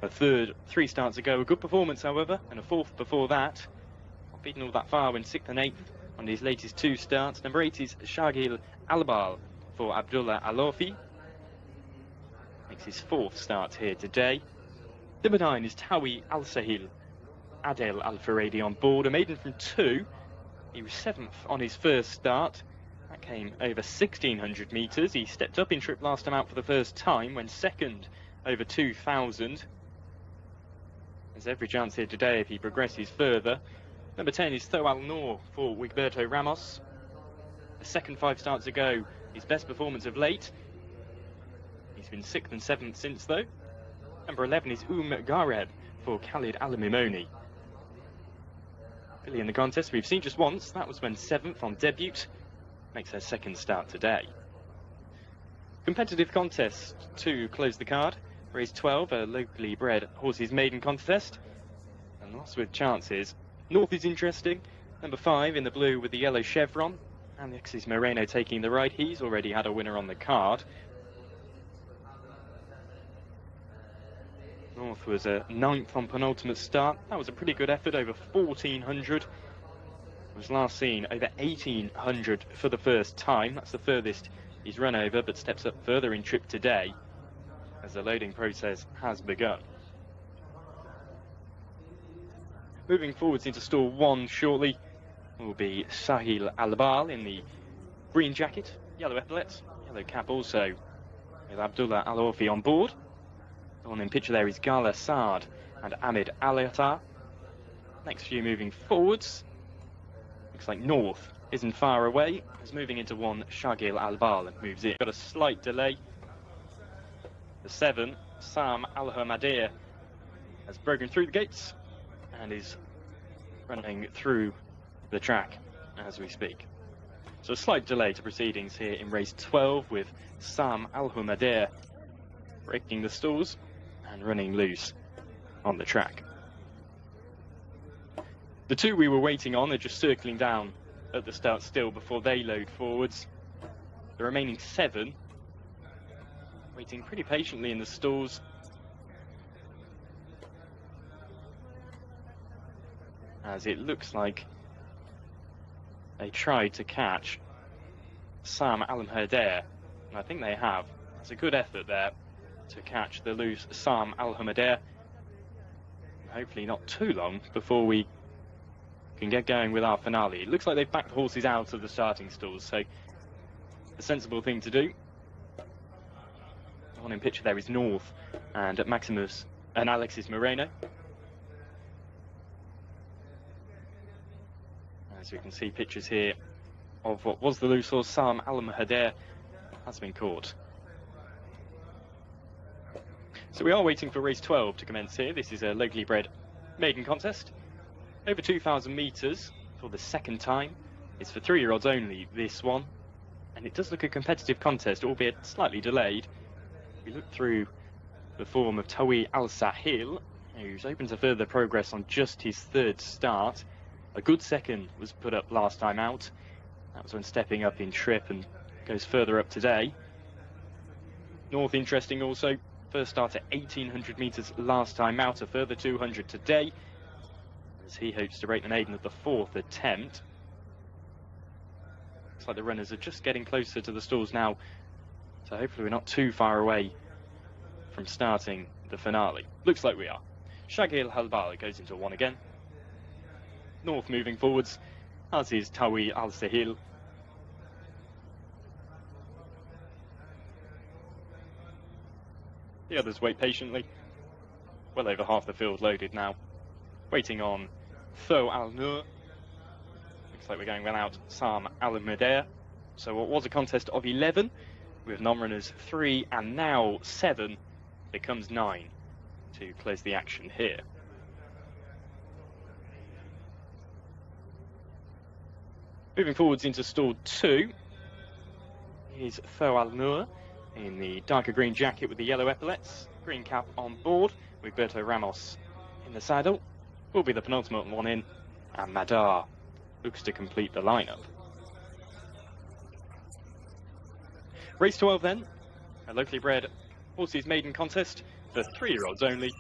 A: A 3rd, 3 starts ago, a good performance however, and a 4th before that. Not beaten all that far when 6th and 8th on his latest 2 starts. Number 8 is Shagil Albal for Abdullah Alofi. Makes his 4th start here today. Number 9 is Tawi Al-Sahil, Adel Al-Faradi on board, a maiden from 2. He was 7th on his 1st start. That came over 1,600 metres. He stepped up in trip last time out for the first time, went 2nd over 2,000. There's every chance here today if he progresses further. Number 10 is Thoal Noor for Wigberto Ramos. The 2nd 5 starts ago, his best performance of late. He's been 6th and 7th since though. Number 11 is Gareb for Khalid Al-Mimoni. Filly in the contest we've seen just once, that was when 7th on debut. Makes her 2nd start today. Competitive contest to close the card. Race 12, a locally bred horses maiden contest. And lots with chances. North is interesting. Number 5 in the blue with the yellow chevron. Alexis Moreno taking the right. He's already had a winner on the card. North was a 9th on penultimate start. That was a pretty good effort, over 1,400. Was last seen over 1,800 for the first time. That's the furthest he's run over, but steps up further in trip today as the loading process has begun. Moving forwards into stall 1 shortly will be Sahil Albal in the green jacket, yellow epaulets, yellow cap also, with Abdullah Al-Orfi on board. The one in picture there is Gala Saad and Ahmed Aliatar. Next few moving forwards. Looks like North isn't far away. Is moving into 1 Shagil Albal and moves in. Got a slight delay. The 7, Sam Al-Hamadir, has broken through the gates and is running through the track as we speak. So a slight delay to proceedings here in race 12 with Sam Al-Hamadir breaking the stalls and running loose on the track. The 2 we were waiting on are just circling down at the start still before they load forwards. The remaining 7 waiting pretty patiently in the stalls. As it looks like they tried to catch Sam Al-Hamadir, and I think they have. It's a good effort there to catch the loose Sam Al-Hamadir. Hopefully not too long before we can get going with our finale. It looks like they've backed the horses out of the starting stalls, so the sensible thing to do. The one in picture there is North and Maximus and Alexis Moreno. As we can see pictures here of what was the loose horse, Sam Al-Hamadir has been caught. So we are waiting for race 12 to commence here. This is a locally bred maiden contest. Over 2,000 metres for the 2nd time. It's for 3-year-olds only, this one. And it does look a competitive contest, albeit slightly delayed. We look through the form of Tawi Al Sahil, who's open to further progress on just his third start. A good second was put up last time out. That was when stepping up in trip and goes further up today. North interesting also. First start at 1800 metres last time out, a further 200 today, as he hopes to break the maiden at the fourth attempt. Looks like the runners are just getting closer to the stalls now, so hopefully we're not too far away from starting the finale. Looks like we are. Shagil Halbal goes into one again. North moving forwards, as is Tawi Al Sahil. The others wait patiently. Well over half the field loaded now. Waiting on Tho Al Nur. Looks like we're going without Sam Al Madea. So what was a contest of 11, with non-runners 3 and now 7, becomes 9 to close the action here. Moving forwards into stall 2 is Tho Al Nur in the darker green jacket with the yellow epaulets, green cap on board, with Berto Ramos in the saddle. Will be the penultimate one in, and Madar looks to complete the lineup. Race 12 then, a locally bred horses maiden contest for 3-year-olds only.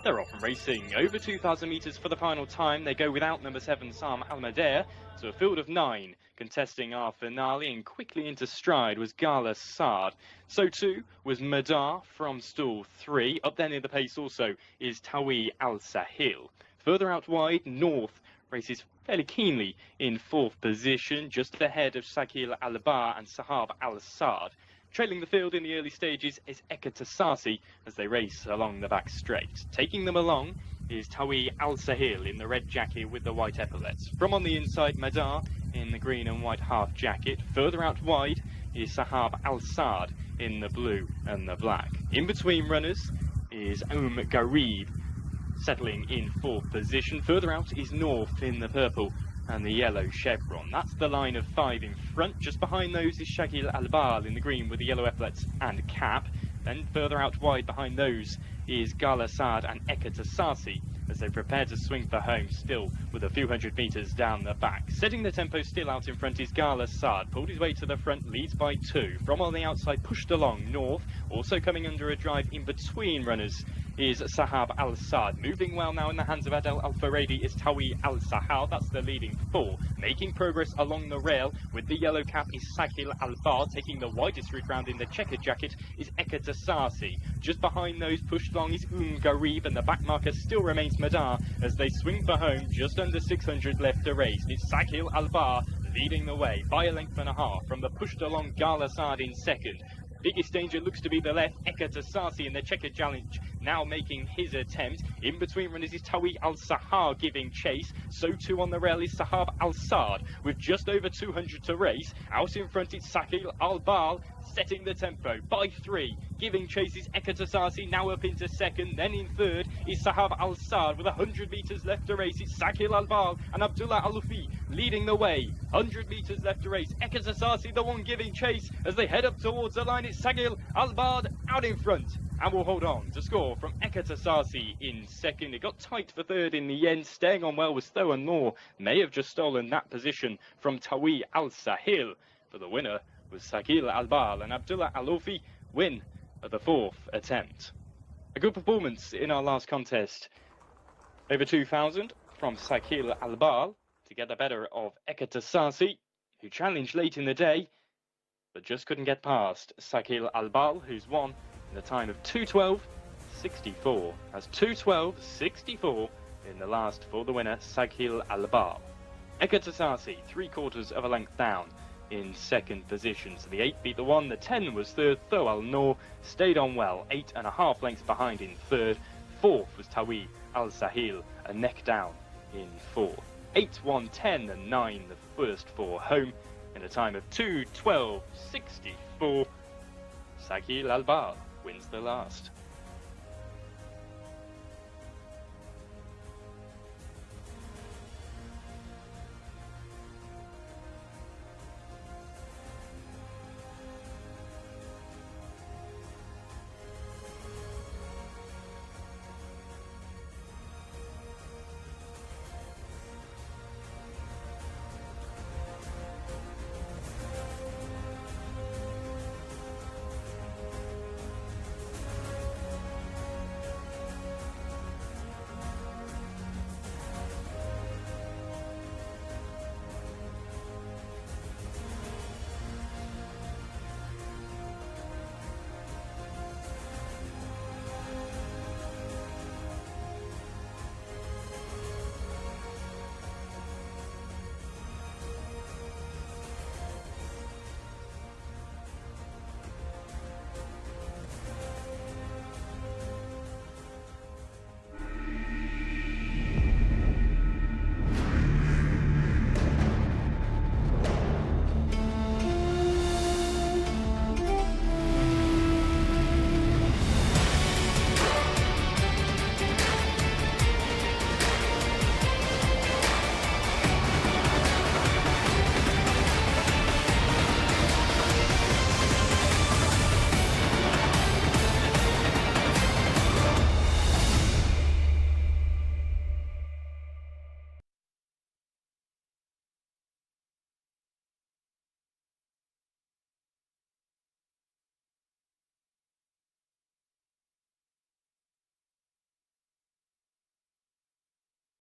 A: They're off and racing over 2,000 metres for the final time. They go without number 7 Sam Almader, so a field of 9 contesting our finale, and quickly into stride was Gala Sard. So too was Madar from stall 3. Up there near the pace also is Tawi Al Sahil. Further out wide, North races fairly keenly in 4th position, just ahead of Sakil Al-Bar and Sahab Al-Sard. Trailing the field in the early stages is Ekatasasi as they race along the back straight. Taking them along is Tawi Al Sahil in the red jacket with the white epaulets. From on the inside, Madar in the green and white half jacket. Further out wide is Sahab Al-Sard in the blue and the black. In between runners is Garib, settling in 4th position. Further out is North in the purple and the yellow chevron. That's the line of 5 in front. Just behind those is Shakil Al-Bal in the green with the yellow epaulets and cap. Then further out wide behind those is Gala Saad and Ekatasasi as they prepare to swing for home, still with a few hundred metres down the back. Setting the tempo still out in front is Gala Saad. Pulled his way to the front, leads by 2. From on the outside, pushed along North. Also coming under a drive in between runners is Sahab Al-Sad. Moving well now in the hands of Adel Al-Faredi is Tawi Al-Sahal. That's the leading 4. Making progress along the rail with the yellow cap is Sakil Al-Bar. Taking the widest route round in the checkered jacket is Ekatasasi. Just behind those, pushed along is Garib, and the back marker still remains Madar as they swing for home. Just under 600 left to race. It's Sakil Al-Bar leading the way by a length and a half from the pushed along Gala Saad in second. Biggest danger looks to be the left, Ekatasasi in the checkered challenge, now making his attempt. In between runners is Tawi Al-Sahar giving chase. So too on the rail is Sahab Al-Sad with just over 200 to race. Out in front it's Sakil Al-Bal setting the tempo by 3. Giving chase is Ekatasasi, now up into second. Then in third is Sahab Al-Sad with 100 metres left to race. It's Sakil Al-Bal and Abdullah Al-Lufi leading the way. 100 metres left to race. Ekatasasi the one giving chase as they head up towards the line. It's Sakil Al-Bad out in front and will hold on to score from Ekatasasi in second. It got tight for third in the end. Staying on well was Tho Noor. May have just stolen that position from Tawi Al-Sahil. For the winner was Sakil Al-Bal, and Abdullah Al-Lufi win at the 4th attempt. A good performance in our last contest. Over 2,000 from Sakil Al-Bal to get the better of Ekatasasi, who challenged late in the day but just couldn't get past Sakil Al-Bal, who's won in the time of 2:12.64. That's 2:12.64 in the last for the winner, Sakil Al-Bal. Ekatasasi, 3/4 of a length down in second position. So the 8 beat the 1, the 10 was third. Tho Al-Noor stayed on well, 8.5 lengths behind in third. 4th was Tawi Al-Sahil, a neck down in 4th. 8, 1, 10 and 9 the first 4 home in a time of 2:12.64. Sakil Al-Bal wins the last.